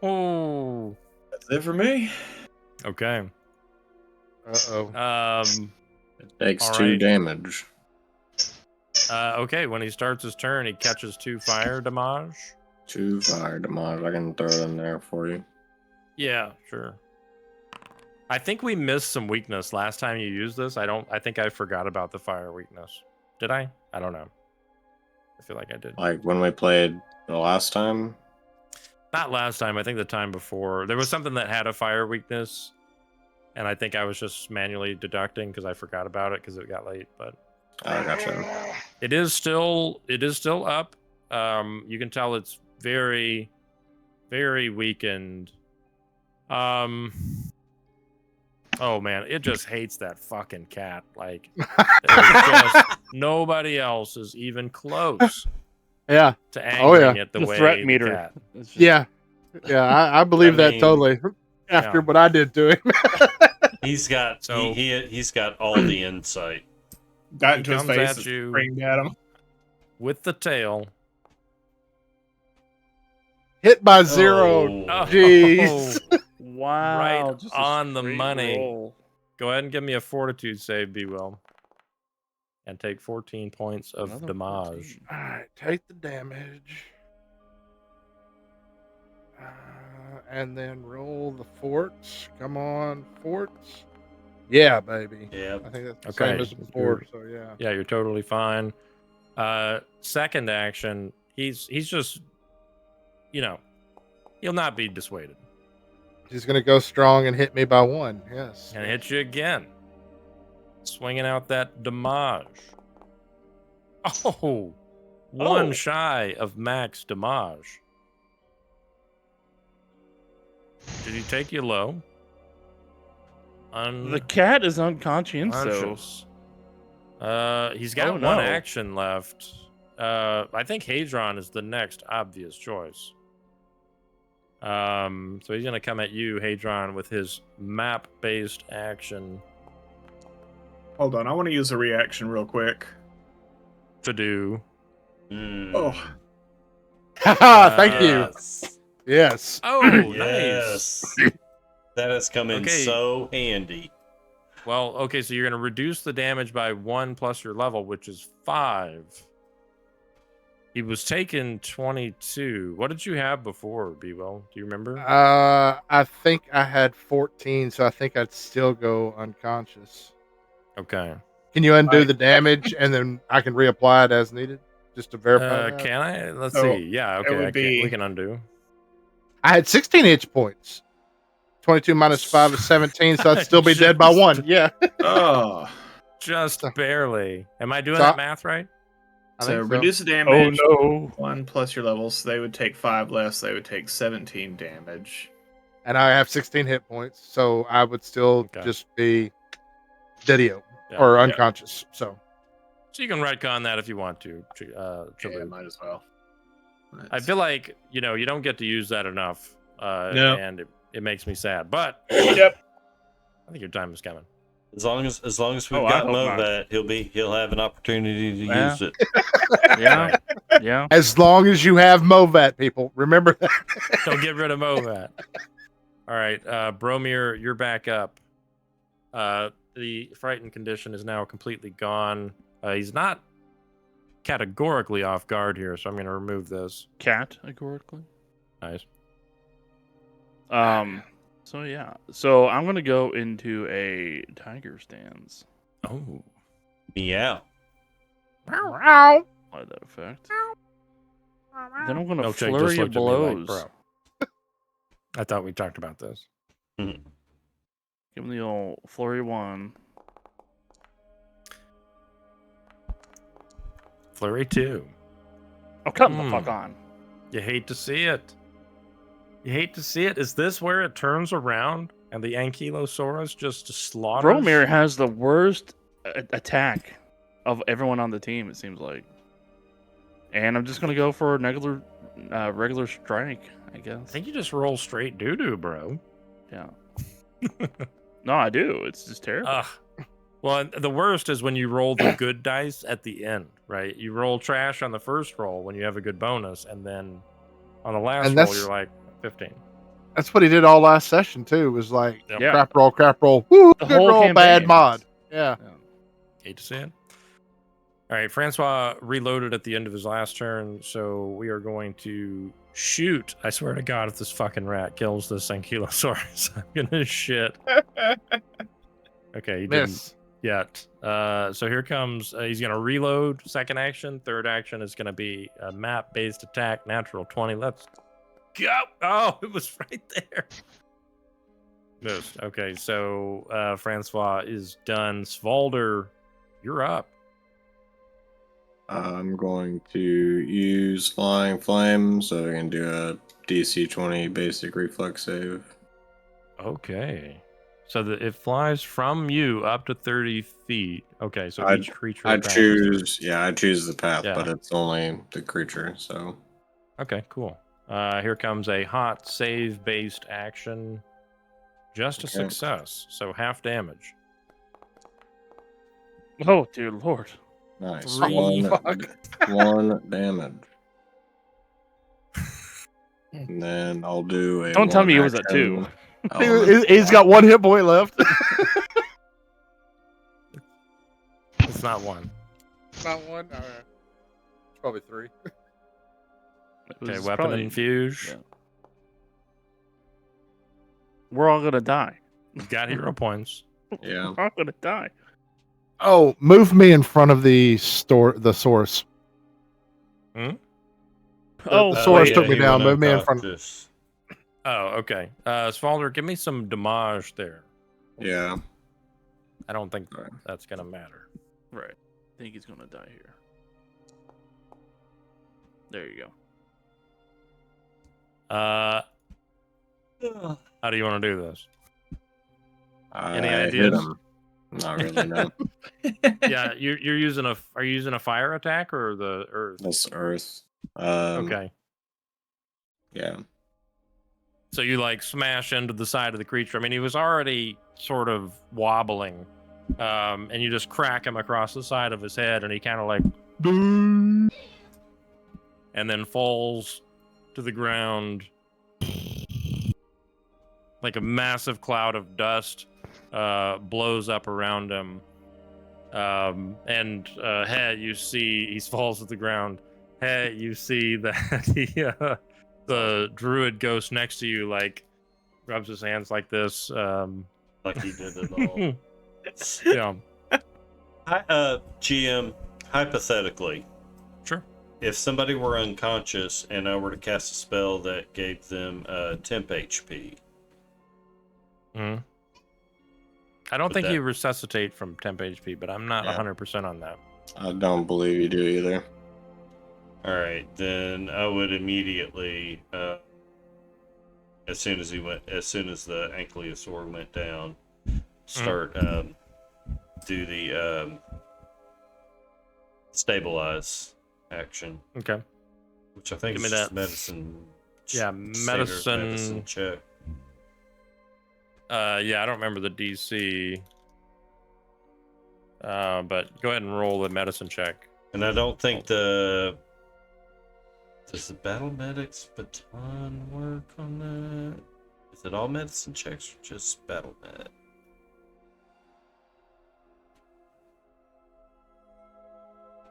Speaker 3: Oh.
Speaker 5: That's it for me.
Speaker 3: Okay.
Speaker 2: Uh-oh.
Speaker 3: Um.
Speaker 6: It takes
Speaker 3: All
Speaker 6: 2
Speaker 3: right.
Speaker 6: damage.
Speaker 3: Okay, when he starts his turn, he catches 2 fire damage.
Speaker 6: 2 fire damage. I can throw it in there for you.
Speaker 3: Yeah, sure. I think we missed some weakness last time you used this. I think I forgot about the fire weakness. Did I? I don't know. I feel like I did.
Speaker 6: Like when we played the last time?
Speaker 3: Not last time. I think the time before. There was something that had a fire weakness, and I think I was just manually deducting because I forgot about it because it got late. But
Speaker 6: I gotcha.
Speaker 3: it is still up. You can tell it's very, very weakened. Oh man, it just hates that fucking cat. Like, nobody else is even close.
Speaker 2: Yeah.
Speaker 3: To angering it the
Speaker 4: The
Speaker 3: way
Speaker 4: threat
Speaker 3: the
Speaker 4: meter.
Speaker 3: cat.
Speaker 2: Yeah. I believe that totally. After what I did to him.
Speaker 1: He's got he's got all the insight.
Speaker 5: Got into his face, and screamed at him
Speaker 3: with the tail.
Speaker 2: Hit by 0. Jeez.
Speaker 4: Wow.
Speaker 3: Right
Speaker 4: just
Speaker 3: on the money.
Speaker 4: Roll.
Speaker 3: Go ahead and give me a fortitude save, Be Will. And take 14 points of damage.
Speaker 2: All right, take the damage. And then roll the forts. Come on, forts. Yeah, baby.
Speaker 1: Yeah.
Speaker 2: I think that's the
Speaker 3: Okay.
Speaker 2: same as before, so yeah.
Speaker 3: Yeah, you're totally fine. Second action, he's just, he'll not be dissuaded.
Speaker 2: He's going to go strong and hit me by 1, yes.
Speaker 3: And hit you again. Swinging out that damage. Oh, one shy of max damage. Did he take you low?
Speaker 4: The cat is unconscious.
Speaker 3: He's got one action left. I think Hadron is the next obvious choice. So he's gonna come at you, Hadron, with his map-based action.
Speaker 5: Hold on, I want to use a reaction real quick.
Speaker 3: To do.
Speaker 5: Oh.
Speaker 2: Thank you. Yes.
Speaker 3: Oh,
Speaker 1: yes.
Speaker 3: Nice.
Speaker 1: That has come in so handy.
Speaker 3: Well, okay, so you're going to reduce the damage by 1 plus your level, which is 5. He was taking 22. What did you have before, Bewell? Do you remember?
Speaker 2: I think I had 14, so I think I'd still go unconscious.
Speaker 3: Okay.
Speaker 2: Can you undo the damage and then I can reapply it as needed? Just to verify that?
Speaker 3: Can I? Let's see. Yeah, okay. We can undo.
Speaker 2: I had 16 hit points. 22 minus 5 is 17, so I'd still be dead by 1. Yeah.
Speaker 5: Oh.
Speaker 3: Just barely. Am I doing that math right?
Speaker 5: So reduce the damage.
Speaker 4: Oh, no.
Speaker 5: 1 plus your levels. So they would take 5 less. They would take 17 damage.
Speaker 2: And I have 16 hit points, so I would still just be deadio or unconscious. So
Speaker 3: you can retcon that if you want to.
Speaker 5: Yeah, might as well.
Speaker 3: I feel like you don't get to use that enough, and it makes me sad. But I think your time is coming.
Speaker 1: As long as we've got Movat, he'll have an opportunity to use it.
Speaker 4: Yeah, yeah.
Speaker 2: As long as you have Movat, people, remember that.
Speaker 3: Don't get rid of Movat. All right, Bromir, you're back up. The frightened condition is now completely gone. He's not categorically off guard here, so I'm going to remove this.
Speaker 4: Categorically?
Speaker 3: Nice.
Speaker 4: So yeah. So I'm going to go into a tiger stance.
Speaker 3: Oh.
Speaker 1: Meow.
Speaker 2: Meow.
Speaker 4: Apply that effect. Then I'm going to flurry of blows.
Speaker 3: Like, I thought we talked about this.
Speaker 4: Give him the old flurry 1.
Speaker 3: Flurry 2.
Speaker 4: Oh, come the fuck on.
Speaker 3: You hate to see it. You hate to see it. Is this where it turns around and the Ankylosaurus just slaughters?
Speaker 4: Bromir has the worst attack of everyone on the team, it seems like. And I'm just going to go for a regular strike, I guess.
Speaker 3: I think you just roll straight doo-doo, bro.
Speaker 4: Yeah. No, I do. It's just terrible.
Speaker 3: Well, the worst is when you roll the good dice at the end, right? You roll trash on the first roll when you have a good bonus, and then on the last roll, you're like 15.
Speaker 2: That's what he did all last session, too. Was like,
Speaker 3: Yep.
Speaker 2: crap roll. Woo,
Speaker 4: The
Speaker 2: good
Speaker 4: whole
Speaker 2: roll,
Speaker 4: campaign.
Speaker 2: bad mod. Yeah.
Speaker 3: Hate to see it. All right, Francois reloaded at the end of his last turn, so we are going to shoot. I swear to God, if this fucking rat kills this Ankylosaurus, I'm gonna shit. Okay, he
Speaker 2: Miss.
Speaker 3: didn't yet. So here comes. He's gonna reload. Second action. Third action is gonna be a map-based attack. Natural 20. Let's go. Oh, it was right there. Missed. Okay, so Francois is done. Svalder, you're up.
Speaker 6: I'm going to use Flying Flame, so I can do a DC 20 basic reflex save.
Speaker 3: Okay. So it flies from you up to 30 feet. Okay, so each creature.
Speaker 6: I
Speaker 3: attacks
Speaker 6: choose the path,
Speaker 3: Yeah.
Speaker 6: but it's only the creature, so.
Speaker 3: Okay, cool. Here comes a hot save-based action. Just a
Speaker 6: Okay.
Speaker 3: success, so half damage.
Speaker 4: Oh, dear lord.
Speaker 6: Nice.
Speaker 3: Three.
Speaker 6: One damage. And then I'll do a.
Speaker 4: Don't tell me it was a
Speaker 6: one-action
Speaker 4: 2.
Speaker 6: element.
Speaker 2: He's got 1 hit point left.
Speaker 3: It's not one.
Speaker 2: Not 1. All right. It's probably 3.
Speaker 3: Okay,
Speaker 4: It's
Speaker 3: weapon
Speaker 4: probably-
Speaker 3: infuse.
Speaker 4: yeah. We're all gonna die.
Speaker 3: You've got hero points.
Speaker 6: Yeah.
Speaker 4: We're all gonna die.
Speaker 2: Oh, move me in front of the source.
Speaker 4: Oh,
Speaker 2: the source
Speaker 4: wait.
Speaker 2: took me
Speaker 1: he
Speaker 2: down.
Speaker 1: went
Speaker 2: Move me in front.
Speaker 1: unconscious.
Speaker 3: Oh, okay. Svalder, give me some damage there.
Speaker 6: Yeah.
Speaker 3: I don't think
Speaker 6: Alright.
Speaker 3: that's gonna matter.
Speaker 4: Right. I think he's gonna die here. There you go.
Speaker 3: How do you want to do this? Any
Speaker 6: I
Speaker 3: ideas?
Speaker 6: hit him. Not really, no.
Speaker 3: Yeah, you're using a. Are you using a fire attack or the earth?
Speaker 6: That's Earth.
Speaker 3: Okay.
Speaker 6: Yeah.
Speaker 3: So you like smash into the side of the creature. I mean, he was already sort of wobbling, and you just crack him across the side of his head, and he kind of like, and then falls to the ground like a massive cloud of dust blows up around him. And hey, you see he falls to the ground. Hey, you see that the druid ghost next to you like rubs his hands like this.
Speaker 1: Like he did it all.
Speaker 3: Yeah.
Speaker 1: GM, hypothetically,
Speaker 3: Sure.
Speaker 1: if somebody were unconscious and I were to cast a spell that gave them temp HP,
Speaker 3: Mm-hmm. I don't
Speaker 1: But
Speaker 3: think
Speaker 1: that-
Speaker 3: you resuscitate from temp HP, but I'm not
Speaker 6: Yeah.
Speaker 3: 100% on that.
Speaker 6: I don't believe you do either.
Speaker 1: all right, then I would immediately, as soon as the Ankylosaur went down, start do the stabilize action,
Speaker 3: Okay.
Speaker 1: which I think
Speaker 3: Give
Speaker 1: is
Speaker 3: me
Speaker 1: just
Speaker 3: that.
Speaker 1: medicine.
Speaker 3: Yeah,
Speaker 1: standard
Speaker 3: medicine.
Speaker 1: check.
Speaker 3: Yeah, I don't remember the DC. But go ahead and roll the medicine check.
Speaker 1: And I don't think does the battle medic's baton work on that? Is it all medicine checks or just battle med?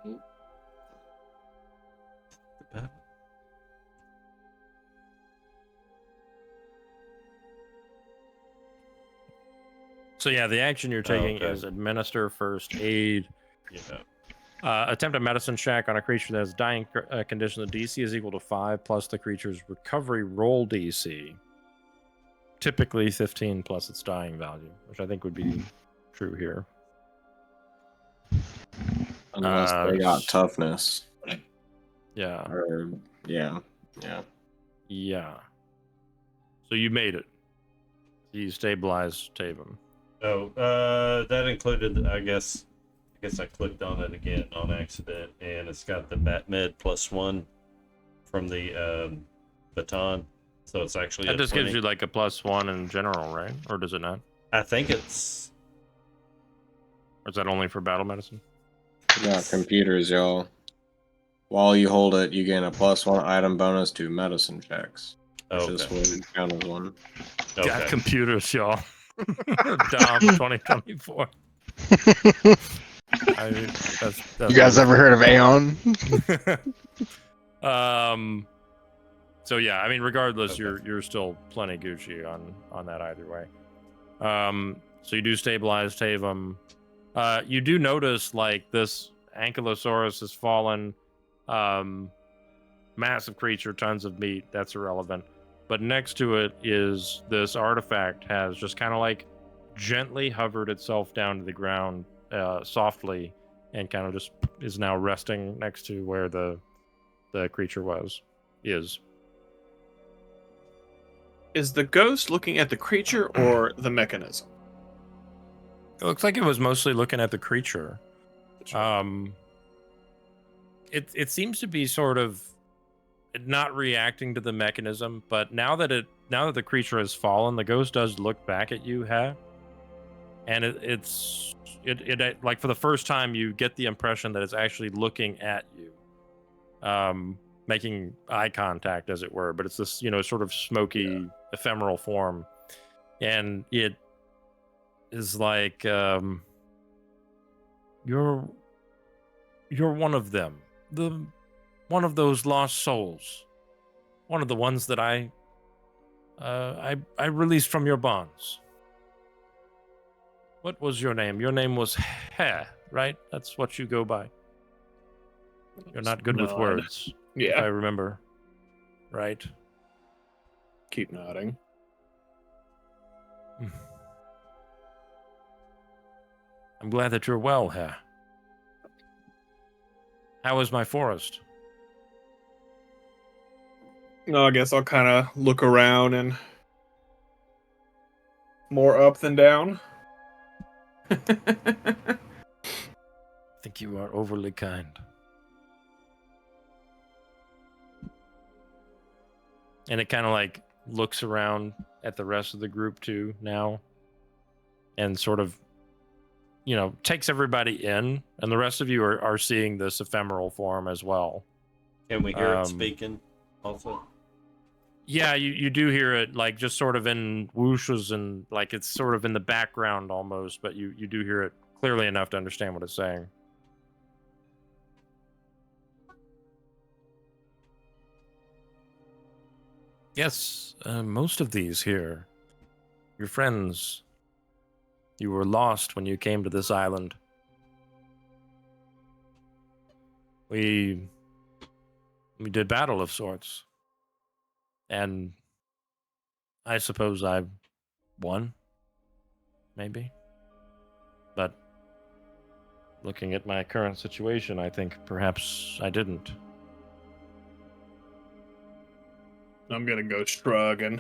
Speaker 1: The battle.
Speaker 3: So yeah, the action you're taking
Speaker 1: okay.
Speaker 3: is administer first aid.
Speaker 1: Yeah.
Speaker 3: Attempt a medicine check on a creature that has dying condition. The DC is equal to 5 plus the creature's recovery roll DC. Typically 15 plus its dying value, which I think would be true here.
Speaker 6: Unless they got toughness.
Speaker 3: Yeah.
Speaker 6: Or, yeah.
Speaker 3: Yeah. So you made it. You stabilized Taven.
Speaker 1: Oh, that included, I guess I clicked on it again on accident, and it's got the bat med +1 from the baton, so it's actually
Speaker 3: That
Speaker 1: a
Speaker 3: just
Speaker 1: 20.
Speaker 3: gives you like a +1 in general, right? Or does it not?
Speaker 1: I think it's
Speaker 3: Or is that only for battle medicine?
Speaker 6: Yeah, computers, y'all. While you hold it, you gain a +1 item bonus to medicine checks. Which
Speaker 1: okay.
Speaker 6: this would count as one.
Speaker 3: Got
Speaker 1: Okay.
Speaker 3: computers, y'all. Dom 2024. That's
Speaker 7: You guys ever heard of Aeon?
Speaker 3: So yeah, I mean, regardless,
Speaker 1: Okay.
Speaker 3: you're still plenty Gucci on that either way. So you do stabilize Tavam. You do notice like this Ankylosaurus has fallen. Massive creature, tons of meat. That's irrelevant. But next to it is this artifact has just kind of like gently hovered itself down to the ground softly, and kind of just is now resting next to where the creature is.
Speaker 5: Is the ghost looking at the creature or the mechanism?
Speaker 3: It looks like it was mostly looking at the creature. It seems to be sort of not reacting to the mechanism, but now that the creature has fallen, the ghost does look back at you, and it like for the first time you get the impression that it's actually looking at you, making eye contact, as it were. But it's this sort of smoky ephemeral form, and it is like you're one of them, one of those lost souls, one of the ones that I released from your bonds. What was your name? Your name was Heh, right? That's what you go by. You're not good with
Speaker 5: Nod.
Speaker 3: words, if
Speaker 5: Yeah.
Speaker 3: I remember. Right?
Speaker 5: Keep nodding.
Speaker 3: I'm glad that you're well, Heh. How is my forest?
Speaker 5: No, I guess I'll kind of look around and more up than down.
Speaker 3: I think you are overly kind. And it kind of like looks around at the rest of the group too now, and sort of, takes everybody in, and the rest of you are seeing this ephemeral form as well.
Speaker 1: Can we hear it speaking also?
Speaker 3: Yeah, you do hear it, like just sort of in whooshes, and like it's sort of in the background almost, but you do hear it clearly enough to understand what it's saying. Yes, most of these here, your friends, you were lost when you came to this island. We did battle of sorts. And I suppose I won, maybe. But looking at my current situation, I think perhaps I didn't.
Speaker 5: I'm gonna go shrug, and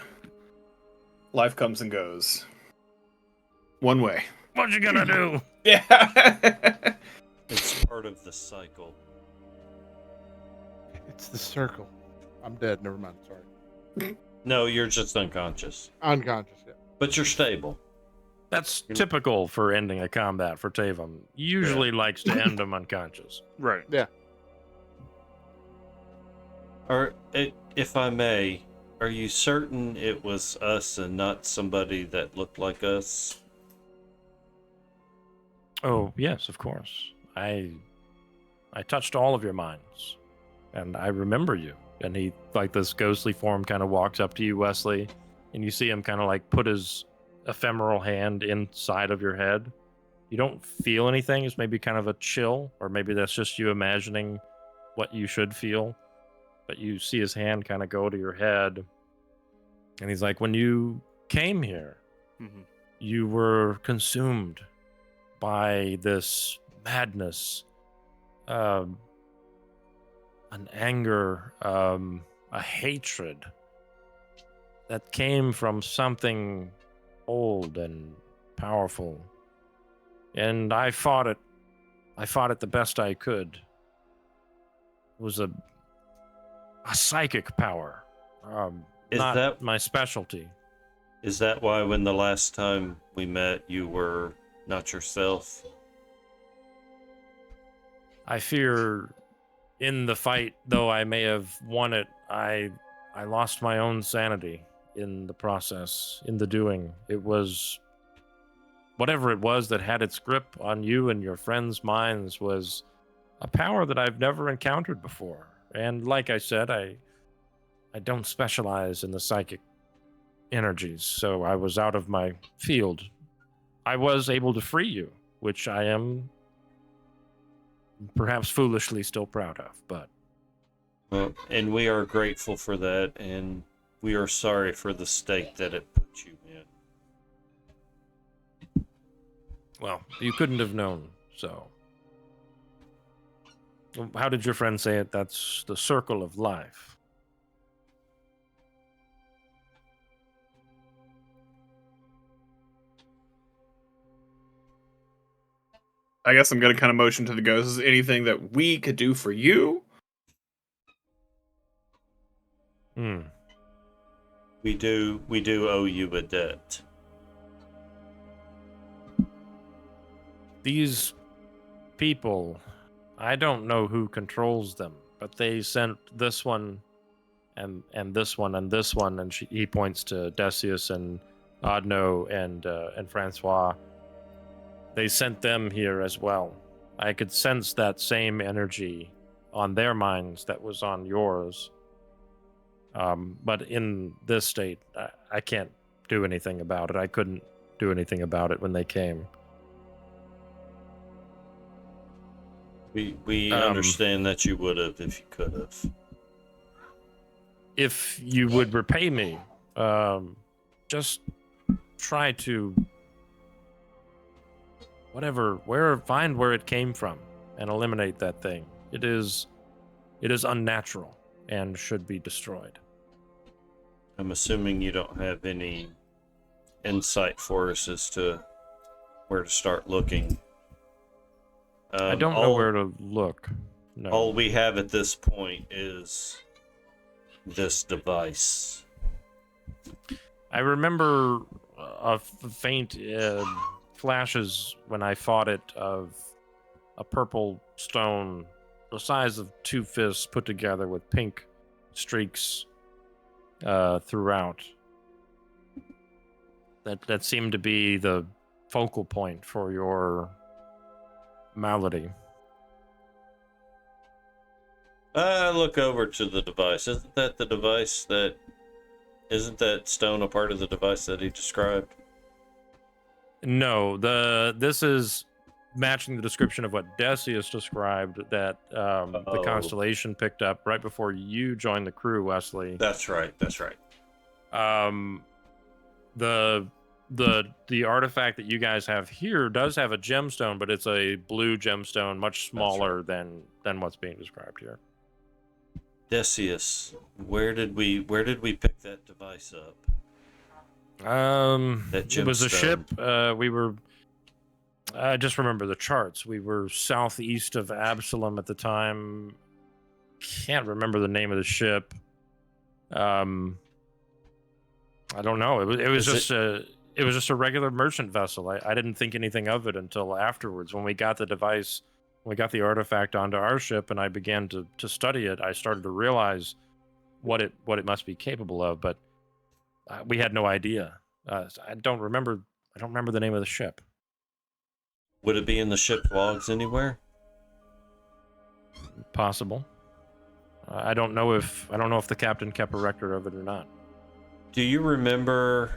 Speaker 5: life comes and goes. One way.
Speaker 3: What you gonna do?
Speaker 5: Yeah.
Speaker 1: It's part of the cycle.
Speaker 2: It's the circle. I'm dead. Never mind. Sorry.
Speaker 1: No, you're just unconscious.
Speaker 2: Unconscious. Yeah.
Speaker 1: But you're stable.
Speaker 3: That's typical for ending a combat for Tavam. Usually likes to end them unconscious.
Speaker 4: Right.
Speaker 2: Yeah.
Speaker 1: Or, if I may, are you certain it was us and not somebody that looked like us?
Speaker 3: Oh, yes, of course. I touched all of your minds, and I remember you. And he, like this ghostly form, kind of walks up to you, Wesley, and you see him kind of like put his ephemeral hand inside of your head. You don't feel anything. It's maybe kind of a chill, or maybe that's just you imagining what you should feel. But you see his hand kind of go to your head, and he's like, when you came here, you were consumed by this madness, an anger, a hatred that came from something old and powerful. And I fought it. I fought it the best I could. It was a psychic power.
Speaker 1: Is
Speaker 3: not
Speaker 1: that
Speaker 3: my specialty?
Speaker 1: Is that why when the last time we met you were not yourself?
Speaker 3: I fear in the fight, though I may have won it, I lost my own sanity in the process, in the doing. It was whatever it was that had its grip on you and your friends' minds was a power that I've never encountered before. And like I said, I don't specialize in the psychic energies, so I was out of my field. I was able to free you, which I am perhaps foolishly still proud of, but...
Speaker 1: Well, and we are grateful for that, and we are sorry for the state that it put you in.
Speaker 3: Well, you couldn't have known, so... How did your friend say it? That's the circle of life.
Speaker 5: I guess I'm going to kind of motion to the ghosts. Is anything that we could do for you?
Speaker 1: We do owe you a debt.
Speaker 3: These people, I don't know who controls them, but they sent this one and this one and this one, and he points to Decius and Odno and Francois. They sent them here as well. I could sense that same energy on their minds that was on yours. But in this state, I can't do anything about it. I couldn't do anything about it when they came.
Speaker 1: We understand that you would have if you could have.
Speaker 3: If you would repay me, just try to find where it came from and eliminate that thing. It is unnatural and should be destroyed.
Speaker 1: I'm assuming you don't have any insight for us as to where to start looking.
Speaker 3: I don't know where to look. No.
Speaker 1: All we have at this point is this device.
Speaker 3: I remember a faint flashes when I fought it of a purple stone the size of two fists put together with pink streaks throughout. That seemed to be the focal point for your malady.
Speaker 1: I look over to the device. Isn't that stone a part of the device that he described?
Speaker 3: No, this is matching the description of what Decius described that the constellation picked up right before you joined the crew, Wesley.
Speaker 1: That's right.
Speaker 3: The artifact that you guys have here does have a gemstone, but it's a blue gemstone, much smaller than what's being described here.
Speaker 1: Decius, where did we pick that device up?
Speaker 3: It was a ship. We were. I just remember the charts. We were southeast of Absalom at the time. Can't remember the name of the ship. I don't know. It was just a regular merchant vessel. I didn't think anything of it until afterwards when we got the device. We got the artifact onto our ship, and I began to study it. I started to realize what it must be capable of, but we had no idea. I don't remember the name of the ship.
Speaker 1: Would it be in the ship logs anywhere?
Speaker 3: Possible. I don't know if the captain kept a record of it or not.
Speaker 1: Do you remember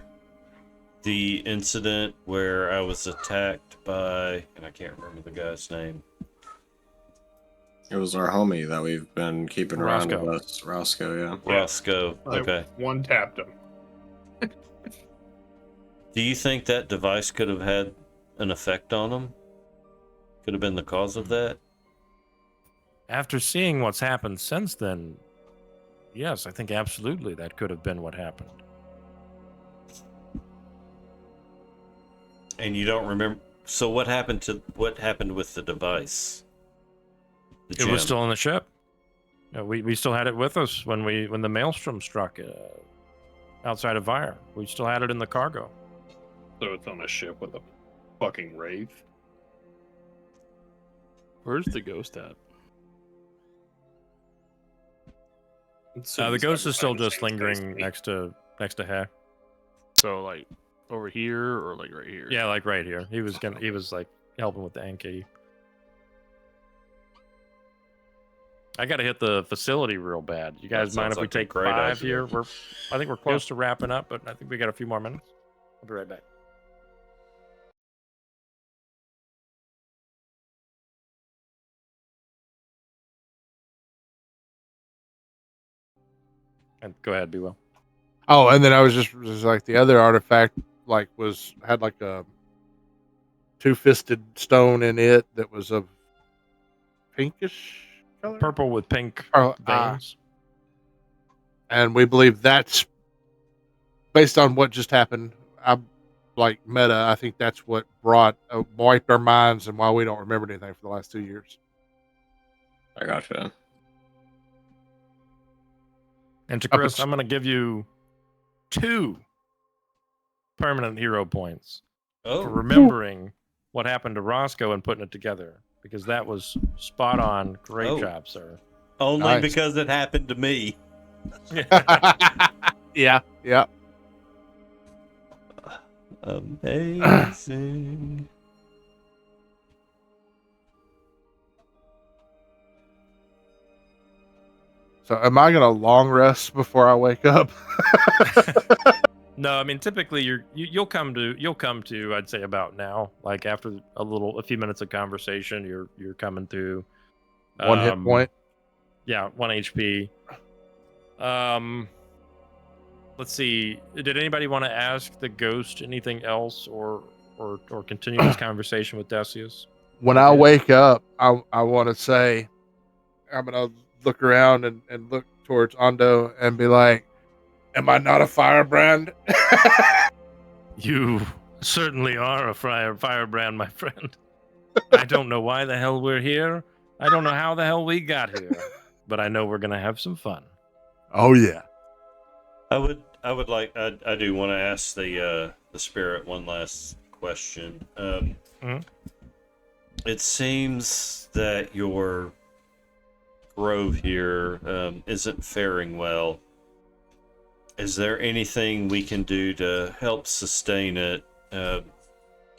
Speaker 1: the incident where I was attacked by, and I can't remember the guy's name?
Speaker 6: It was our homie that we've been keeping around with us. Roscoe, yeah.
Speaker 1: Roscoe, okay.
Speaker 5: One tapped him.
Speaker 1: Do you think that device could have had an effect on him? Could have been the cause of that?
Speaker 3: After seeing what's happened since then, yes, I think absolutely that could have been what happened.
Speaker 1: And you don't remember? So what happened with the device?
Speaker 3: It was still on the ship. We still had it with us when the maelstrom struck outside of Vire. We still had it in the cargo.
Speaker 5: So it's on a ship with a fucking wraith.
Speaker 4: Where's the ghost at?
Speaker 3: The ghost is still just lingering next to Heh.
Speaker 4: So like over here or like right here?
Speaker 3: Yeah, like right here. He was like helping with the Anki. I got to hit the facility real bad. You guys mind if we take 5 here? I think we're close to wrapping up, but I think we got a few more minutes. I'll be right back. And go ahead, Be Well.
Speaker 2: Oh, and then I was just like the other artifact like had like a 2-fisted stone in it that was of pinkish color,
Speaker 3: Purple with pink veins.
Speaker 2: And we believe that's based on what just happened. I like meta. I think that's what wiped our minds and why we don't remember anything for the last 2 years.
Speaker 6: I gotcha.
Speaker 3: And to Chris, I'm going to give you 2 permanent hero points for remembering what happened to Roscoe and putting it together, because that was spot on. Great job, sir.
Speaker 1: Only because it happened to me.
Speaker 2: Yeah.
Speaker 1: Amazing.
Speaker 2: So am I gonna long rest before I wake up?
Speaker 3: No, I mean typically you'll come to I'd say about now, like after a few minutes of conversation, you're coming through
Speaker 2: 1 hit point.
Speaker 3: Yeah, 1 HP. Let's see. Did anybody want to ask the ghost anything else or continue this conversation with Decius?
Speaker 2: When I wake up, I want to say, I'm going to look around and look towards Ondo and be like, am I not a firebrand?
Speaker 3: You certainly are a firebrand, my friend. I don't know why the hell we're here. I don't know how the hell we got here, but I know we're going to have some fun.
Speaker 2: Oh, yeah.
Speaker 1: I do want to ask the spirit one last question. It seems that your grove here isn't faring well. Is there anything we can do to help sustain it?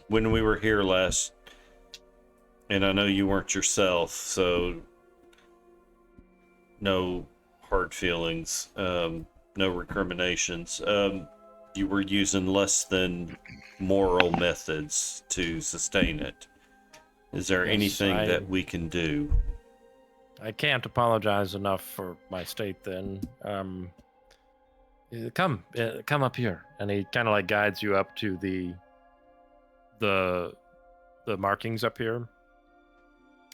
Speaker 1: When we were here last, and I know you weren't yourself, so no hard feelings, no recriminations. You were using less than moral methods to sustain it. Is there anything that we can do?
Speaker 3: I can't apologize enough for my state then. Come up here. And he kind of like guides you up to the markings up here.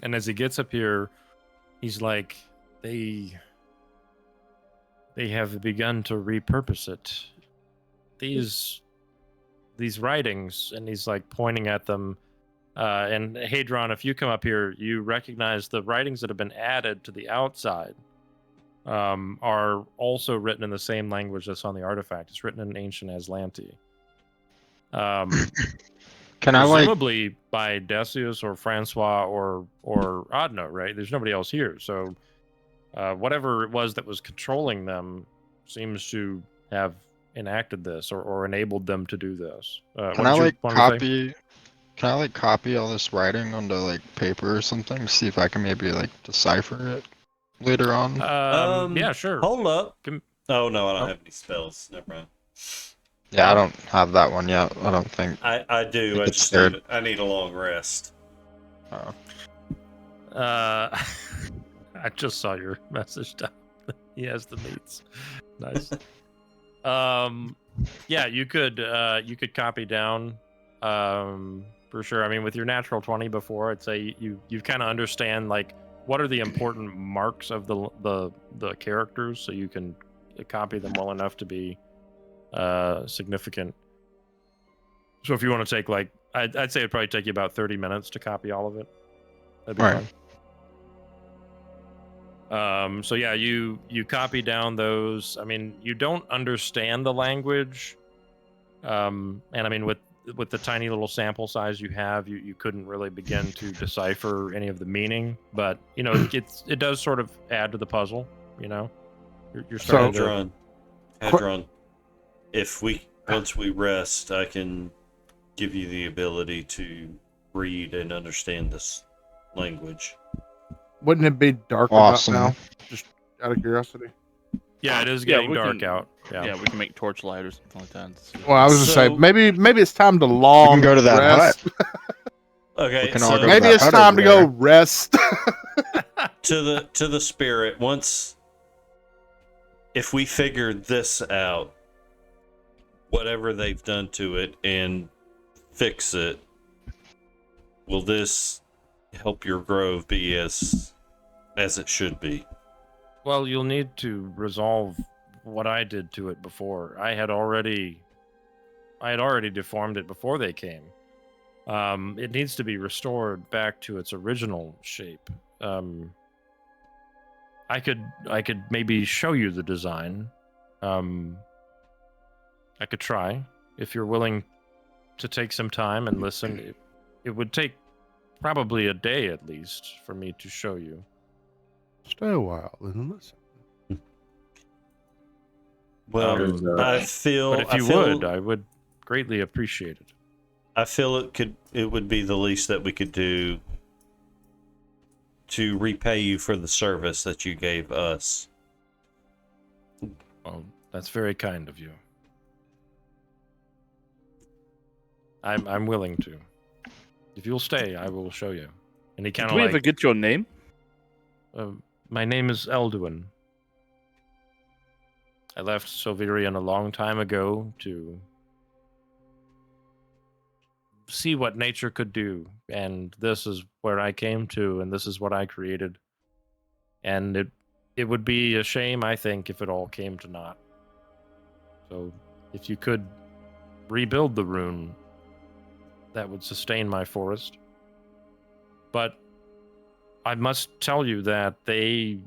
Speaker 3: And as he gets up here, he's like, they have begun to repurpose it. These writings, and he's like pointing at them. And Hadron, if you come up here, you recognize the writings that have been added to the outside are also written in the same language that's on the artifact. It's written in ancient Aslanti. Presumably by Decius or Francois or Adno, right? There's nobody else here, so whatever it was that was controlling them seems to have enacted this or enabled them to do this.
Speaker 7: Can I copy all this writing onto like paper or something? See if I can maybe like decipher it later on.
Speaker 3: Yeah, sure.
Speaker 1: Hold up. Oh no, I don't have any spells. Never mind.
Speaker 7: Yeah, I don't have that one yet. I don't think.
Speaker 1: I do. I need a long rest.
Speaker 7: Oh.
Speaker 3: I just saw your message down. He has the meats. Nice. Yeah, you could copy down for sure. I mean, with your natural 20 before, I'd say you kind of understand like what are the important marks of the characters, so you can copy them well enough to be significant. So if you want to take like, I'd say it'd probably take you about 30 minutes to copy all of it. That'd be fine. So yeah, you copy down those. I mean, you don't understand the language, and I mean with the tiny little sample size you have, you couldn't really begin to decipher any of the meaning. But you know, it does sort of add to the puzzle. You know, you're starting
Speaker 1: Hadron, if we once we rest, I can give you the ability to read and understand this language.
Speaker 2: Wouldn't it be dark
Speaker 7: Awesome.
Speaker 2: about now? Just out of curiosity.
Speaker 3: Yeah, it is
Speaker 4: Yeah,
Speaker 3: getting
Speaker 4: we
Speaker 3: dark
Speaker 4: can-
Speaker 3: out.
Speaker 4: Yeah, we can make torchlight or something like that.
Speaker 2: Well, I was just
Speaker 1: So-
Speaker 2: saying maybe it's time to long
Speaker 7: go to that
Speaker 2: rest.
Speaker 1: Okay,
Speaker 7: We can all
Speaker 1: so
Speaker 7: go to
Speaker 2: Maybe
Speaker 7: that
Speaker 2: it's
Speaker 7: hut
Speaker 2: time to
Speaker 7: over
Speaker 2: go
Speaker 7: there.
Speaker 2: rest.
Speaker 1: to the spirit, once if we figure this out, whatever they've done to it, and fix it, will this help your grove be as it should be?
Speaker 3: Well, you'll need to resolve what I did to it before. I had already deformed it before they came. It needs to be restored back to its original shape. I could maybe show you the design. I could try if you're willing to take some time and listen. It would take probably a day at least for me to show you.
Speaker 2: Stay a while and listen.
Speaker 1: Well, I feel.
Speaker 3: But if you would, I would greatly appreciate it.
Speaker 1: I feel it would be the least that we could do to repay you for the service that you gave us.
Speaker 3: Oh, that's very kind of you. I'm willing to. If you'll stay, I will show you. And he kind
Speaker 4: Do
Speaker 3: of
Speaker 4: we ever get your name?
Speaker 3: my name is Elduin. I left Silverian a long time ago to see what nature could do, and this is where I came to, and this is what I created. And it would be a shame, I think, if it all came to naught. So, if you could rebuild the rune, that would sustain my forest. But I must tell you that the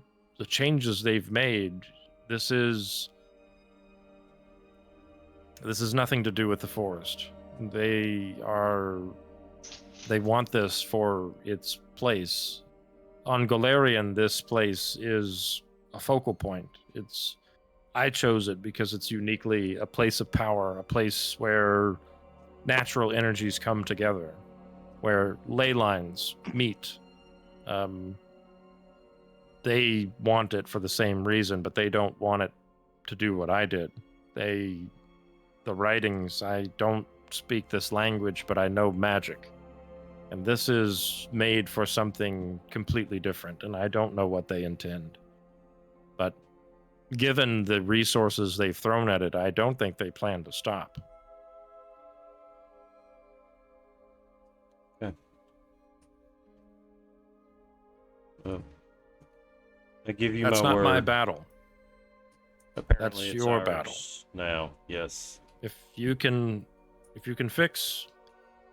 Speaker 3: changes they've made, this is nothing to do with the forest. They want this for its place. On Golarion, this place is a focal point. I chose it because it's uniquely a place of power, a place where natural energies come together, where ley lines meet. They want it for the same reason, but they don't want it to do what I did. The writings, I don't speak this language, but I know magic. And this is made for something completely different, and I don't know what they intend. But given the resources they've thrown at it, I don't think they plan to stop.
Speaker 1: Okay. I give you
Speaker 3: That's
Speaker 1: my
Speaker 3: not
Speaker 1: word.
Speaker 3: my battle.
Speaker 1: Apparently
Speaker 3: That's
Speaker 1: it's
Speaker 3: your
Speaker 1: ours
Speaker 3: battle.
Speaker 1: now. Yes.
Speaker 3: If you can fix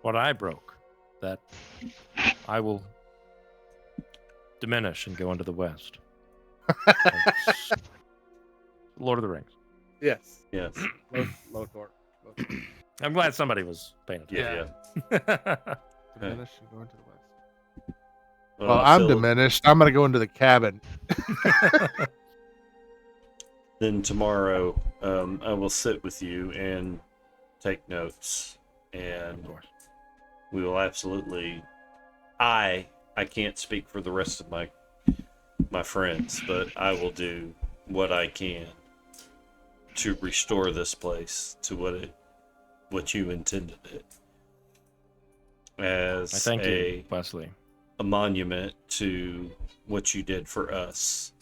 Speaker 3: what I broke, that I will diminish and go into the west. That's Lord of the Rings.
Speaker 2: Yes.
Speaker 1: Yes.
Speaker 2: Lothor.
Speaker 3: I'm glad somebody was paying
Speaker 1: Yeah.
Speaker 3: attention.
Speaker 1: Yeah.
Speaker 2: Diminish and go into the west.
Speaker 1: Well,
Speaker 2: Well,
Speaker 1: I
Speaker 2: I'm
Speaker 1: feel-
Speaker 2: diminished. I'm gonna go into the cabin.
Speaker 1: Then tomorrow, I will sit with you and take notes, and we will absolutely. I can't speak for the rest of my friends, but I will do what I can to restore this place to what you intended it as
Speaker 3: I thank you, Wesley.
Speaker 1: a monument to what you did for us.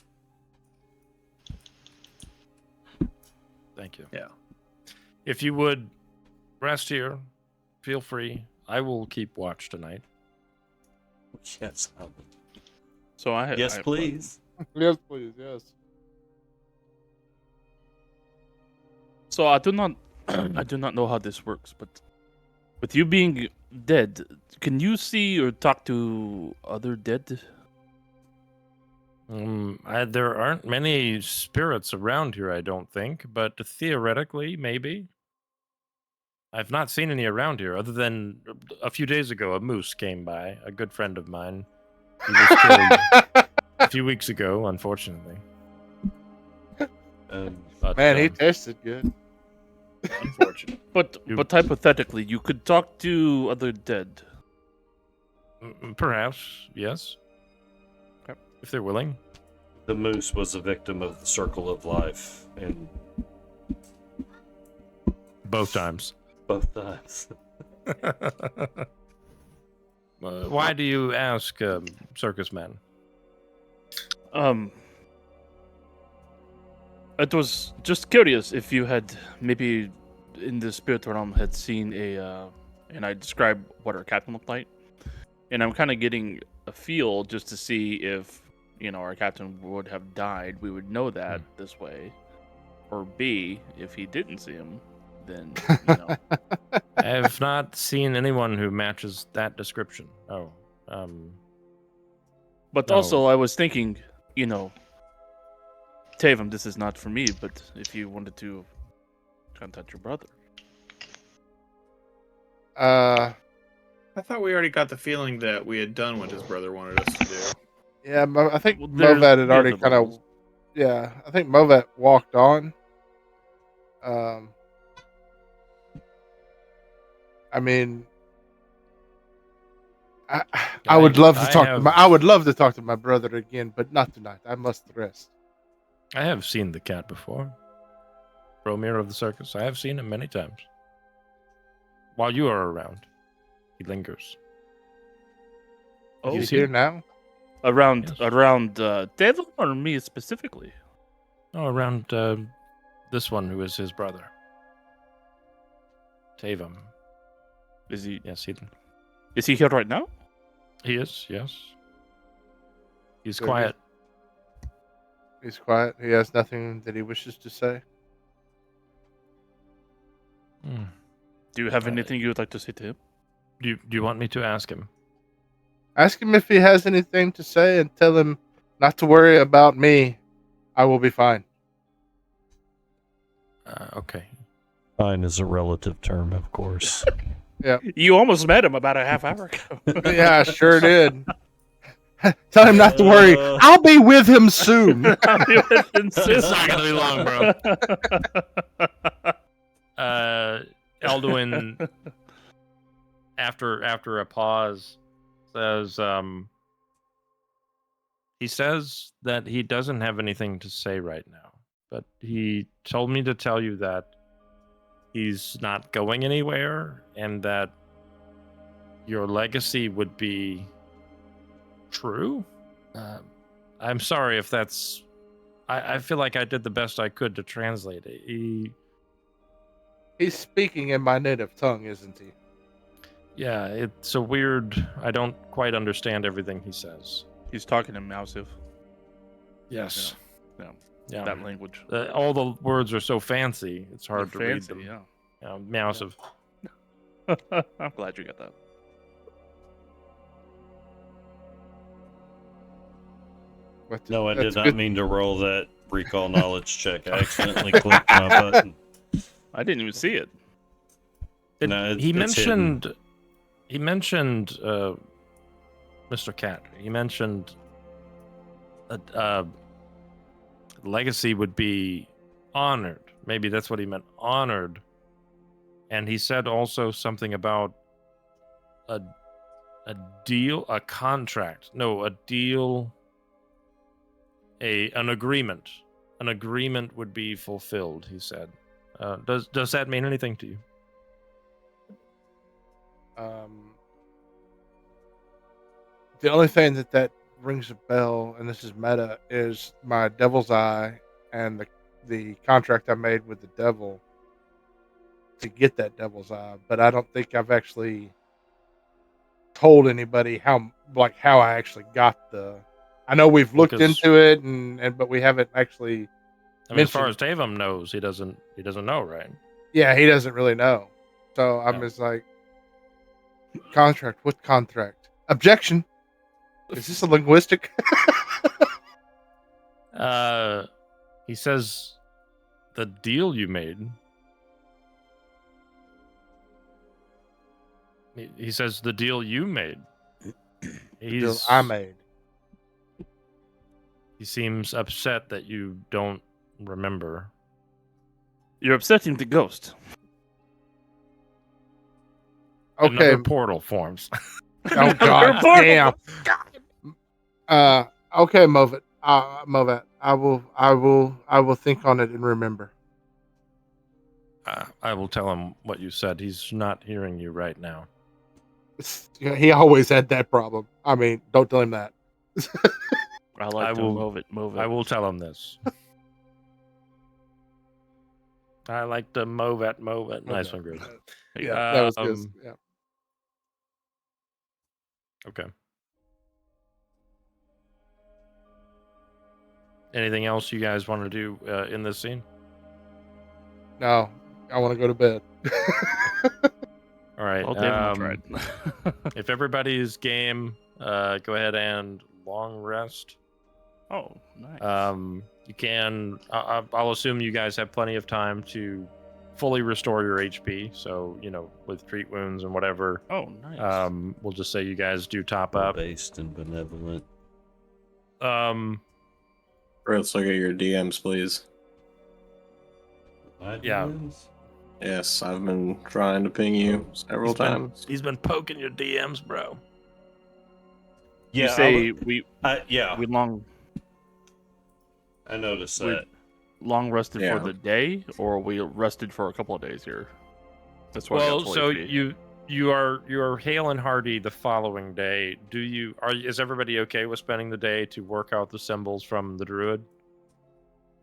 Speaker 3: Thank you.
Speaker 5: Yeah.
Speaker 3: If you would rest here, feel free. I will keep watch tonight.
Speaker 1: Yes.
Speaker 4: So
Speaker 1: Yes, please.
Speaker 2: Yes, please. Yes.
Speaker 4: So I do not I do not know how this works, but with you being dead, can you see or talk to other dead?
Speaker 3: There aren't many spirits around here, I don't think, but theoretically, maybe. I've not seen any around here, other than a few days ago, a moose came by, a good friend of mine. He was killed a few weeks ago, unfortunately. But,
Speaker 2: Man, he tasted good.
Speaker 5: Unfortunate.
Speaker 4: But hypothetically, you could talk to other dead.
Speaker 3: Perhaps, yes.
Speaker 4: Okay.
Speaker 3: If they're willing.
Speaker 1: The moose was a victim of the circle of life, and
Speaker 3: Both times.
Speaker 1: both times.
Speaker 3: Why do you ask, circus man?
Speaker 4: It was just curious if you had maybe in the spirit realm had seen and I described what our captain looked like, and I'm kind of getting a feel just to see if our captain would have died. We would know that this way, or B, if he didn't see him, then
Speaker 3: I have not seen anyone who matches that description. Oh,
Speaker 4: But
Speaker 3: No.
Speaker 4: also, I was thinking, Tavam, this is not for me, but if you wanted to contact your brother.
Speaker 5: I thought we already got the feeling that we had done what his brother wanted us to do.
Speaker 2: Yeah, I think
Speaker 4: There's
Speaker 2: Movat had already
Speaker 4: other
Speaker 2: kind of.
Speaker 4: levels.
Speaker 2: Yeah, I think Movat walked on. I mean, I would love to talk. I would love to talk to my brother again, but not tonight. I must rest.
Speaker 3: I have seen the cat before. Romir of the circus. I have seen him many times. While you are around, he lingers.
Speaker 4: Oh,
Speaker 2: He's here now.
Speaker 4: around
Speaker 3: Yes.
Speaker 4: Tavam or me specifically?
Speaker 3: Oh, around this one who is his brother. Tavam.
Speaker 4: Is he?
Speaker 3: Yes,
Speaker 4: Is he here right now?
Speaker 3: he is, yes. He's
Speaker 2: Good.
Speaker 3: quiet.
Speaker 2: He's quiet. He has nothing that he wishes to say.
Speaker 3: Hmm.
Speaker 4: Do you have
Speaker 3: Uh,
Speaker 4: anything you would like to say to him?
Speaker 3: Do you want me to ask him?
Speaker 2: Ask him if he has anything to say, and tell him not to worry about me. I will be fine.
Speaker 3: Okay.
Speaker 1: Fine is a relative term, of course.
Speaker 4: You almost met him about a half hour ago.
Speaker 2: Yeah, I sure did. Tell him not to worry. I'll be with him soon.
Speaker 3: It's not gonna be long, bro. Elduin, after a pause, says, he says that he doesn't have anything to say right now, but he told me to tell you that he's not going anywhere and that your legacy would be true. I'm sorry if that's. I feel like I did the best I could to translate it.
Speaker 2: He's speaking in my native tongue, isn't he?
Speaker 3: Yeah, it's a weird. I don't quite understand everything he says.
Speaker 4: He's talking in Mousive,
Speaker 3: Yes. Yeah.
Speaker 4: that language.
Speaker 3: All the words are so fancy. It's hard to read
Speaker 4: Fancy,
Speaker 3: them.
Speaker 4: yeah.
Speaker 3: Mousive.
Speaker 4: I'm glad you got that.
Speaker 1: No, I did
Speaker 2: That's
Speaker 1: not
Speaker 2: good.
Speaker 1: mean to roll that recall knowledge check. I accidentally clicked my button.
Speaker 4: I didn't even see it.
Speaker 1: No,
Speaker 3: he
Speaker 1: it's hidden.
Speaker 3: mentioned. He mentioned Mr. Cat. He mentioned legacy would be honored. Maybe that's what he meant. Honored. And he said also something about a deal, a contract. No, a deal. An agreement. An agreement would be fulfilled. He said. Does that mean anything to you?
Speaker 2: The only thing that rings a bell, and this is meta, is my devil's eye and the contract I made with the devil to get that devil's eye. But I don't think I've actually told anybody how I actually got the. I know we've looked
Speaker 3: Because-
Speaker 2: into it, and but we haven't actually.
Speaker 3: I mean, as far as
Speaker 2: mentioned-
Speaker 3: Tavam knows, he doesn't know, right?
Speaker 2: Yeah, he doesn't really know. So I'm
Speaker 3: No.
Speaker 2: just like, contract? What contract? Objection. Is this a linguistic?
Speaker 3: He says the deal you made. He says the deal you made.
Speaker 2: Deal I made.
Speaker 3: He seems upset that you don't remember.
Speaker 4: You're upsetting the ghost.
Speaker 2: Okay.
Speaker 3: Another portal forms.
Speaker 2: Oh God, damn. Okay, Movat. Movat. I will think on it and remember.
Speaker 3: I will tell him what you said. He's not hearing you right now.
Speaker 2: He always had that problem. I mean, don't tell him that.
Speaker 4: I like
Speaker 3: I
Speaker 4: to
Speaker 3: will-
Speaker 4: move it.
Speaker 3: I will tell him this. I like to move it. Nice one, Grizz.
Speaker 2: Yeah, that was good.
Speaker 3: Um,
Speaker 2: Yeah.
Speaker 3: Okay. Anything else you guys want to do in this scene?
Speaker 2: No, I want to go to bed.
Speaker 3: All right.
Speaker 4: Well, David, I tried.
Speaker 3: If everybody's game, go ahead and long rest.
Speaker 4: Oh, nice.
Speaker 3: You can. I'll assume you guys have plenty of time to fully restore your HP. So with treat wounds and whatever.
Speaker 4: Oh, nice.
Speaker 3: We'll just say you guys do top up.
Speaker 1: Based and benevolent.
Speaker 6: Let's look at your DMs, please.
Speaker 3: Yeah.
Speaker 6: Yes, I've been trying to ping you several times.
Speaker 3: He's been poking your DMs, bro.
Speaker 1: Yeah,
Speaker 4: you say we long
Speaker 1: I noticed
Speaker 4: we-
Speaker 1: that.
Speaker 4: long rested
Speaker 6: Yeah.
Speaker 4: for the day, or we rested for a couple of days here. That's why. I got
Speaker 3: Well,
Speaker 4: full
Speaker 3: so
Speaker 4: HP.
Speaker 3: you are hale and hearty the following day. Is everybody okay with spending the day to work out the symbols from the druid?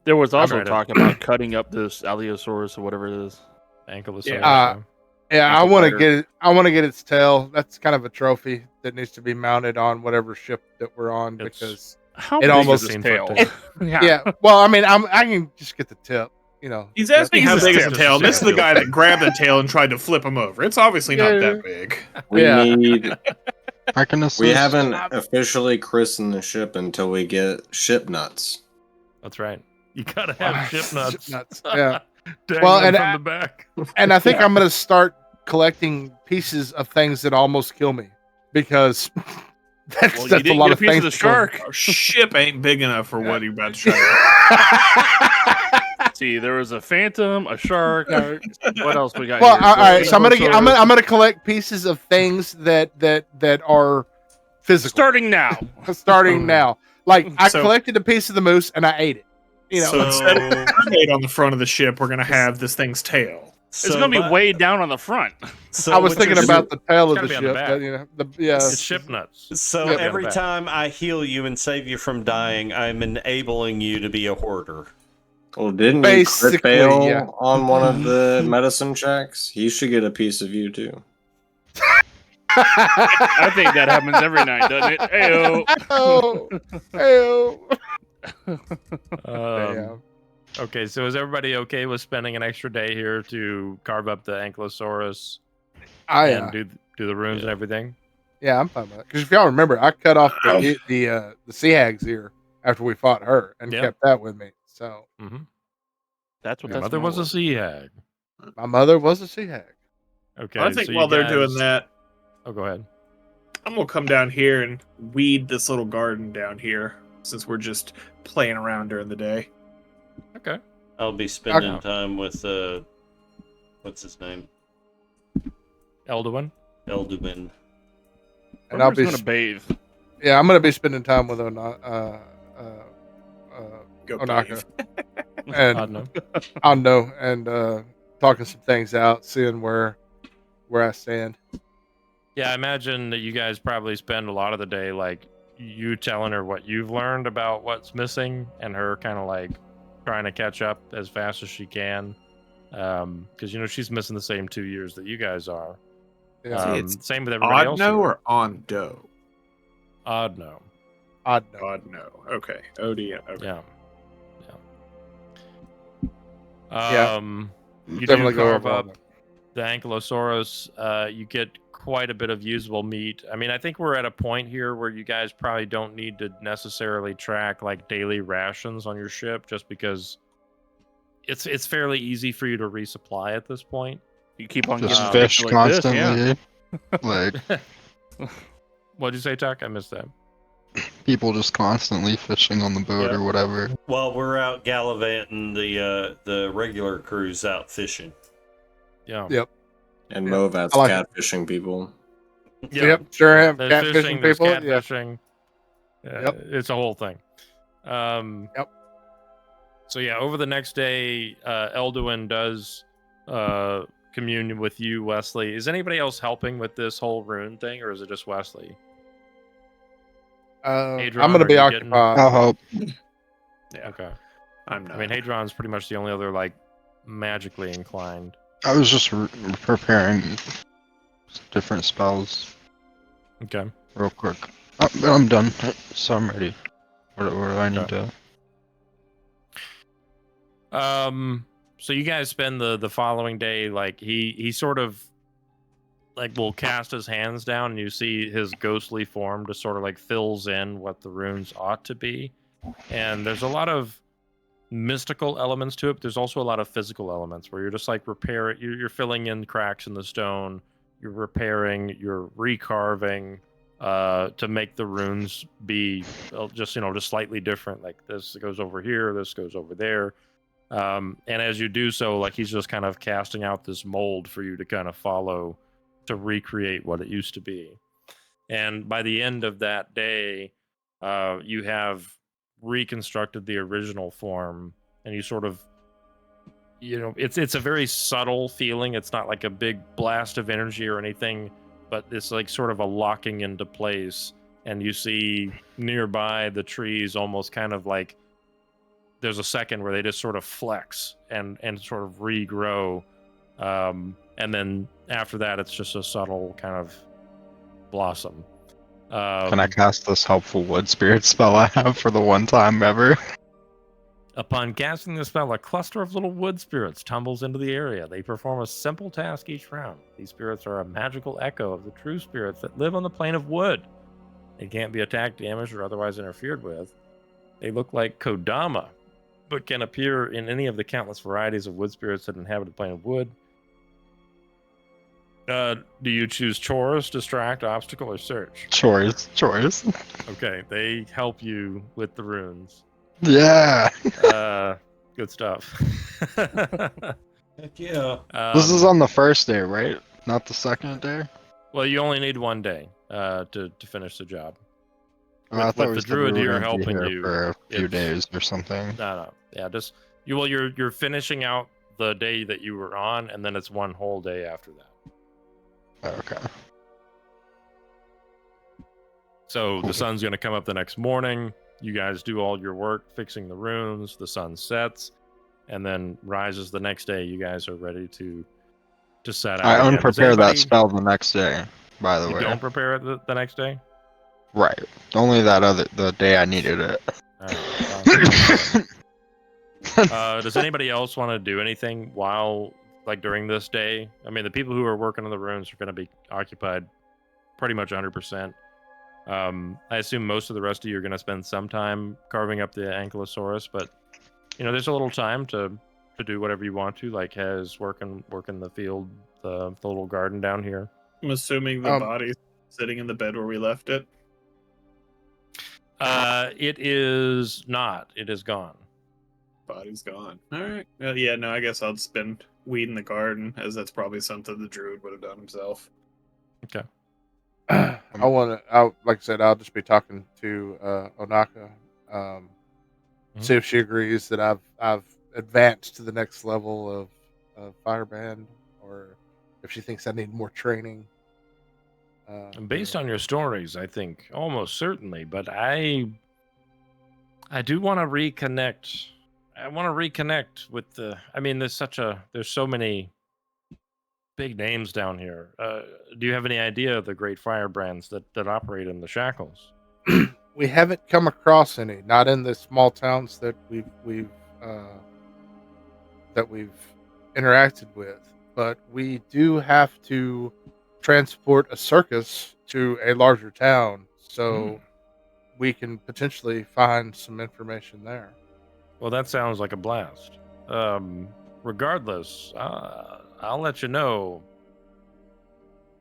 Speaker 4: There was also
Speaker 3: trying to-
Speaker 4: talk about cutting up this Allosaurus or whatever it is.
Speaker 3: Ankylosaurus.
Speaker 2: Yeah. Yeah, I
Speaker 4: Ankle
Speaker 2: want to
Speaker 4: biter.
Speaker 2: get it. I want to get its tail. That's kind of a trophy that needs to be mounted on whatever ship that we're on
Speaker 3: It's-
Speaker 2: because
Speaker 4: How
Speaker 2: It
Speaker 4: big
Speaker 2: almost-
Speaker 4: is his
Speaker 3: 15
Speaker 4: tail?
Speaker 3: foot
Speaker 2: yeah. Well, I mean, I can just get the tip.
Speaker 5: He's asking how
Speaker 3: He's
Speaker 5: big is
Speaker 3: just
Speaker 5: the tail. This is the
Speaker 3: a
Speaker 5: guy that grabbed the tail and tried to flip him over. It's obviously not
Speaker 2: Yeah.
Speaker 5: that big.
Speaker 6: We
Speaker 2: Yeah.
Speaker 6: need.
Speaker 7: I can assist.
Speaker 6: We haven't officially christened the ship until we get ship nuts.
Speaker 3: That's right. You gotta have ship nuts.
Speaker 2: Ship nuts, yeah.
Speaker 3: Dangling
Speaker 2: Well, and
Speaker 3: from
Speaker 2: I-
Speaker 3: the back.
Speaker 2: And I think I'm gonna start collecting pieces of things that almost kill me because that's,
Speaker 4: Well, you
Speaker 2: that's a
Speaker 4: didn't
Speaker 2: lot
Speaker 4: get a
Speaker 2: of
Speaker 4: piece
Speaker 2: things.
Speaker 4: of the
Speaker 2: to kill me.
Speaker 4: shark.
Speaker 5: Our ship ain't big enough for what you're about to try.
Speaker 4: See, there was a phantom, a shark. What else we got?
Speaker 2: Well,
Speaker 4: here?
Speaker 2: all right. So I'm
Speaker 4: Ankylosaurus.
Speaker 2: gonna collect pieces of things that are physical.
Speaker 4: Starting now.
Speaker 2: Starting now. Like I
Speaker 5: So-
Speaker 2: collected a piece of the moose and I ate it.
Speaker 5: So instead of mermaid on the front of the ship, we're gonna have this thing's tail.
Speaker 4: It's gonna be way down on the front.
Speaker 1: So
Speaker 2: I was
Speaker 1: what
Speaker 2: thinking
Speaker 1: you're-
Speaker 2: about the tail
Speaker 3: It's
Speaker 2: of the
Speaker 3: gotta be on the
Speaker 2: ship.
Speaker 3: back.
Speaker 2: But, yeah.
Speaker 3: It's ship nuts.
Speaker 1: So
Speaker 2: Yeah.
Speaker 1: every
Speaker 3: Back.
Speaker 1: time I heal you and save you from dying, I'm enabling you to be a hoarder.
Speaker 6: Well, didn't you
Speaker 2: Basically,
Speaker 6: crit fail
Speaker 2: yeah.
Speaker 6: on one of the medicine checks? He should get a piece of you too.
Speaker 4: I think that happens every night, doesn't it? Ayo.
Speaker 2: Ayo. Ayo.
Speaker 3: Um, okay, so is everybody okay with spending an extra day here to carve up the Ankylosaurus and do the runes and everything?
Speaker 2: Yeah, I'm fine with it. Because if y'all remember, I cut off the sea hag's ear after we fought her and
Speaker 3: Yeah.
Speaker 2: kept that with me. So
Speaker 3: Mm-hmm.
Speaker 4: That's what
Speaker 3: Your
Speaker 4: that's
Speaker 3: mother was a sea hag.
Speaker 2: my mother was a sea hag.
Speaker 3: Okay,
Speaker 5: I think
Speaker 3: so you
Speaker 5: while they're
Speaker 3: guys-
Speaker 5: doing that,
Speaker 3: Oh, go ahead.
Speaker 5: I'm gonna come down here and weed this little garden down here since we're just playing around during the day.
Speaker 3: Okay.
Speaker 1: I'll be spending
Speaker 3: Okay.
Speaker 1: time with what's his name?
Speaker 3: Elduin.
Speaker 1: Elduin.
Speaker 2: And I'll
Speaker 4: I'm
Speaker 2: be
Speaker 4: just gonna bathe.
Speaker 2: yeah, I'm gonna be spending time with
Speaker 5: Go
Speaker 2: Onaka
Speaker 5: bathe.
Speaker 2: and
Speaker 3: Adno.
Speaker 2: Ando and talking some things out, seeing where I stand.
Speaker 3: Yeah, I imagine that you guys probably spend a lot of the day like you telling her what you've learned about what's missing and her kind of like trying to catch up as fast as she can. Because she's missing the same 2 years that you guys are.
Speaker 2: Yeah.
Speaker 5: See, it's
Speaker 3: Same with everybody else.
Speaker 5: Odd no
Speaker 3: here.
Speaker 5: or on do?
Speaker 3: Odd no.
Speaker 2: Odd no.
Speaker 5: Odd no. Okay. ODM. Okay.
Speaker 3: Yeah.
Speaker 2: Yeah.
Speaker 3: You
Speaker 2: Definitely
Speaker 3: do
Speaker 2: go
Speaker 3: carve
Speaker 2: over all
Speaker 3: up
Speaker 2: that.
Speaker 3: the Ankylosaurus. You get quite a bit of usable meat. I mean, I think we're at a point here where you guys probably don't need to necessarily track like daily rations on your ship, just because it's fairly easy for you to resupply at this point.
Speaker 4: You keep on
Speaker 7: Just
Speaker 4: getting
Speaker 7: fish
Speaker 4: like this,
Speaker 7: constantly.
Speaker 4: yeah.
Speaker 7: Like
Speaker 3: What'd you say, Tuck? I missed that.
Speaker 7: People just constantly fishing on the boat
Speaker 5: Yep.
Speaker 7: or whatever.
Speaker 1: While we're out gallivanting, the regular crew's out fishing.
Speaker 3: Yeah.
Speaker 2: Yep.
Speaker 6: And
Speaker 2: Yeah.
Speaker 6: Movat's
Speaker 2: I like it.
Speaker 6: catfishing people.
Speaker 3: Yeah.
Speaker 2: Yep. Sure am.
Speaker 3: There's
Speaker 2: Catfishing
Speaker 3: fishing, there's
Speaker 2: people. Yeah.
Speaker 3: catfishing.
Speaker 2: Yep.
Speaker 3: It's a whole thing.
Speaker 2: Yep.
Speaker 3: So yeah, over the next day, Elduin does communion with you, Wesley. Is anybody else helping with this whole rune thing, or is it just Wesley?
Speaker 2: I'm
Speaker 3: Hadron,
Speaker 2: going to
Speaker 3: are
Speaker 2: be
Speaker 3: you getting-
Speaker 2: occupied.
Speaker 7: I'll help.
Speaker 5: Yeah.
Speaker 3: Okay.
Speaker 5: I'm not.
Speaker 3: I mean, Hadron's pretty much the only other like magically inclined.
Speaker 7: I was just preparing different spells
Speaker 3: Okay.
Speaker 7: real quick. I'm done, so I'm ready. What do I need to?
Speaker 3: So you guys spend the following day, like he sort of like will cast his hands down, and you see his ghostly form just sort of like fills in what the runes ought to be. And there's a lot of mystical elements to it, but there's also a lot of physical elements where you're just like you're filling in cracks in the stone, you're repairing, you're recarving to make the runes be just slightly different. Like this goes over here, this goes over there. And as you do so, like he's just kind of casting out this mold for you to kind of follow to recreate what it used to be. And by the end of that day, you have reconstructed the original form, and you sort of, it's a very subtle feeling. It's not like a big blast of energy or anything, but it's like sort of a locking into place. And you see nearby the trees almost kind of like there's a second where they just sort of flex and sort of regrow. And then after that, it's just a subtle kind of blossom.
Speaker 7: Can I cast this helpful wood spirit spell I have for the one time ever?
Speaker 3: Upon casting the spell, a cluster of little wood spirits tumbles into the area. They perform a simple task each round. These spirits are a magical echo of the true spirits that live on the plane of wood. They can't be attacked, damaged, or otherwise interfered with. They look like Kodama, but can appear in any of the countless varieties of wood spirits that inhabit the plane of wood. Do you choose chores, distract, obstacle, or search?
Speaker 7: Chores.
Speaker 3: Okay, they help you with the runes.
Speaker 7: Yeah.
Speaker 3: Good stuff.
Speaker 1: Heck yeah.
Speaker 7: This is on the first day, right? Not the second day?
Speaker 3: Well, you only need one day to finish the job.
Speaker 7: I thought
Speaker 3: with
Speaker 7: we
Speaker 3: the
Speaker 7: said
Speaker 3: druid
Speaker 7: we were
Speaker 3: here
Speaker 7: gonna be
Speaker 3: helping
Speaker 7: here
Speaker 3: you,
Speaker 7: for a few
Speaker 3: it's-
Speaker 7: days or something.
Speaker 3: No. Yeah, just you're finishing out the day that you were on, and then it's one whole day after that.
Speaker 7: Okay.
Speaker 3: So
Speaker 7: Cool.
Speaker 3: the sun's going to come up the next morning. You guys do all your work fixing the runes. The sun sets, and then rises the next day. You guys are ready to set out.
Speaker 7: I
Speaker 3: again. Does
Speaker 7: unprepare that
Speaker 3: anybody-
Speaker 7: spell the next day, by the
Speaker 3: You
Speaker 7: way.
Speaker 3: don't prepare it the next day.
Speaker 7: Right. Only the day I needed it.
Speaker 3: All right. Does anybody else want to do anything while, like, during this day? I mean, the people who are working on the runes are going to be occupied pretty much 100%. I assume most of the rest of you are going to spend some time carving up the Ankylosaurus, but there's a little time to do whatever you want to, like Hez working the field, the little garden down here.
Speaker 5: I'm assuming the body's sitting in the bed where we left it.
Speaker 3: It is not. It is gone.
Speaker 5: Body's gone. All right. Yeah, no, I guess I'll spend weed in the garden, as that's probably something the druid would have done himself.
Speaker 3: Okay.
Speaker 2: Like I said, I'll just be talking to Onaka, see if she agrees that I've advanced to the next level of fireband, or if she thinks I need more training.
Speaker 3: Based on your stories, I think almost certainly, but I do want to reconnect. I want to reconnect with there's so many big names down here. Do you have any idea of the great firebrands that operate in the shackles?
Speaker 2: We haven't come across any, not in the small towns that we've interacted with, but we do have to transport a circus to a larger town, so we can potentially find some information there.
Speaker 3: Well, that sounds like a blast. Regardless, I'll let you know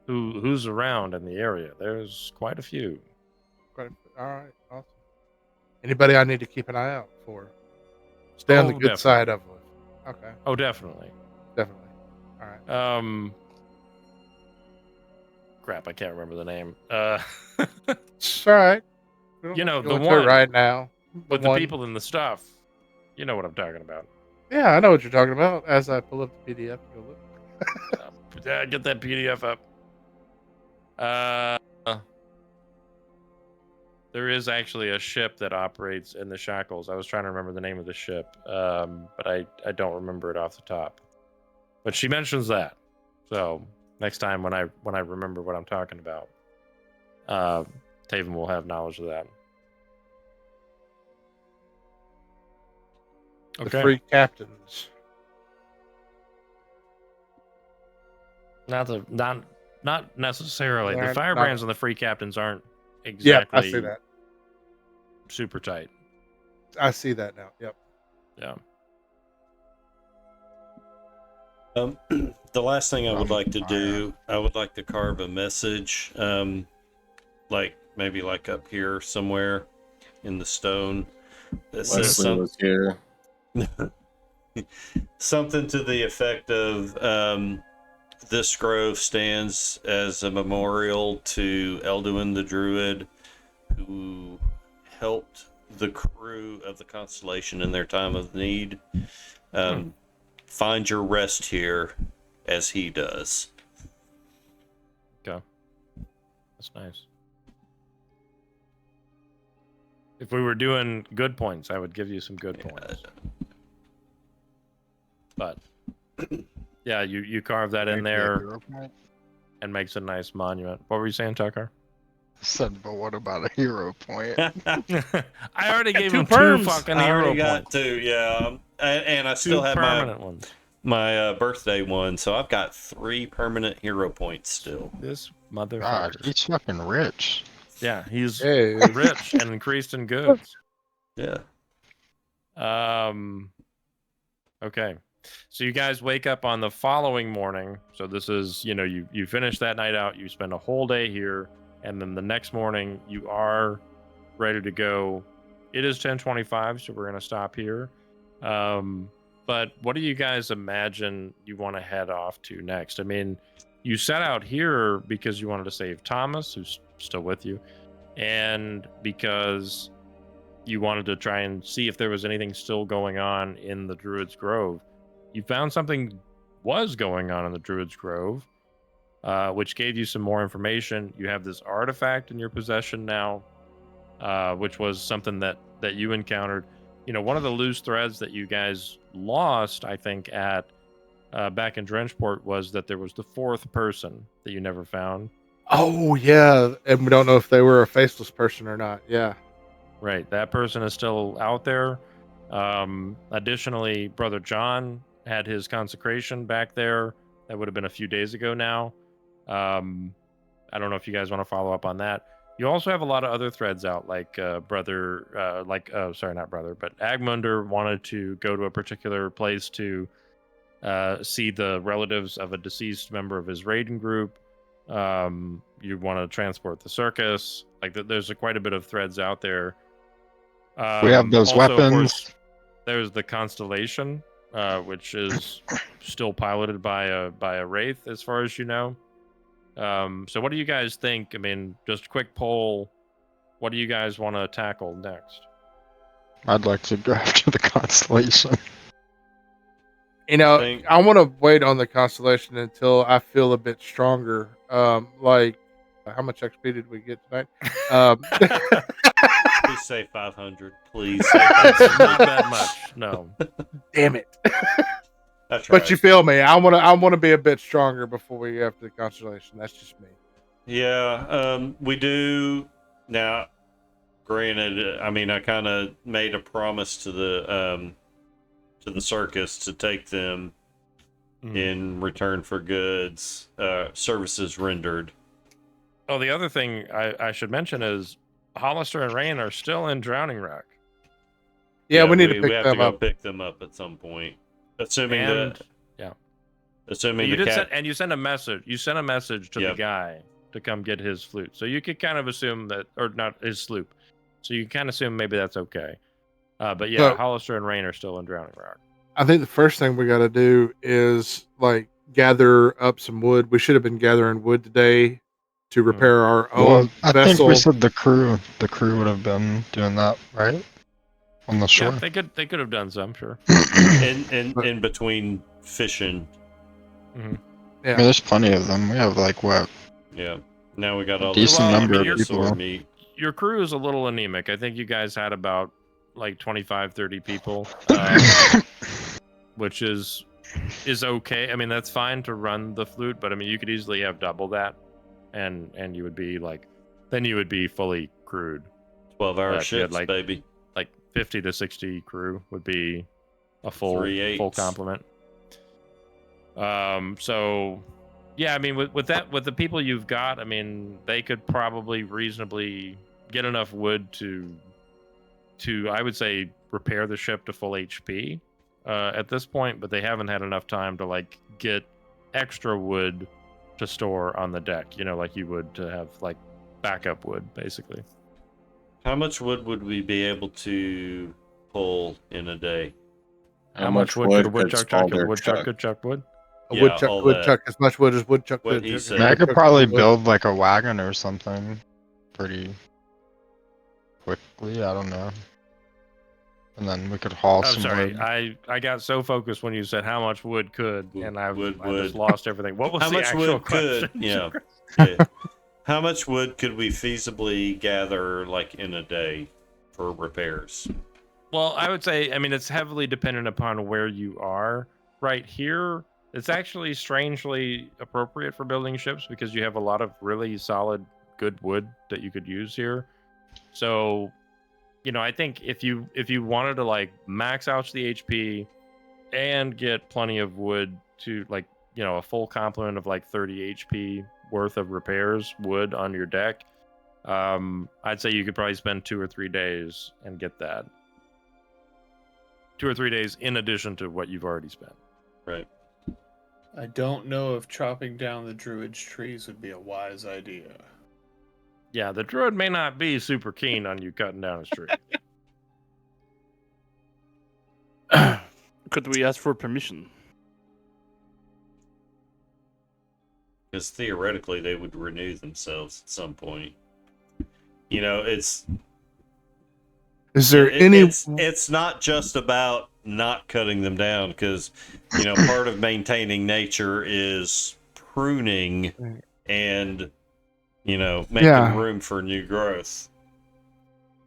Speaker 3: who's around in the area. There's quite a few.
Speaker 2: All right, awesome. Anybody I need to keep an eye out for? Stay on the good side of it. Okay.
Speaker 3: Oh, definitely.
Speaker 2: Definitely. All right.
Speaker 3: Crap, I can't remember the name.
Speaker 2: It's all right.
Speaker 3: You know, the
Speaker 2: Go into
Speaker 3: one
Speaker 2: it right now.
Speaker 3: with the people and the stuff. You know what I'm talking about.
Speaker 2: Yeah, I know what you're talking about. As I pull up the PDF, go look.
Speaker 3: Get that PDF up. There is actually a ship that operates in the shackles. I was trying to remember the name of the ship, but I don't remember it off the top. But she mentions that. So next time when I remember what I'm talking about, Taven will have knowledge of that.
Speaker 2: The free captains.
Speaker 3: Not necessarily.
Speaker 2: They're
Speaker 3: The firebrands and the free captains aren't
Speaker 2: Yeah,
Speaker 3: exactly
Speaker 2: I see that.
Speaker 3: super tight.
Speaker 2: I see that now. Yep.
Speaker 3: Yeah.
Speaker 1: The last thing I would like to do, I would like to carve a message, like maybe like up here somewhere in the stone that says
Speaker 6: Leslie was here.
Speaker 1: something to the effect of this grove stands as a memorial to Elduin the Druid, who helped the crew of the Constellation in their time of need. Find your rest here as he does.
Speaker 3: Okay. That's nice. If we were doing good points, I would give you some good points. But yeah, you carve that in there and makes a nice monument. What were you saying, Tucker?
Speaker 7: I said, but what about a hero point?
Speaker 3: I already gave
Speaker 4: two
Speaker 3: him two
Speaker 4: perms.
Speaker 3: fucking
Speaker 1: I
Speaker 3: hero
Speaker 1: already got
Speaker 3: points.
Speaker 1: two, yeah. And I still
Speaker 3: Two
Speaker 1: have
Speaker 3: permanent ones.
Speaker 1: my birthday one, so I've got 3 permanent hero points still.
Speaker 3: This
Speaker 7: God,
Speaker 3: motherfucker.
Speaker 7: he's fucking rich.
Speaker 3: Yeah, he's
Speaker 2: Hey.
Speaker 3: rich and increased in goods.
Speaker 1: Yeah.
Speaker 3: Okay. So you guys wake up on the following morning. So this is, you finish that night out, you spend a whole day here, and then the next morning you are ready to go. It is 10:25, so we're gonna stop here. But what do you guys imagine you want to head off to next? I mean, you set out here because you wanted to save Thomas, who's still with you, and because you wanted to try and see if there was anything still going on in the Druid's Grove. You found something was going on in the Druid's Grove, which gave you some more information. You have this artifact in your possession now, which was something that you encountered. One of the loose threads that you guys lost, I think, at back in Drenchport was that there was the 4th person that you never found.
Speaker 2: Oh, yeah. And we don't know if they were a faceless person or not. Yeah.
Speaker 3: Right. That person is still out there. Additionally, Brother John had his consecration back there. That would have been a few days ago now. I don't know if you guys want to follow up on that. You also have a lot of other threads out, like not brother, but Agmunder wanted to go to a particular place to see the relatives of a deceased member of his raiding group. You want to transport the circus. Like there's quite a bit of threads out there.
Speaker 7: We have those
Speaker 3: also,
Speaker 7: weapons.
Speaker 3: Of course, there's the Constellation, which is still piloted by a wraith, as far as you know. So what do you guys think? I mean, just a quick poll. What do you guys want to tackle next?
Speaker 7: I'd like to go after the Constellation.
Speaker 2: I want to wait on the Constellation until I feel a bit stronger. Like, how much XP did we get tonight?
Speaker 1: Please say 500. Please say 500.
Speaker 3: Not that much. No.
Speaker 2: Damn it.
Speaker 1: That's right.
Speaker 2: But you feel me. I want to be a bit stronger before we get after the Constellation. That's just me.
Speaker 1: Yeah, we do now. Granted, I mean, I kind of made a promise to the circus to take them in return for goods, services rendered.
Speaker 3: Oh, the other thing I should mention is Hollister and Rain are still in Drowning Rock.
Speaker 2: Yeah, we need to
Speaker 1: we have to go
Speaker 2: up.
Speaker 1: pick them up at some point, assuming
Speaker 3: you sent a message. You sent a message to the guy to come get his flute, so you could kind of assume that, or not his sloop. So you can kind of assume maybe that's okay. But yeah,
Speaker 2: So-
Speaker 3: Hollister and Rain are still in Drowning Rock.
Speaker 2: I think the first thing we got to do is like gather up some wood. We should have been gathering wood today to repair our own
Speaker 7: Well, I think
Speaker 2: vessel.
Speaker 7: we said the crew would have been doing that, right? On the shore.
Speaker 3: Yeah, they could have done some, sure.
Speaker 1: And in between fishing.
Speaker 7: I mean, there's plenty of them. We have like what?
Speaker 1: Yeah. Now we got all
Speaker 7: Decent
Speaker 1: this
Speaker 7: number of
Speaker 1: dinosaur
Speaker 7: people.
Speaker 1: meat.
Speaker 3: Your crew is a little anemic. I think you guys had about like 25, 30 people, which is okay. I mean, that's fine to run the flute, but I mean, you could easily have double that, and you would be like, then you would be fully crewed.
Speaker 1: 12-hour
Speaker 3: if you had,
Speaker 1: shifts, baby.
Speaker 3: Like 50 to 60 crew would be a full
Speaker 1: 3/8.
Speaker 3: complement. So yeah, I mean, with the people you've got, I mean, they could probably reasonably get enough wood to I would say repair the ship to full HP at this point, but they haven't had enough time to like get extra wood to store on the deck, you know, like you would to have like backup wood, basically.
Speaker 1: How much wood would we be able to pull in a day?
Speaker 3: How much wood could a woodchuck chuck? A woodchuck could chuck wood?
Speaker 2: A
Speaker 1: Yeah,
Speaker 2: woodchuck
Speaker 1: all
Speaker 2: would
Speaker 1: that.
Speaker 2: chuck as much wood as woodchuck
Speaker 1: What
Speaker 2: could.
Speaker 1: he
Speaker 2: chuck.
Speaker 1: said.
Speaker 7: I could
Speaker 2: Woodchuck
Speaker 7: probably
Speaker 2: would.
Speaker 7: build like a wagon or something pretty quickly. I don't know. And then we could haul
Speaker 3: I'm
Speaker 7: some
Speaker 3: sorry,
Speaker 7: wood.
Speaker 3: I got so focused when you said how much wood could, and I
Speaker 1: Wood.
Speaker 3: just lost everything. What was
Speaker 1: How
Speaker 3: the
Speaker 1: much
Speaker 3: actual
Speaker 1: wood
Speaker 3: question?
Speaker 1: could, yeah. How much wood could we feasibly gather like in a day for repairs?
Speaker 3: Well, I would say, I mean, it's heavily dependent upon where you are. Right here, it's actually strangely appropriate for building ships because you have a lot of really solid, good wood that you could use here. So, you know, I think if you wanted to like max out the HP and get plenty of wood to like, you know, a full complement of like 30 HP worth of repairs wood on your deck, I'd say you could probably spend 2 or 3 days and get that. 2 or 3 days in addition to what you've already spent.
Speaker 1: Right.
Speaker 5: I don't know if chopping down the druid's trees would be a wise idea.
Speaker 3: Yeah, the druid may not be super keen on you cutting down his tree.
Speaker 4: Could we ask for permission?
Speaker 1: Because theoretically they would renew themselves at some point. You know,
Speaker 2: Is there any?
Speaker 1: It's not just about not cutting them down, because you know part of maintaining nature is pruning and you know making room for new growth.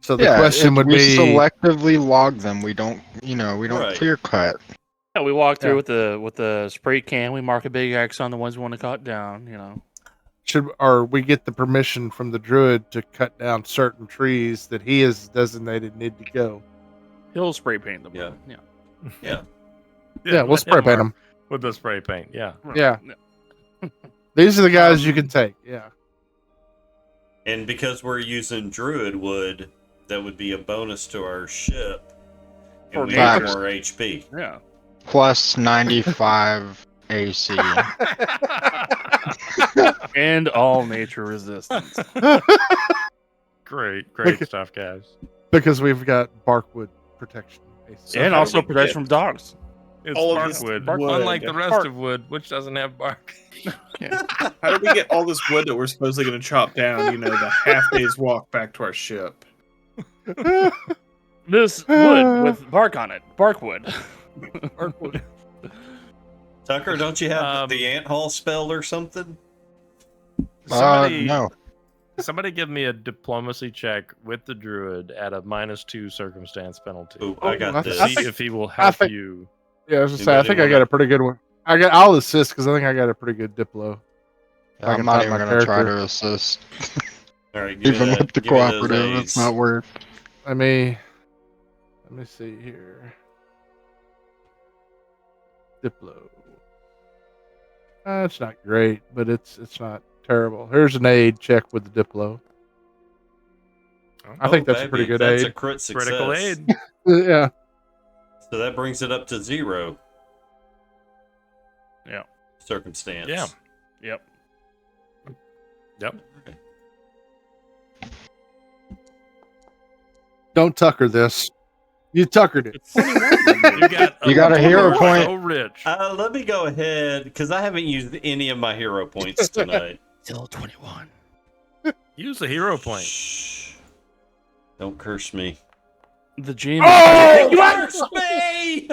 Speaker 2: So the question would
Speaker 7: we
Speaker 2: be:
Speaker 7: selectively log them. We don't,
Speaker 1: Right.
Speaker 7: clear cut.
Speaker 4: Yeah, we walk through with the spray can. We mark a big X on the ones we want to cut down. You know,
Speaker 2: or we get the permission from the druid to cut down certain trees that he has designated need to go?
Speaker 4: he'll spray paint them.
Speaker 1: Yeah.
Speaker 3: Yeah,
Speaker 2: Yeah, we'll
Speaker 3: let
Speaker 2: spray
Speaker 3: him
Speaker 2: paint
Speaker 3: mark
Speaker 2: them.
Speaker 3: with the spray paint. Yeah.
Speaker 2: Yeah. These are the guys you can take. Yeah.
Speaker 1: And because we're using druid wood, that would be a bonus to our ship.
Speaker 4: For
Speaker 1: And we have
Speaker 7: nature.
Speaker 1: more HP.
Speaker 4: Yeah.
Speaker 7: Plus 95 AC.
Speaker 4: And all nature resistance.
Speaker 3: Great stuff, guys.
Speaker 2: Because we've got barkwood protection.
Speaker 1: So
Speaker 4: And
Speaker 1: how
Speaker 4: also
Speaker 1: do we
Speaker 4: protection
Speaker 1: get-
Speaker 4: from dogs.
Speaker 3: It's
Speaker 5: All of
Speaker 3: bark
Speaker 5: this
Speaker 3: wood.
Speaker 5: wood.
Speaker 3: Unlike the rest
Speaker 4: Bark.
Speaker 3: of wood, which doesn't have bark.
Speaker 5: How do we get all this wood that we're supposedly going to chop down, you know, the half day's walk back to our ship?
Speaker 4: This wood with bark on it. Barkwood.
Speaker 2: Barkwood.
Speaker 1: Tucker, don't you have the ant hall spell or something?
Speaker 7: No.
Speaker 3: Somebody give me a diplomacy check with the druid at a -2 circumstance penalty.
Speaker 1: Ooh, I got this.
Speaker 3: See if he will help
Speaker 2: think-
Speaker 3: you.
Speaker 2: Yeah, I was gonna say, I
Speaker 1: Anybody
Speaker 2: think I
Speaker 1: wanna-
Speaker 2: got a pretty good one. I'll assist because I think I got a pretty good diplo. I
Speaker 7: I'm
Speaker 2: can
Speaker 7: not
Speaker 2: find
Speaker 7: even
Speaker 2: my
Speaker 7: going to try
Speaker 2: character.
Speaker 7: to assist.
Speaker 1: All right, give me
Speaker 7: Even
Speaker 1: that.
Speaker 7: with the
Speaker 1: Give me those
Speaker 7: cooperative,
Speaker 1: A's.
Speaker 7: it's not worth.
Speaker 2: Let me see here. Diplo. It's not great, but it's not terrible. Here's an aid check with the Diplo. I think that's a pretty good
Speaker 1: That's
Speaker 2: aid.
Speaker 1: a crit success.
Speaker 3: Critical aid.
Speaker 2: Yeah.
Speaker 1: So that brings it up to 0.
Speaker 4: Yeah.
Speaker 1: Circumstance.
Speaker 3: Yeah.
Speaker 4: Yep.
Speaker 3: Yep.
Speaker 2: Don't Tucker this. You Tuckered it.
Speaker 4: You got a hero point.
Speaker 3: So rich.
Speaker 1: Let me go ahead because I haven't used any of my hero points tonight.
Speaker 4: Still 21.
Speaker 3: Use the hero point.
Speaker 1: Shh. Don't curse me.
Speaker 4: The GM.
Speaker 1: Oh, curse me!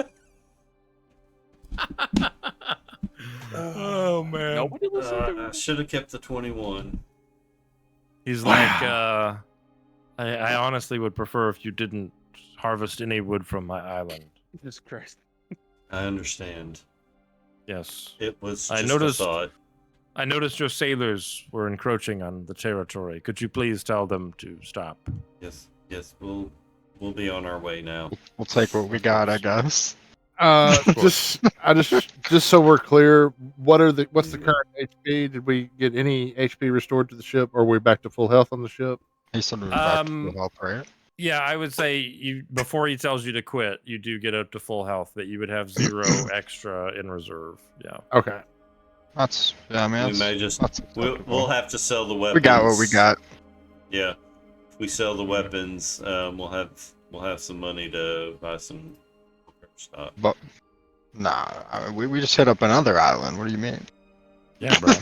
Speaker 3: Oh man.
Speaker 4: Nobody listened
Speaker 1: I should have kept the 21.
Speaker 3: He's like, I honestly would prefer if you didn't harvest any wood from my island.
Speaker 4: Jesus Christ.
Speaker 1: I understand.
Speaker 3: Yes.
Speaker 1: It was
Speaker 3: I
Speaker 1: just
Speaker 3: noticed-
Speaker 1: a thought.
Speaker 3: I noticed your sailors were encroaching on the territory. Could you please tell them to stop?
Speaker 1: Yes, we'll be on our way now.
Speaker 7: We'll take what we got, I guess.
Speaker 2: Just so we're clear, what's the current HP? Did we get any HP restored to the ship, or are we back to full health on the ship?
Speaker 7: He said we're back to full health, right?
Speaker 3: Yeah, I would say you before he tells you to quit, you do get up to full health, that you would have 0 extra in reserve. Yeah.
Speaker 2: Okay.
Speaker 7: That's I mean,
Speaker 1: We may just
Speaker 7: that's
Speaker 1: we'll have to sell the weapons.
Speaker 7: we got what we got.
Speaker 1: Yeah, if we sell the weapons, we'll have some money to buy some stuff.
Speaker 7: But nah, we just hit up another island. What do you mean?
Speaker 3: Yeah, bro.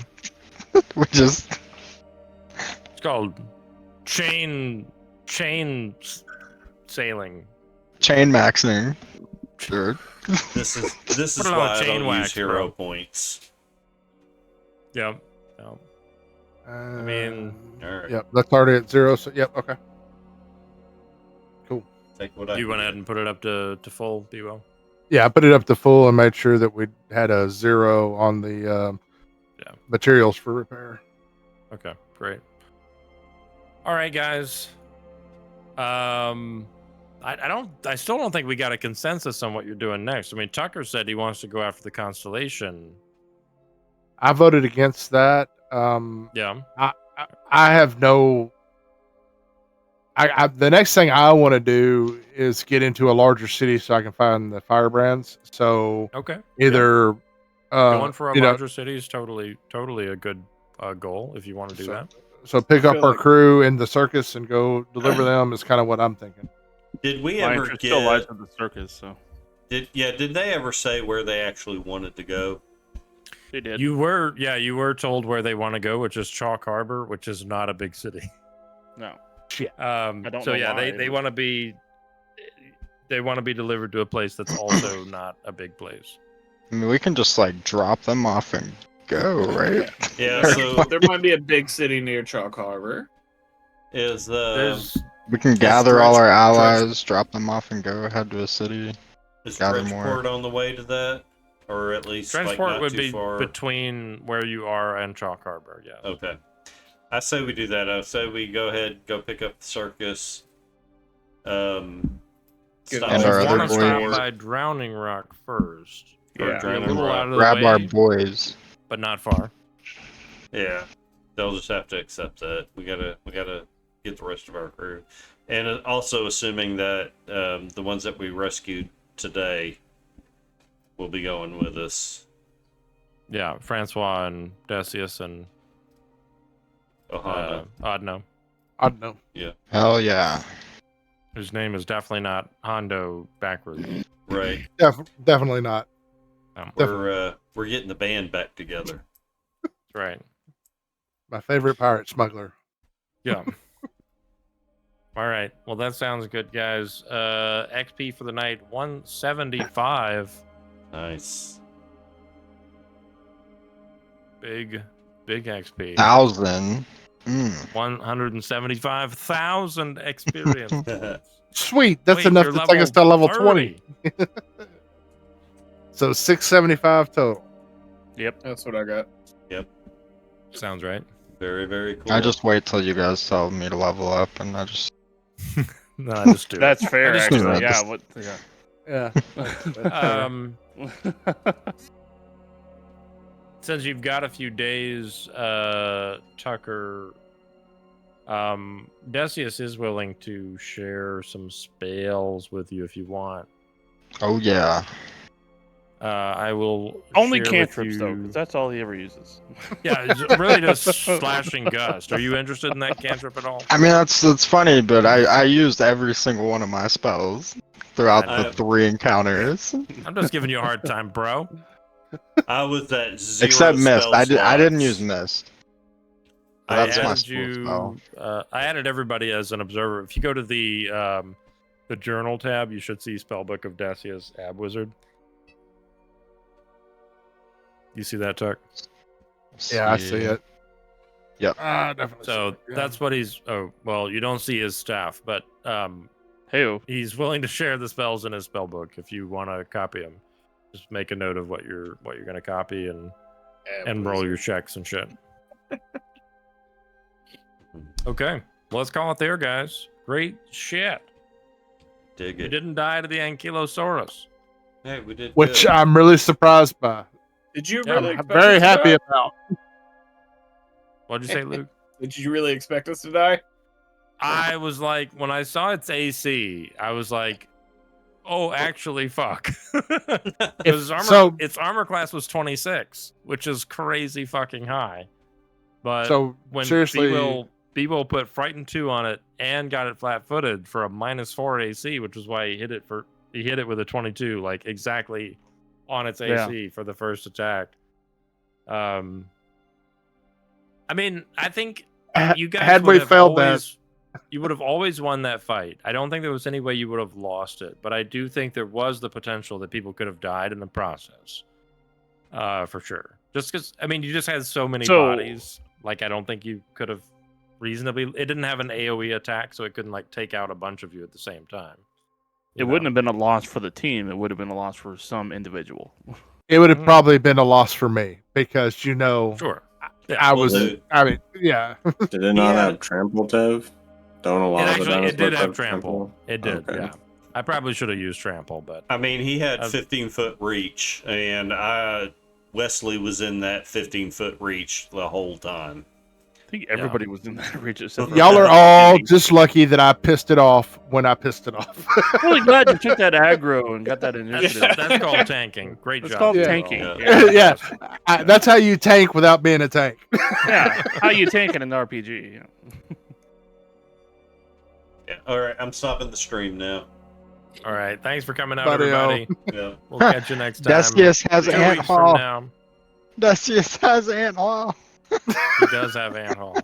Speaker 7: We just
Speaker 3: It's called chain sailing.
Speaker 7: chain maxing, dude.
Speaker 1: This is
Speaker 3: Put it on
Speaker 1: why I
Speaker 3: chain
Speaker 1: don't
Speaker 3: wax,
Speaker 1: use hero
Speaker 3: bro.
Speaker 1: points.
Speaker 3: Yep. Yep. mean,
Speaker 1: Alright.
Speaker 2: Yep, that's already at 0. So, yep, okay.
Speaker 1: Take what I
Speaker 3: You went
Speaker 1: can
Speaker 3: ahead
Speaker 1: get.
Speaker 3: and put it up to full, Bebo.
Speaker 2: Yeah, I put it up to full and made sure that we had a 0 on the
Speaker 3: Yeah.
Speaker 2: materials for repair.
Speaker 3: Okay, great. All right, guys. I still don't think we got a consensus on what you're doing next. I mean, Tucker said he wants to go after the constellation.
Speaker 2: I voted against that.
Speaker 3: Yeah.
Speaker 2: I have no. The next thing I want to do is get into a larger city so I can find the firebrands. So
Speaker 3: Okay.
Speaker 2: either
Speaker 3: Going for a
Speaker 2: you know,
Speaker 3: larger city is totally a good goal if you want to do that.
Speaker 2: so pick
Speaker 5: I
Speaker 2: up
Speaker 5: feel
Speaker 2: our
Speaker 5: like-
Speaker 2: crew in the circus and go deliver them is kind of what I'm thinking.
Speaker 1: Did we
Speaker 4: My
Speaker 1: ever
Speaker 4: interest still
Speaker 1: get?
Speaker 4: lies with the circus, so
Speaker 1: Did they ever say where they actually wanted to go?
Speaker 4: they did.
Speaker 3: You were told where they want to go, which is Chalk Harbor, which is not a big city.
Speaker 4: No.
Speaker 3: I
Speaker 4: don't
Speaker 3: so
Speaker 4: know
Speaker 3: yeah,
Speaker 4: why,
Speaker 3: they
Speaker 4: but-
Speaker 3: want to be delivered to a place that's also not a big place.
Speaker 7: I mean, we can just like drop them off and go, right?
Speaker 1: Yeah. So
Speaker 5: There might be a big city near Chalk Harbor.
Speaker 1: is
Speaker 3: There's
Speaker 7: We can gather all our
Speaker 1: Dredge-
Speaker 7: allies, drop them off, and go head to a city.
Speaker 1: is
Speaker 7: gather more.
Speaker 1: Dredgeport on the way to that, or at least like,
Speaker 3: Transport
Speaker 1: not
Speaker 3: would
Speaker 1: too
Speaker 3: be
Speaker 1: far?
Speaker 3: between where you are and Chalk Harbor. Yeah.
Speaker 1: Okay. I say we do that. I say we go ahead, go pick up the circus. Stop
Speaker 7: And
Speaker 3: You
Speaker 7: our
Speaker 1: at
Speaker 7: other
Speaker 3: want to
Speaker 7: boys.
Speaker 3: stop
Speaker 1: Dredgeport.
Speaker 3: by Drowning Rock first.
Speaker 1: Or
Speaker 5: Yeah.
Speaker 1: Drowning
Speaker 3: Be a little
Speaker 1: Rock.
Speaker 3: out of the
Speaker 7: Grab our
Speaker 3: way,
Speaker 7: boys.
Speaker 3: but not far.
Speaker 1: Yeah, they'll just have to accept that. We gotta get the rest of our crew, and also assuming that the ones that we rescued today will be going with us.
Speaker 3: Yeah, Francois and Decius and
Speaker 1: Ohana.
Speaker 3: Odno,
Speaker 2: I don't know.
Speaker 7: Hell yeah.
Speaker 3: whose name is definitely not Hondo backwards.
Speaker 1: Right.
Speaker 2: Definitely not.
Speaker 1: We're getting the band back together.
Speaker 3: That's right.
Speaker 2: My favorite pirate smuggler.
Speaker 3: Yeah. All right. Well, that sounds good, guys. XP for the night 175.
Speaker 1: Nice.
Speaker 3: Big XP.
Speaker 7: 1,000.
Speaker 3: 175,000 experience.
Speaker 2: Sweet. That's
Speaker 3: Wait,
Speaker 2: enough
Speaker 3: you're
Speaker 2: to take us to level 20.
Speaker 3: 30.
Speaker 2: So 675 total.
Speaker 5: That's what I got.
Speaker 3: Sounds right.
Speaker 1: Very, very cool.
Speaker 7: I just wait till you guys tell me to level up, and I just.
Speaker 3: No, I just do.
Speaker 4: That's fair,
Speaker 3: I just
Speaker 7: do
Speaker 4: actually.
Speaker 7: that.
Speaker 4: Yeah. What? Yeah.
Speaker 2: Yeah.
Speaker 3: Since you've got a few days, Tucker, Decius is willing to share some spells with you if you want.
Speaker 7: Oh yeah.
Speaker 3: I will
Speaker 4: Only
Speaker 3: share with
Speaker 4: cantrips though,
Speaker 3: you-
Speaker 4: because that's all he ever uses.
Speaker 3: Yeah, it's really just slashing gust. Are you interested in that cantrip at all?
Speaker 7: I mean, that's funny, but I used every single one of my spells throughout
Speaker 3: I
Speaker 7: the 3 encounters.
Speaker 3: I'm just giving you a hard time, bro.
Speaker 1: I was at 0
Speaker 7: Except Mist.
Speaker 1: spell
Speaker 7: I didn't
Speaker 1: slots.
Speaker 7: use Mist.
Speaker 3: I
Speaker 7: That's my
Speaker 3: added
Speaker 7: spell spell.
Speaker 3: I added everybody as an observer. If you go to the journal tab, you should see Spellbook of Dacia's Ab Wizard. You see that, Tuck?
Speaker 2: Yeah, I see it.
Speaker 7: Yep.
Speaker 2: Definitely.
Speaker 3: So
Speaker 2: see it, yeah.
Speaker 3: that's what he's. Oh, well, you don't see his staff, but
Speaker 4: Hey,
Speaker 3: he's willing to share the spells in his spell book if you want to copy them. Just make a note of what you're going to copy and roll your checks and shit. Okay, well, let's call it there, guys. Great shit.
Speaker 1: Dig
Speaker 3: You
Speaker 1: it.
Speaker 3: didn't die to the Ankylosaurus.
Speaker 1: Hey, we did
Speaker 2: Which
Speaker 1: good.
Speaker 2: I'm really surprised by.
Speaker 5: Did you
Speaker 3: Yeah,
Speaker 5: really?
Speaker 2: I'm
Speaker 5: expect
Speaker 2: very
Speaker 5: us to
Speaker 2: happy
Speaker 5: die?
Speaker 2: about.
Speaker 3: What'd you say, Luke?
Speaker 5: Did you really expect us to die?
Speaker 3: I was like, when I saw its AC, I was like, oh, actually, fuck. Because its armor class was 26, which is crazy fucking high. But
Speaker 2: So
Speaker 3: when
Speaker 2: seriously,
Speaker 3: Bebo put Frightened 2 on it and got it flat-footed for a -4 AC, which is why he hit it with a 22, like exactly on its AC for the first attack. I mean, I think you guys
Speaker 2: had
Speaker 3: would
Speaker 2: we
Speaker 3: have
Speaker 2: failed that,
Speaker 3: always, you would have always won that fight. I don't think there was any way you would have lost it, but I do think there was the potential that people could have died in the process, for sure. Just because, I mean, you just had so many bodies. Like, I don't think you could have reasonably. It didn't have an AOE attack, so it couldn't like take out a bunch of you at the same time.
Speaker 4: it wouldn't have been a loss for the team. It would have been a loss for some individual.
Speaker 2: it would have probably been a loss for me because
Speaker 3: Sure.
Speaker 2: I
Speaker 1: Well,
Speaker 2: was.
Speaker 1: dude.
Speaker 2: I mean, yeah.
Speaker 6: Did it not
Speaker 1: Yeah.
Speaker 6: have trample, Tev? Don't a lot of the
Speaker 3: It did
Speaker 6: dinosaurs
Speaker 3: have trample. It did,
Speaker 6: Okay.
Speaker 3: yeah. I probably should have used trample, but
Speaker 1: I mean, he had
Speaker 3: I've-
Speaker 1: 15-foot reach, and Wesley was in that 15-foot reach the whole time.
Speaker 4: I think everybody was in that region.
Speaker 2: Y'all are all just lucky that I pissed it off when I pissed it off.
Speaker 4: I'm really glad you took that aggro and got that
Speaker 3: that's,
Speaker 4: initiative.
Speaker 3: that's called tanking. Great
Speaker 4: It's
Speaker 3: job.
Speaker 4: called
Speaker 3: Bebo.
Speaker 4: tanking.
Speaker 1: Yeah.
Speaker 2: Yeah. That's how you tank without being a tank.
Speaker 4: Yeah, how you tanking an RPG? Yeah.
Speaker 1: Yeah. All right, I'm stopping the stream now.
Speaker 3: All right. Thanks for coming out,
Speaker 2: Buddy-o.
Speaker 3: everybody.
Speaker 1: Yeah.
Speaker 3: We'll catch you next time.
Speaker 7: Decius has
Speaker 3: 2
Speaker 7: ant
Speaker 3: weeks from
Speaker 7: hall.
Speaker 3: now.
Speaker 7: Decius has ant hall.
Speaker 3: He does have ant hall.